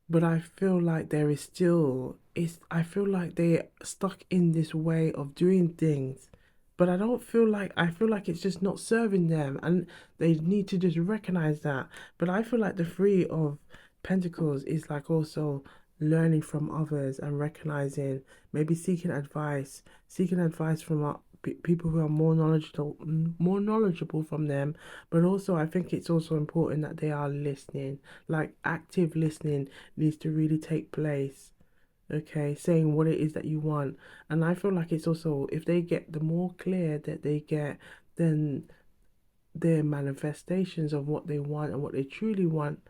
Speaker 1: but I feel like there is still it's I feel like they're stuck in this way of doing things, but I feel like it's just not serving them, and they need to just recognize that. But I feel like the Three of Pentacles is like also learning from others and recognizing, maybe seeking advice from people who are more knowledgeable from them. But also I think it's also important that they are listening, like active listening needs to really take place. Okay, saying what it is that you want. And I feel like it's also, if they get, the more clear that they get, then their manifestations of what they want and what they truly want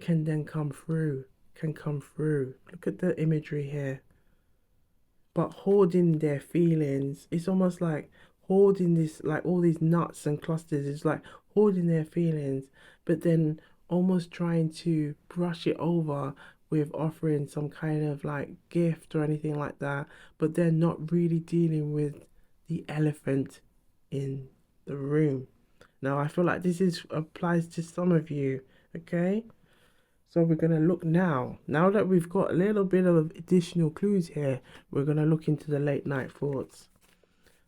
Speaker 1: can then come through. Look at the imagery here. But holding their feelings, it's almost like holding this, like all these nuts and clusters, it's like holding their feelings, but then almost trying to brush it over with offering some kind of like gift or anything like that, but they're not really dealing with the elephant in the room. Now I feel like this is applies to some of you, okay? So we're going to look now. Now that we've got a little bit of additional clues here, we're going to look into the late night thoughts.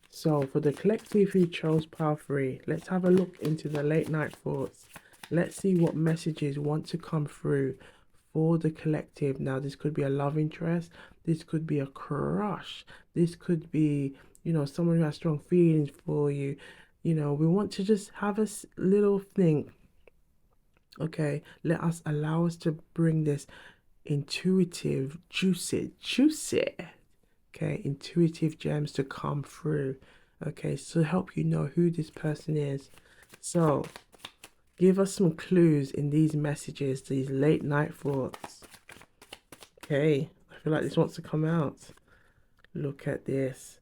Speaker 1: So for the collective who chose pile 3, let's have a look into the late night thoughts. Let's see what messages want to come through for the collective. Now this could be a love interest, this could be a crush, this could be, someone who has strong feelings for you. We want to just have a little thing. Okay, allow us to bring this intuitive, juicy, okay, intuitive gems to come through. Okay, so help you know who this person is. So give us some clues in these messages, these late night thoughts. Okay, I feel like this wants to come out. Look at this.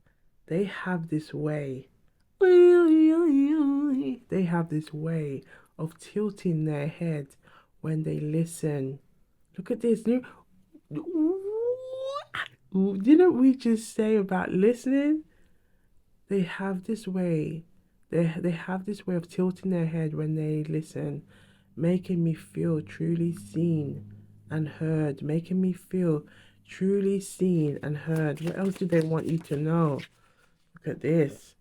Speaker 1: They have this way. They have this way of tilting their head when they listen. Look at this. Didn't we just say about listening? They have this way. They have this way of tilting their head when they listen, making me feel truly seen and heard. Making me feel truly seen and heard. What else do they want you to know? Look at this.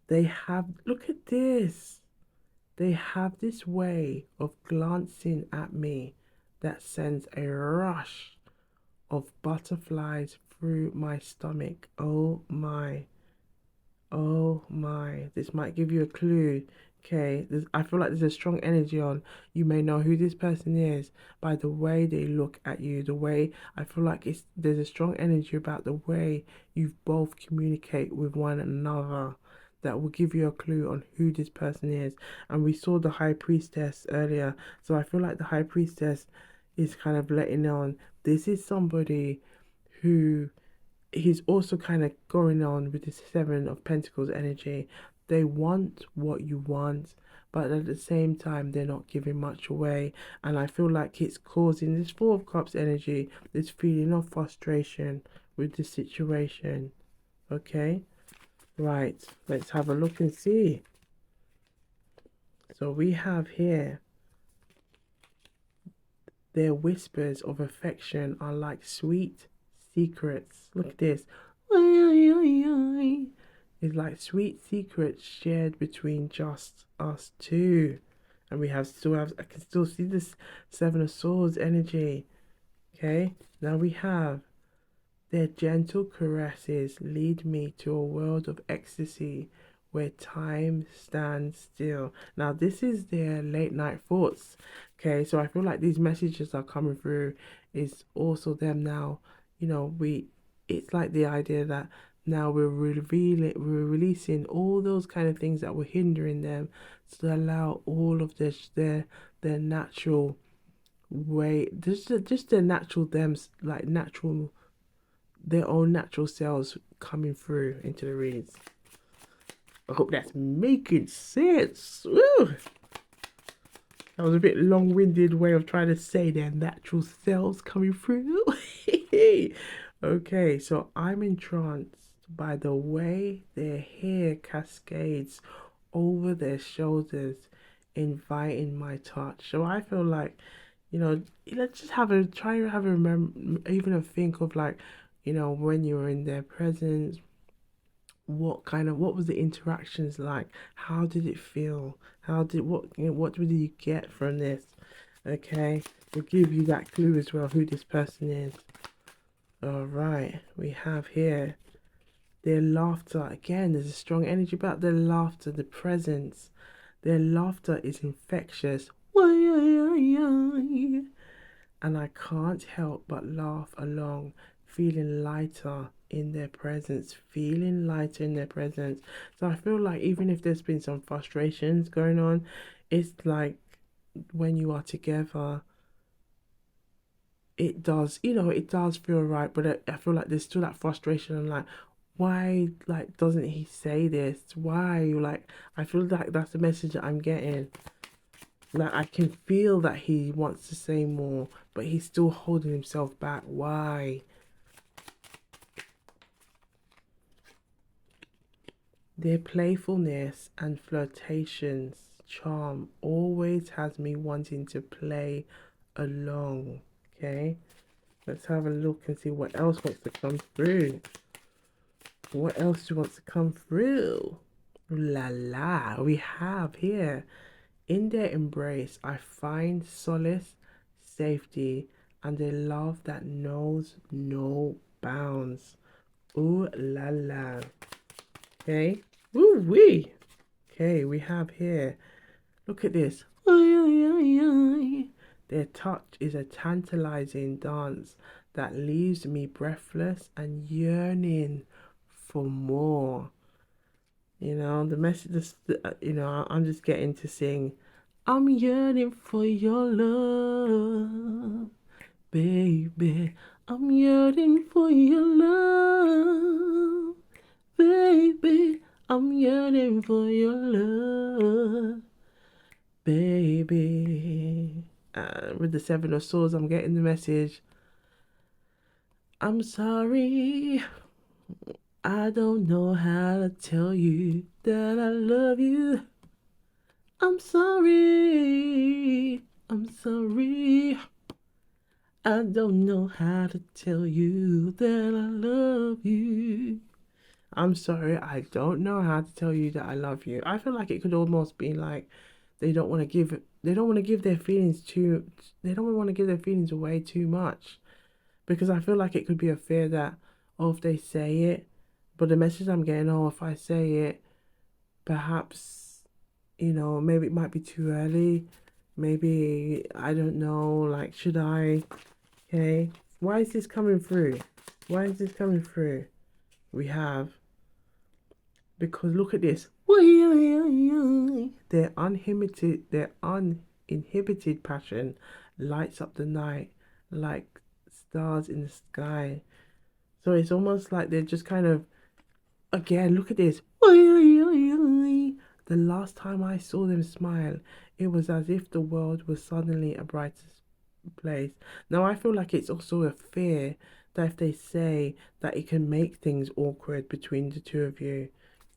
Speaker 1: They have, look at this. They have this way of glancing at me that sends a rush of butterflies through my stomach. Oh my. Oh my. This might give you a clue. Okay, I feel like there's a strong energy on. You may know who this person is by the way they look at you. The way I feel like there's a strong energy about the way you both communicate with one another that will give you a clue on who this person is. And we saw the high priestess earlier, so I feel like the high priestess is kind of letting on this is somebody who he's also kind of going on with this Seven of Pentacles energy. They want what you want, but at the same time, they're not giving much away. And I feel like it's causing this Four of Cups energy, this feeling of frustration with the situation. Okay, right, let's have a look and see. So we have here, their whispers of affection are like sweet secrets. Look at this. It's like sweet secrets shared between just us two. And we have still have I can still see this Seven of Swords energy. Okay, now we have their gentle caresses lead me to a world of ecstasy where time stands still. Now, this is their late night thoughts. Okay, so I feel like these messages are coming through. Is also them now. You know, it's like the idea that now we're releasing all those kind of things that were hindering them to allow all of their natural way, just their natural them, like natural their own natural selves coming through into the reads. I hope that's making sense. Woo! That was a bit long-winded way of trying to say their natural selves coming through. Okay, so I'm entranced by the way their hair cascades over their shoulders, inviting my touch. So I feel like, let's just try to have a remember, even a think of like, when you were in their presence, what was the interactions like? How did it feel? What did you get from this? Okay, we'll give you that clue as well who this person is. All right, we have here their laughter. Again, there's a strong energy about their laughter, the presence. Their laughter is infectious. And I can't help but laugh along, feeling lighter in their presence, feeling lighter in their presence. So I feel like even if there's been some frustrations going on, it's like when you are together, it does feel right, but I feel like there's still that frustration and like, why, like, doesn't he say this? Why? Like, I feel like that's the message that I'm getting. Like, I can feel that he wants to say more, but he's still holding himself back. Why? Their playfulness and flirtations charm always has me wanting to play along. Okay, let's have a look and see what else wants to come through. What else wants to come through? La la, we have here. In their embrace, I find solace, safety, and a love that knows no bounds. Ooh la la. Okay. Ooh wee. Okay, we have here. Look at this. Their touch is a tantalizing dance that leaves me breathless and yearning for more. The message, I'm just getting to sing, I'm yearning for your love, baby. I'm yearning for your love, baby. I'm yearning for your love, baby. With the Seven of Swords, I'm getting the message. I'm sorry. I don't know how to tell you that I love you. I'm sorry. I'm sorry. I don't know how to tell you that I love you. I'm sorry, I don't know how to tell you that I love you. I feel like it could almost be like they don't want to give their feelings too they don't want to give their feelings away too much. Because I feel like it could be a fear that, oh, if they say it, but the message I'm getting, oh, if I say it, perhaps, maybe it might be too early. Maybe, I don't know, like, should I? Okay. Why is this coming through? Why is this coming through? We have, because look at this. Their uninhibited passion lights up the night like stars in the sky. So it's almost like they're just kind of, again, look at this. The last time I saw them smile, it was as if the world was suddenly a brighter place. Now I feel like it's also a fear that if they say that it can make things awkward between the two of you.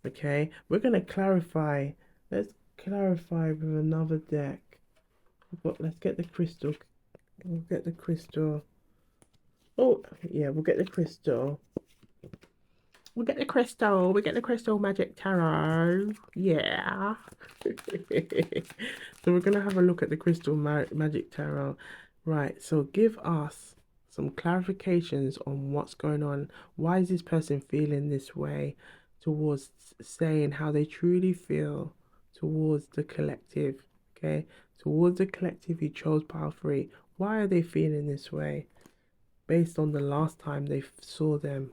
Speaker 1: Okay, we're gonna clarify. Let's clarify with another deck. But let's get the crystal. We'll get the crystal. Oh, yeah, we'll get the crystal. We'll get the crystal. We get the crystal magic tarot. Yeah. So we're gonna have a look at the crystal magic tarot. Right. So give us some clarifications on what's going on. Why is this person feeling this way towards saying how they truly feel towards the collective? Okay. Towards the collective, you chose pile three. Why are they feeling this way? Based on the last time they saw them.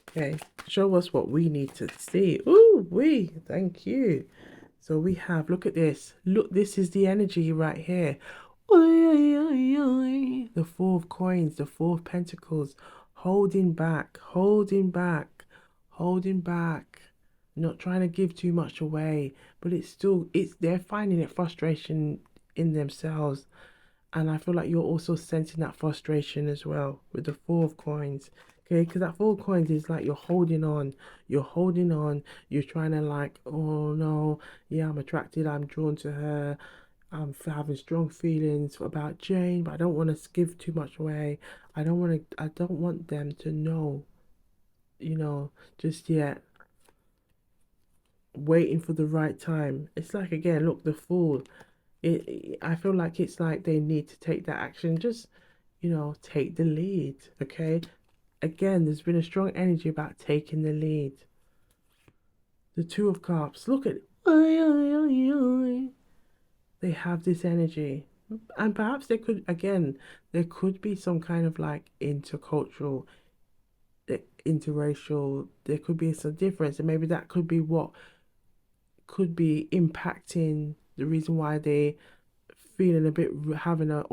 Speaker 1: Okay, show us what we need to see. Ooh, thank you. So we have, look at this. Look, this is the energy right here. The Four of Coins, the Four of Pentacles, holding back, holding back, holding back. Not trying to give too much away, but they're finding it frustration in themselves. And I feel like you're also sensing that frustration as well with the Four of Coins. Okay, because that Four of Coins is like you're holding on, you're trying to like, oh no, yeah, I'm attracted, I'm drawn to her, I'm having strong feelings about Jane, but I don't want to give too much away. I don't want them to know, just yet. Waiting for the right time. It's like, again, look, the Fool. I feel like it's like they need to take that action. Just, take the lead. Okay. Again, there's been a strong energy about taking the lead. The Two of Cups. Look at. They have this energy. And perhaps there could be some kind of like intercultural, interracial, there could be some difference. And maybe that could be what could be impacting the reason why they feeling a bit having a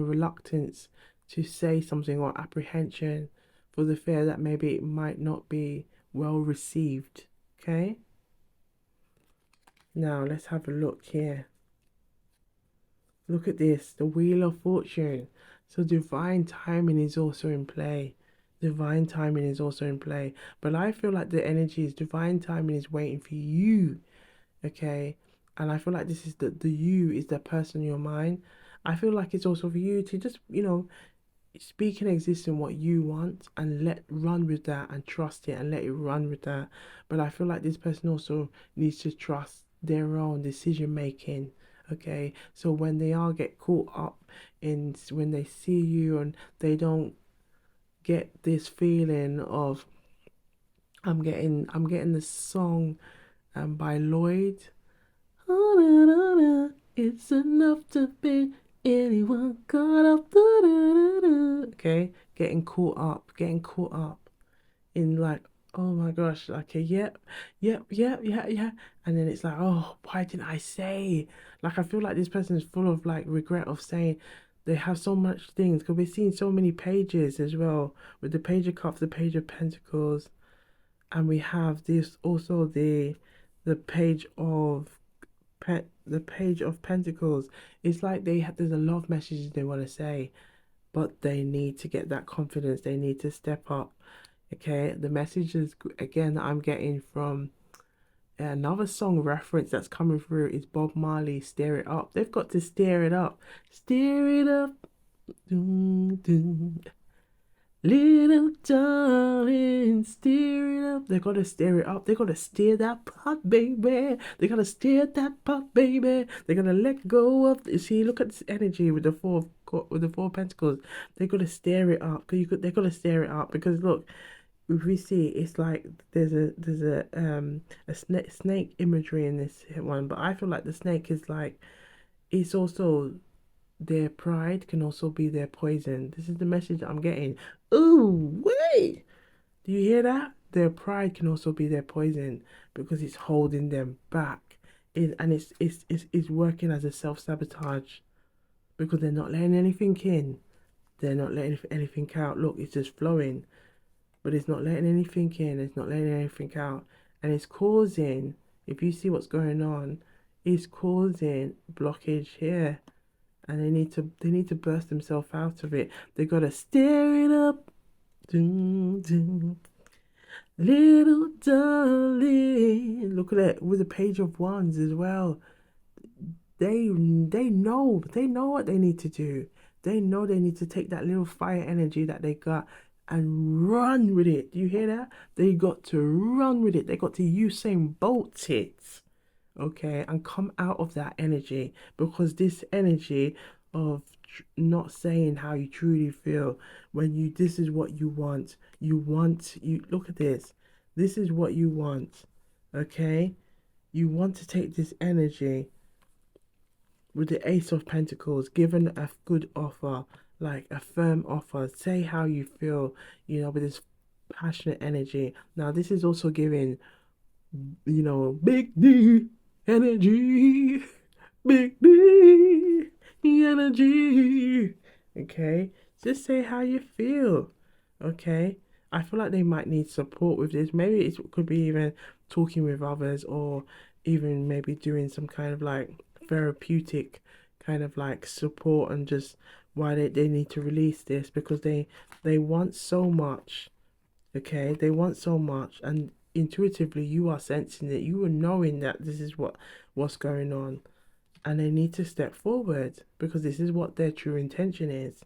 Speaker 1: reluctance to say something or apprehension for the fear that maybe it might not be well received. Okay, now let's have a look here. Look at this, the Wheel of Fortune. So divine timing is also in play. Divine timing is also in play, but I feel like the energy is divine timing is waiting for you. Okay, and I feel like this is the you is the person in your mind. I feel like it's also for you to just, speak and exist in what you want and let run with that and trust it and let it run with that. But I feel like this person also needs to trust their own decision making. Okay, so when they are get caught up in when they see you and they don't get this feeling of I'm getting the song by Lloyd. It's enough to be anyone caught up. Okay, getting caught up in like, oh my gosh, like a yep, yeah. And then it's like, oh, why didn't I say? Like, I feel like this person is full of like regret of saying they have so much things because we're seeing so many pages as well with the Page of Cups, the Page of Pentacles, and we have this also the page of the Page of Pentacles. It's like there's a lot of messages they want to say, but they need to get that confidence. They need to step up. Okay, the messages again that I'm getting from another song reference that's coming through is Bob Marley, "Stir It Up." They've got to stir it up, stir it up. Doom, doom. Little darling, steer it up. They gotta steer it up. They gotta steer that pot, baby. They gotta steer that pot, baby. They gotta let go of. See, look at this energy with the with the four pentacles. They gotta steer it up. They gotta steer it up because look, if we see, it's like there's a snake imagery in this one, but I feel like the snake is like it's also their pride can also be their poison. This is the message I'm getting. Ooh, wait. Do you hear that? Their pride can also be their poison because it's holding them back. And it's working as a self-sabotage because they're not letting anything in. They're not letting anything out. Look, it's just flowing, but it's not letting anything in. It's not letting anything out. And it's causing, if you see what's going on, it's causing blockage here and they need to burst themselves out of it. They gotta stir it up. Dun, dun. Little darling. Look at it with a page of wands as well. They know what they need to do. They know they need to take that little fire energy that they got and run with it. Do you hear that? They got to run with it. They got to Usain Bolt it, okay, and come out of that energy because this energy of not saying how you truly feel when this is what you look at this is what you want, okay, you want to take this energy with the Ace of Pentacles, given a good offer, like a firm offer, say how you feel, with this passionate energy. Now this is also giving, big D energy, big D energy. Okay, just say how you feel. Okay, I feel like they might need support with this. Maybe it could be even talking with others, or even maybe doing some kind of like therapeutic kind of like support, and just why they need to release this because they want so much. Okay, they want so much, and intuitively you are sensing it. You are knowing that this is what's going on, and they need to step forward because this is what their true intention is,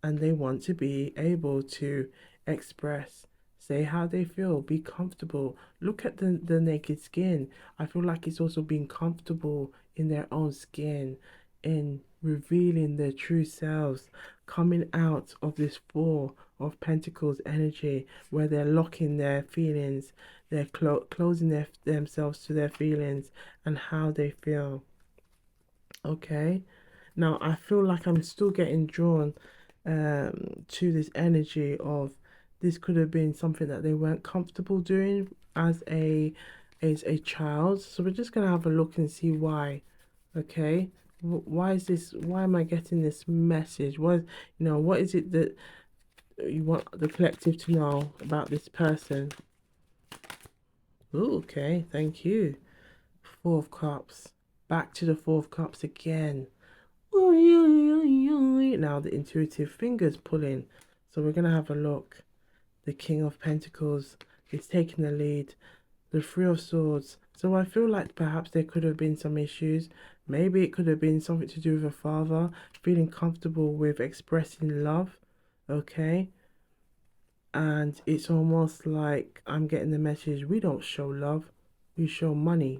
Speaker 1: and they want to be able to express, say how they feel, be comfortable. Look at the naked skin. I feel like it's also being comfortable in their own skin, in revealing their true selves, coming out of this Four of Pentacles energy where they're locking their feelings, they're closing themselves to their feelings and how they feel. Okay, now I feel like I'm still getting drawn to this energy of this could have been something that they weren't comfortable doing as a child. So we're just gonna have a look and see why. Okay, why is this? Why am I getting this message? What is it that you want the collective to know about this person? Ooh, okay, thank you. Four of Cups. Back to the Four of Cups again. Now the intuitive fingers pulling. So we're gonna have a look. The King of Pentacles is taking the lead. The Three of Swords. So I feel like perhaps there could have been some issues. Maybe it could have been something to do with a father feeling comfortable with expressing love. Okay. And it's almost like I'm getting the message, we don't show love, we show money.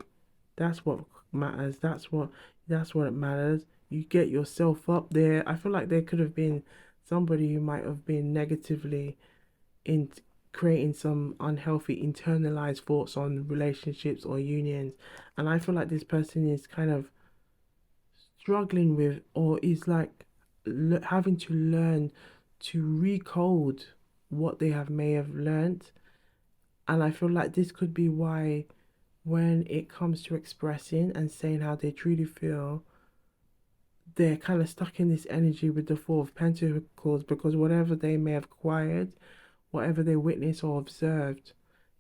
Speaker 1: That's what matters. That's what it matters. You get yourself up there. I feel like there could have been somebody who might have been negatively in creating some unhealthy internalized thoughts on relationships or unions. And I feel like this person is kind of struggling with, or is like having to learn to recode what they may have learned. And I feel like this could be why when it comes to expressing and saying how they truly feel, they're kind of stuck in this energy with the Four of Pentacles because whatever they may have acquired, whatever they witnessed or observed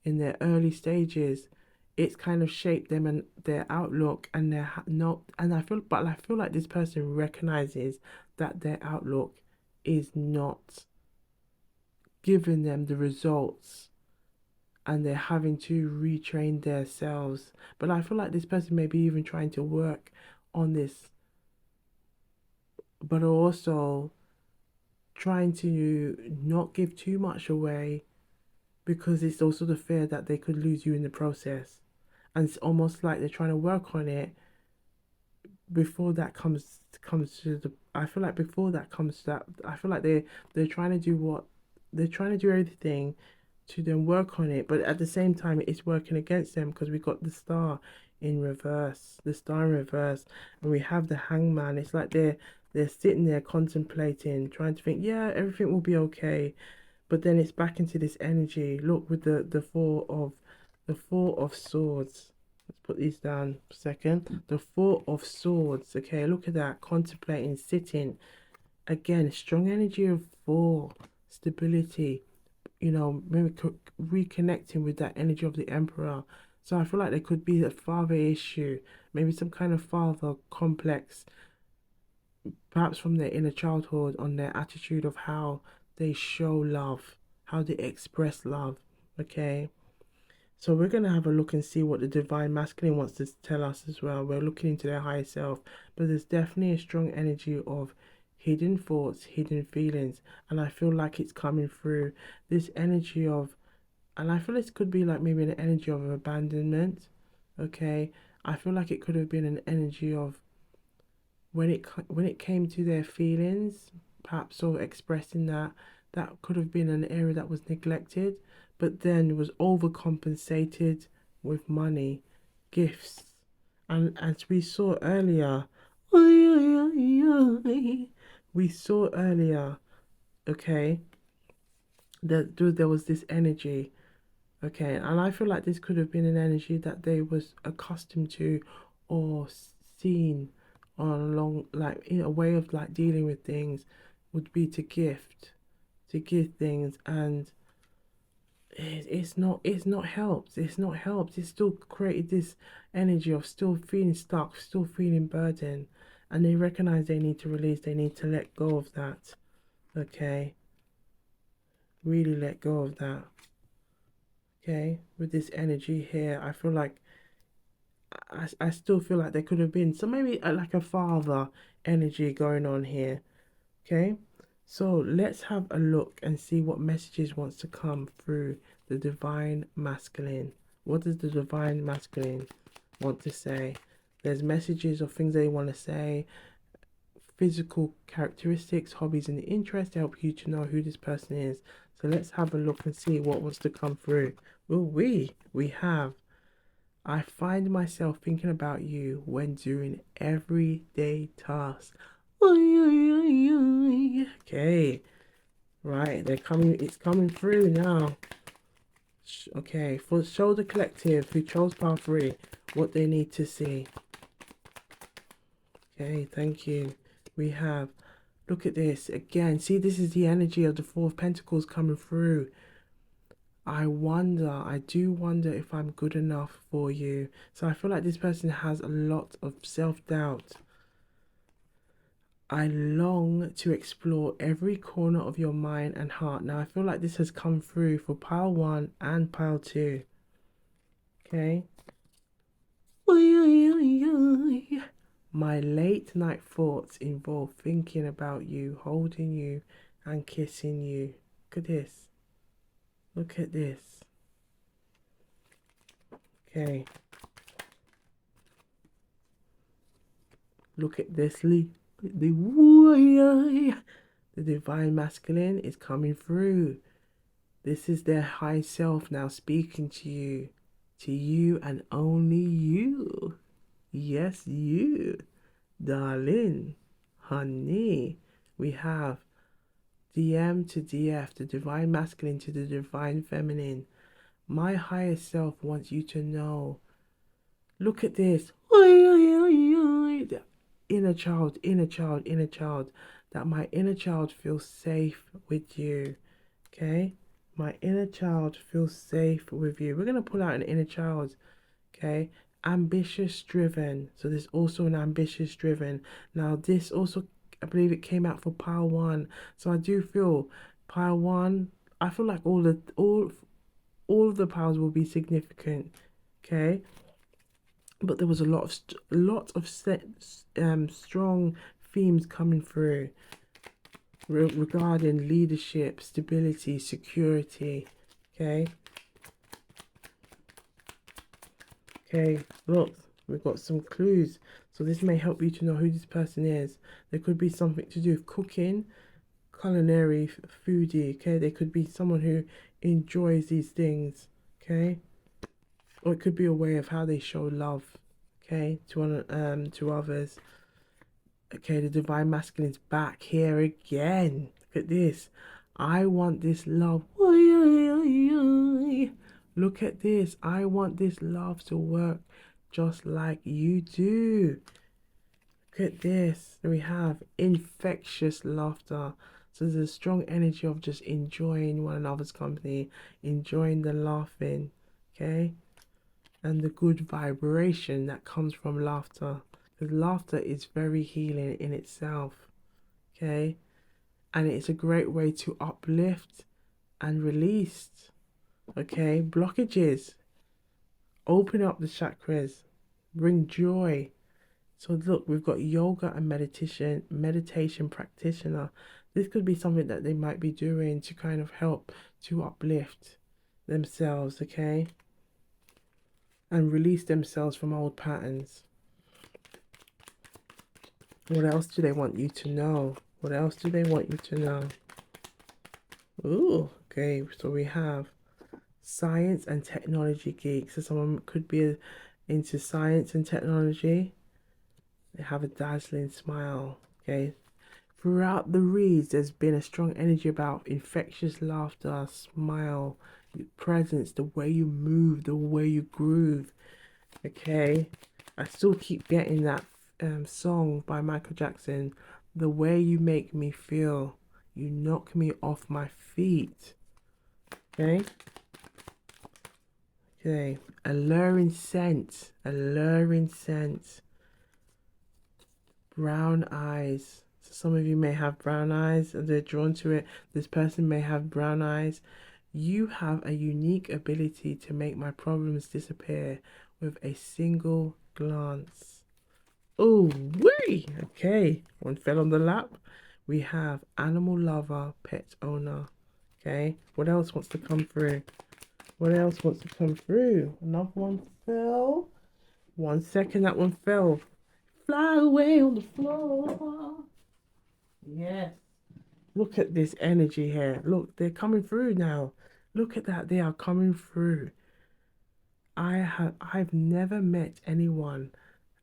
Speaker 1: in their early stages, it's kind of shaped them and their outlook and their not. And I feel like this person recognizes that their outlook is not giving them the results, and they're having to retrain themselves. But I feel like this person may be even trying to work on this, but also trying to not give too much away because it's also the fear that they could lose you in the process. And it's almost like they're trying to work on it before that comes to the I feel like before that comes to that I feel like they're trying to do what they're trying to do everything to then work on it, but at the same time it's working against them because we got the star in reverse, and we have the hangman. It's like they're sitting there contemplating, trying to think, yeah, everything will be okay, but then it's back into this energy. Look with the four of swords. Let's put these down for a second. The four of swords. Okay, look at that. Contemplating, sitting. Again, strong energy of four. Stability. You know, maybe reconnecting with that energy of the emperor. So I feel like there could be a father issue, maybe some kind of father complex, perhaps from their inner childhood, on their attitude of how they show love, how they express love. Okay, so we're going to have a look and see what the divine masculine wants to tell us as well. We're looking into their higher self, but there's definitely a strong energy of hidden thoughts, hidden feelings, and I feel like it's coming through this energy of, and I feel this could be like maybe an energy of abandonment. Okay, I feel like it could have been an energy of when it came to their feelings, perhaps sort of expressing that could have been an area that was neglected, but then was overcompensated with money, gifts, and as we saw earlier, we saw earlier, okay, that there was this energy. Okay, and I feel like this could have been an energy that they was accustomed to or seen on a long, like in a way of like dealing with things would be to give things, and it's not helped. It's not helped. It's still created this energy of still feeling stuck, still feeling burdened, and they recognize they need to release, they need to let go of that. Okay, really let go of that. Okay, with this energy here, I feel like I still feel like there could have been so maybe like a father energy going on here. Okay, so let's have a look and see what messages wants to come through the divine masculine. What does the divine masculine want to say? There's messages of things they want to say, physical characteristics, hobbies, and interests to help you to know who this person is. So let's have a look and see what wants to come through. Well, we have. I find myself thinking about you when doing everyday tasks. Okay, right, they're coming. It's coming through now. Okay, for show the collective who chose part three what they need to see. Okay, thank you. We have. Look at this again. See, this is the energy of the Four of Pentacles coming through. I do wonder if I'm good enough for you. So I feel like this person has a lot of self-doubt. I long to explore every corner of your mind and heart. Now I feel like this has come through for pile one and pile two. Okay. My late night thoughts involve thinking about you, holding you, and kissing you. Look at this. Look at this. Okay. Look at this. The divine masculine is coming through. This is their high self now speaking to you and only you. Yes, you, darling, honey. We have DM to DF, the divine masculine to the divine feminine. My higher self wants you to know. Look at this. Inner child, inner child, inner child. That my inner child feels safe with you. Okay? My inner child feels safe with you. We're going to pull out an inner child. Okay? Ambitious driven. So there's also an ambitious driven. Now this also, I believe it came out for pile one. So I do feel pile one, I feel like all of the piles will be significant. Okay? But there was a lot of strong themes coming through. regarding leadership, stability, security. Okay. Okay, look, we've got some clues. So this may help you to know who this person is. There could be something to do with cooking, culinary, foodie. Okay, they could be someone who enjoys these things. Okay, or it could be a way of how they show love. Okay, to others. Okay, the divine masculine's back here again. Look at this. I want this love. Look at this. I want this love to work just like you do. Look at this. We have infectious laughter. So there's a strong energy of just enjoying one another's company, enjoying the laughing, okay? And the good vibration that comes from laughter. Because laughter is very healing in itself, okay? And it's a great way to uplift and release, okay? Blockages, open up the chakras, bring joy. So look, we've got yoga and meditation practitioner. This could be something that they might be doing to kind of help to uplift themselves, okay? And release themselves from old patterns. What else do they want you to know? What else do they want you to know? Ooh, okay, so we have science and technology geeks. So someone could be into science and technology. They have a dazzling smile, okay? Throughout the reads, there's been a strong energy about infectious laughter, smile, presence, the way you move, the way you groove, okay? I still keep getting that song by Michael Jackson, the way you make me feel, you knock me off my feet, okay? Okay, alluring scent, brown eyes. So some of you may have brown eyes and they're drawn to it. This person may have brown eyes. You have a unique ability to make my problems disappear with a single glance. Oh, wee! Okay, one fell on the lap. We have animal lover, pet owner. Okay, what else wants to come through? What else wants to come through? Another one fell. 1 second, that one fell. Fly away on the floor. Yes. Look at this energy here. Look, they're coming through now. Look at that. They are coming through. I've never met anyone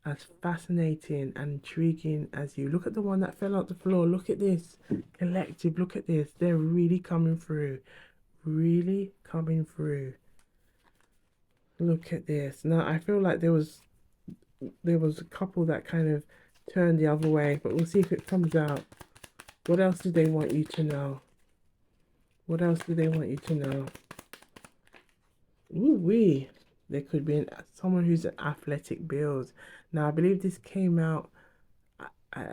Speaker 1: as fascinating and intriguing as you. Look at the one that fell out the floor. Look at this. Collective, look at this. They're really coming through. Really coming through. Look at this. Now I feel like there was a couple that kind of turned the other way, but we'll see if it comes out. What else do they want you to know? What else do they want you to know? Ooh wee. There could be someone who's an athletic build. Now I believe this came out. I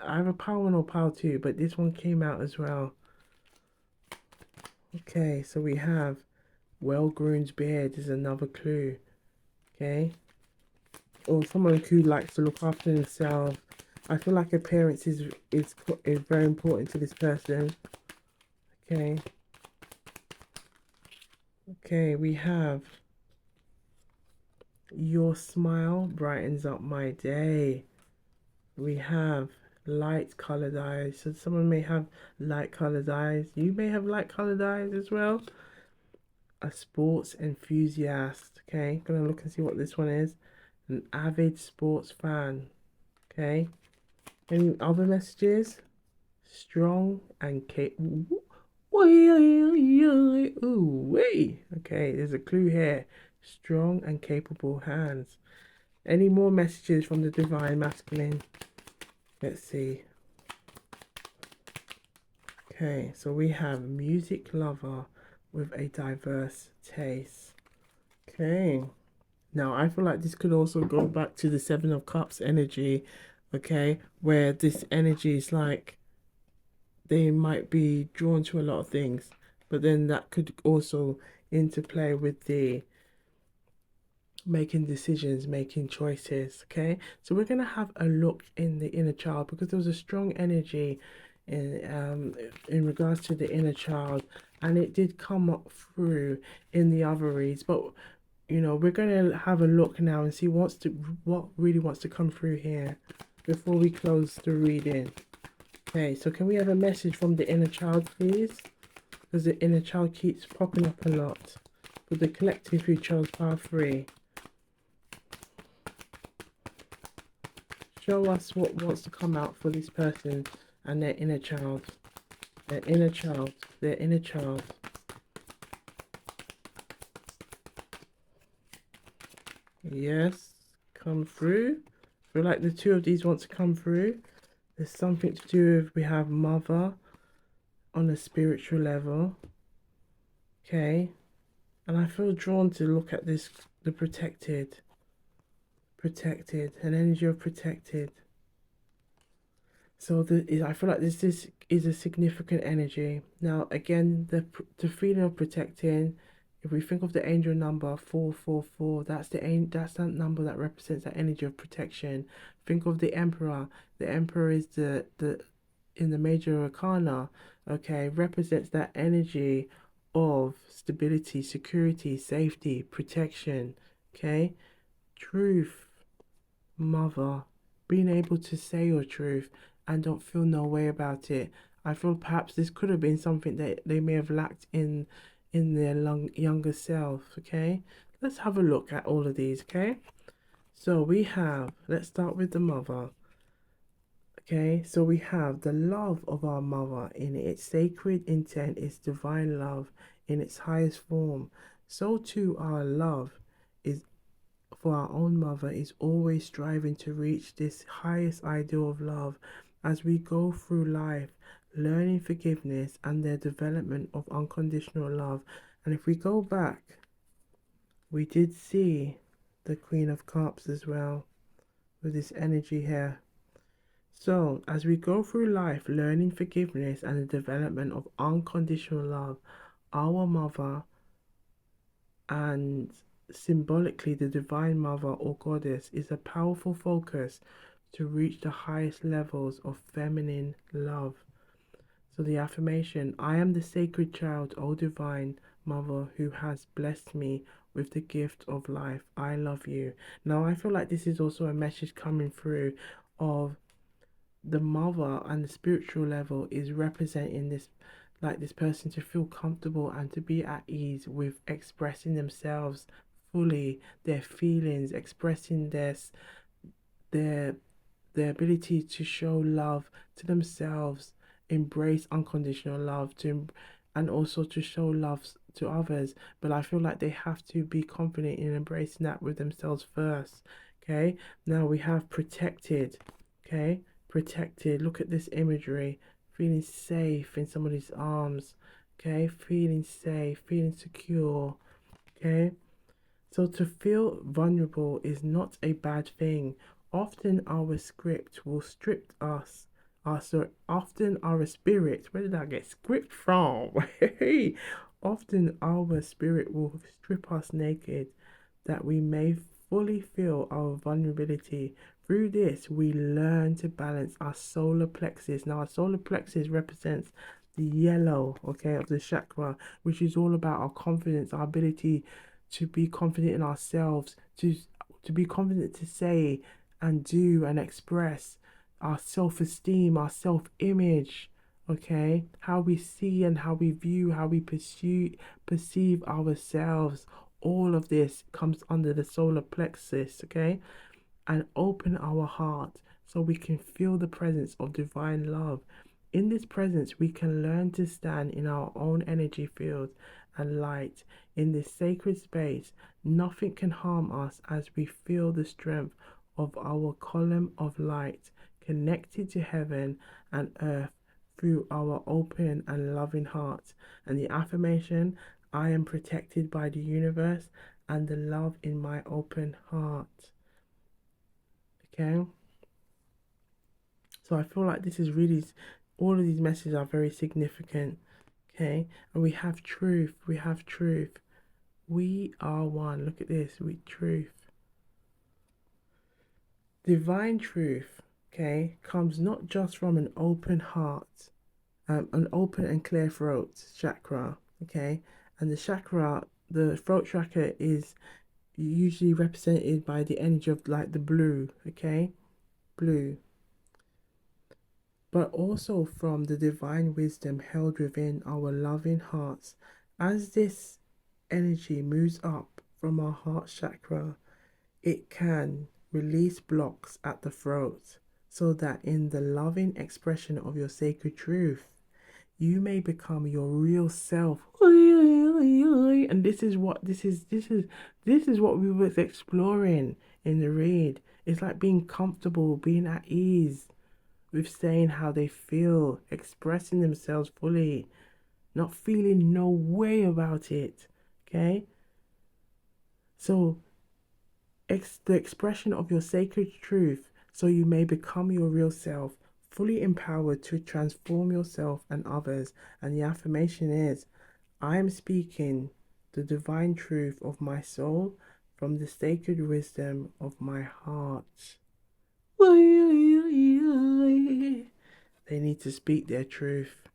Speaker 1: have a power 1 or power 2, but this one came out as well. Okay, so we have well-groomed beard is another clue. Okay, or someone who likes to look after themselves. I feel like appearance is very important to this person. Okay. Okay, we have your smile brightens up my day. We have light colored eyes. So someone may have light colored eyes. You may have light colored eyes as well. A sports enthusiast. Okay, gonna look and see what this one is. An avid sports fan. Okay. Any other messages? Strong and capable. Ooh, wee. Okay, there's a clue here. Strong and capable hands. Any more messages from the divine masculine? Let's see. Okay, so we have music lover with a diverse taste. Okay. Now, I feel like this could also go back to the Seven of Cups energy, okay, where this energy is like they might be drawn to a lot of things, but then that could also interplay with the making decisions, making choices, okay? So we're going to have a look in the inner child because there was a strong energy in regards to the inner child, and it did come up through in the other reads. But we're gonna have a look now and see what really wants to come through here before we close the reading. Okay, so can we have a message from the inner child, please? Because the inner child keeps popping up a lot. For the collective who chose pile 3, show us what wants to come out for this person and their inner child. Their inner child. Their inner child. Yes, come through. I feel like the two of these want to come through. There's something to do with, we have mother on a spiritual level. Okay. And I feel drawn to look at this, the protected, an energy of protected. So I feel like this is a significant energy. Now again, the feeling of protecting. If we think of the angel number 444, that's that number that represents that energy of protection. Think of the emperor. The emperor is the in the major arcana. Okay, represents that energy of stability, security, safety, protection. Okay, truth, mother, being able to say your truth and don't feel no way about it. I feel perhaps this could have been something that they may have lacked in their younger self. Okay, let's have a look at all of these. Okay, so let's start with the mother. Okay, so we have the love of our mother in its sacred intent, its divine love in its highest form. So too our love is for our own mother is always striving to reach this highest ideal of love as we go through life, learning forgiveness and their development of unconditional love. And if we go back, we did see the Queen of Cups as well with this energy here. So, as we go through life learning forgiveness and the development of unconditional love, our mother and symbolically the divine mother or goddess is a powerful focus to reach the highest levels of feminine love. So the affirmation, I am the sacred child, O divine mother who has blessed me with the gift of life. I love you. Now I feel like this is also a message coming through of the mother and the spiritual level is representing this, like this person to feel comfortable and to be at ease with expressing themselves fully, their feelings, expressing their their ability to show love to themselves, embrace unconditional love to and also to show love to others. But I feel like they have to be confident in embracing that with themselves first. Okay, now we have protected. Okay, protected. Look at this imagery. Feeling safe in somebody's arms. Okay, feeling safe, feeling secure. Okay, so to feel vulnerable is not a bad thing. Often our script will strip us. Often our spirit, where did I get script from? Often our spirit will strip us naked that we may fully feel our vulnerability. Through this, we learn to balance our solar plexus. Now, our solar plexus represents the yellow, okay, of the chakra, which is all about our confidence, our ability to be confident in ourselves, to be confident to say and do and express our self-esteem, our self-image, okay, how we see and how we view, how we perceive ourselves. All of this comes under the solar plexus, okay, and open our heart so we can feel the presence of divine love. In this presence, we can learn to stand in our own energy field and light. In this sacred space, nothing can harm us as we feel the strength of our column of light connected to heaven and earth through our open and loving heart. And the affirmation, I am protected by the universe and the love in my open heart. Okay, so I feel like this is really, all of these messages are very significant. Okay, and we have truth, we are one. Look at this, we truth, divine truth. okay, comes not just from an open heart, an open and clear throat chakra, okay, and the throat chakra is usually represented by the energy of like the blue, okay, blue, but also from the divine wisdom held within our loving hearts. As this energy moves up from our heart chakra, it can release blocks at the throat so that in the loving expression of your sacred truth, you may become your real self. And this is what we was exploring in the read. It's like being comfortable, being at ease with saying how they feel, expressing themselves fully, not feeling no way about it. Okay? So the expression of your sacred truth so you may become your real self, fully empowered to transform yourself and others. And the affirmation is I am speaking the divine truth of my soul from the sacred wisdom of my heart. They need to speak their truth.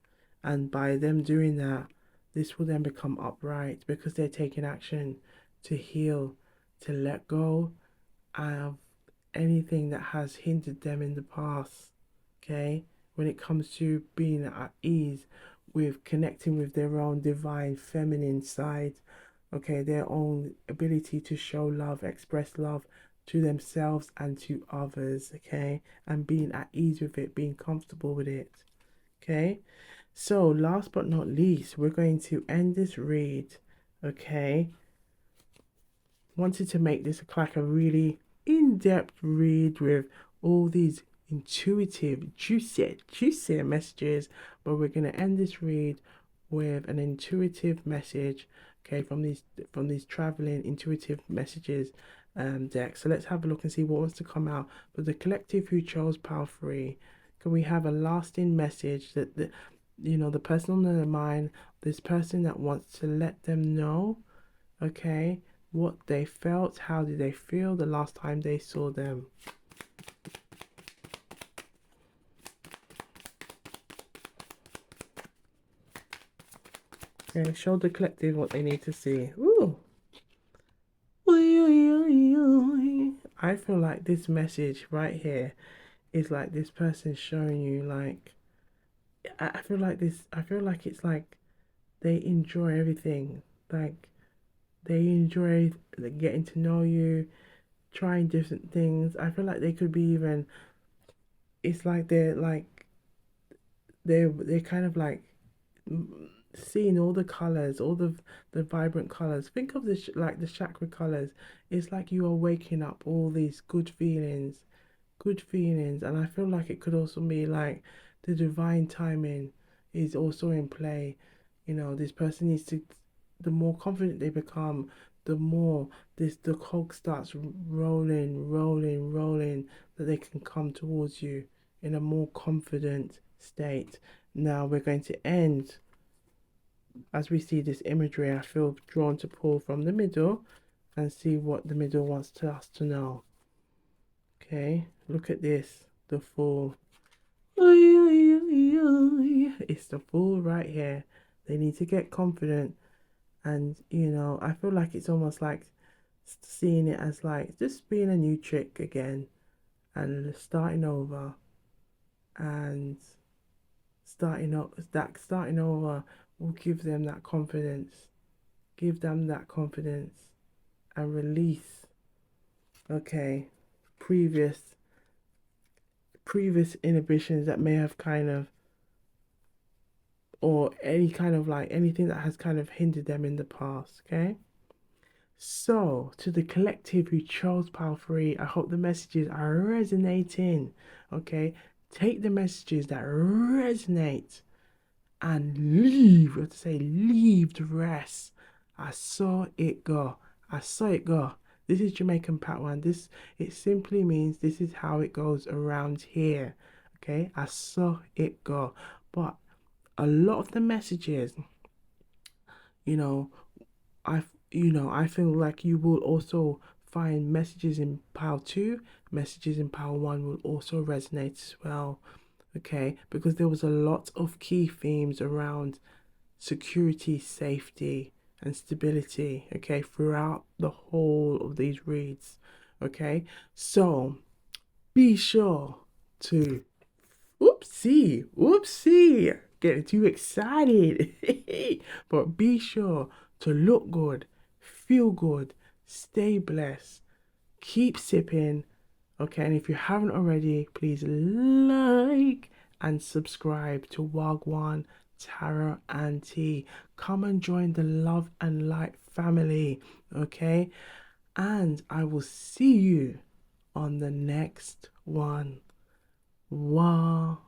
Speaker 1: And by them doing that, this will then become upright because they're taking action to heal, to let go of anything that has hindered them in the past. Okay? When it comes to being at ease with connecting with their own divine feminine side, okay, their own ability to show love, express love to themselves and to others, okay, and being at ease with it, being comfortable with it, okay. So, last but not least, we're going to end this read, okay. Wanted to make this like a really in-depth read with all these intuitive, juicy messages, but we're going to end this read with an intuitive message, okay, from these traveling intuitive messages deck. So let's have a look and see what wants to come out. For the collective who chose Power 3, can we have a lasting message that the person on their mind, this person that wants to let them know, okay, what they felt, how did they feel the last time they saw them. Okay, show the collective what they need to see. Ooh. I feel like this message right here is like this person showing you like I feel like it's like they enjoy everything. Like they enjoy getting to know you, trying different things. I feel like they could be even it's like they're kind of like seeing all the colors, all the vibrant colors. Think of this like the chakra colors. It's like you are waking up all these good feelings, and I feel like it could also be like the divine timing is also in play. This person needs to. The more confident they become, the more the cog starts rolling, that they can come towards you in a more confident state. Now we're going to end as we see this imagery. I feel drawn to pull from the middle and see what the middle wants to us to know. Okay, look at this, the Fool. It's the Fool right here. They need to get confident, and I feel like it's almost like seeing it as like just being a new trick again and starting over and starting over will give them that confidence and release, okay, previous inhibitions that may have kind of or any kind of like anything that has kind of hindered them in the past, okay. So to the collective who chose Power 3, I hope the messages are resonating, okay. Take the messages that resonate and leave. We have to say leave the rest. I saw it go. I saw it go. This is Jamaican Patois. It simply means this is how it goes around here. Okay, I saw it go. But a lot of the messages, you know, I feel like you will also find messages in pile 2, messages in pile 1 will also resonate as well. Okay, because there was a lot of key themes around security, safety, and stability, okay, throughout the whole of these reads. Okay, so be sure to oopsie, getting too excited. But be sure to look good, feel good, stay blessed, keep sipping. Okay, and if you haven't already, please like and subscribe to Wagwan Tarot and Tea. Come and join the Love and Light family. Okay, and I will see you on the next one. Wagwan.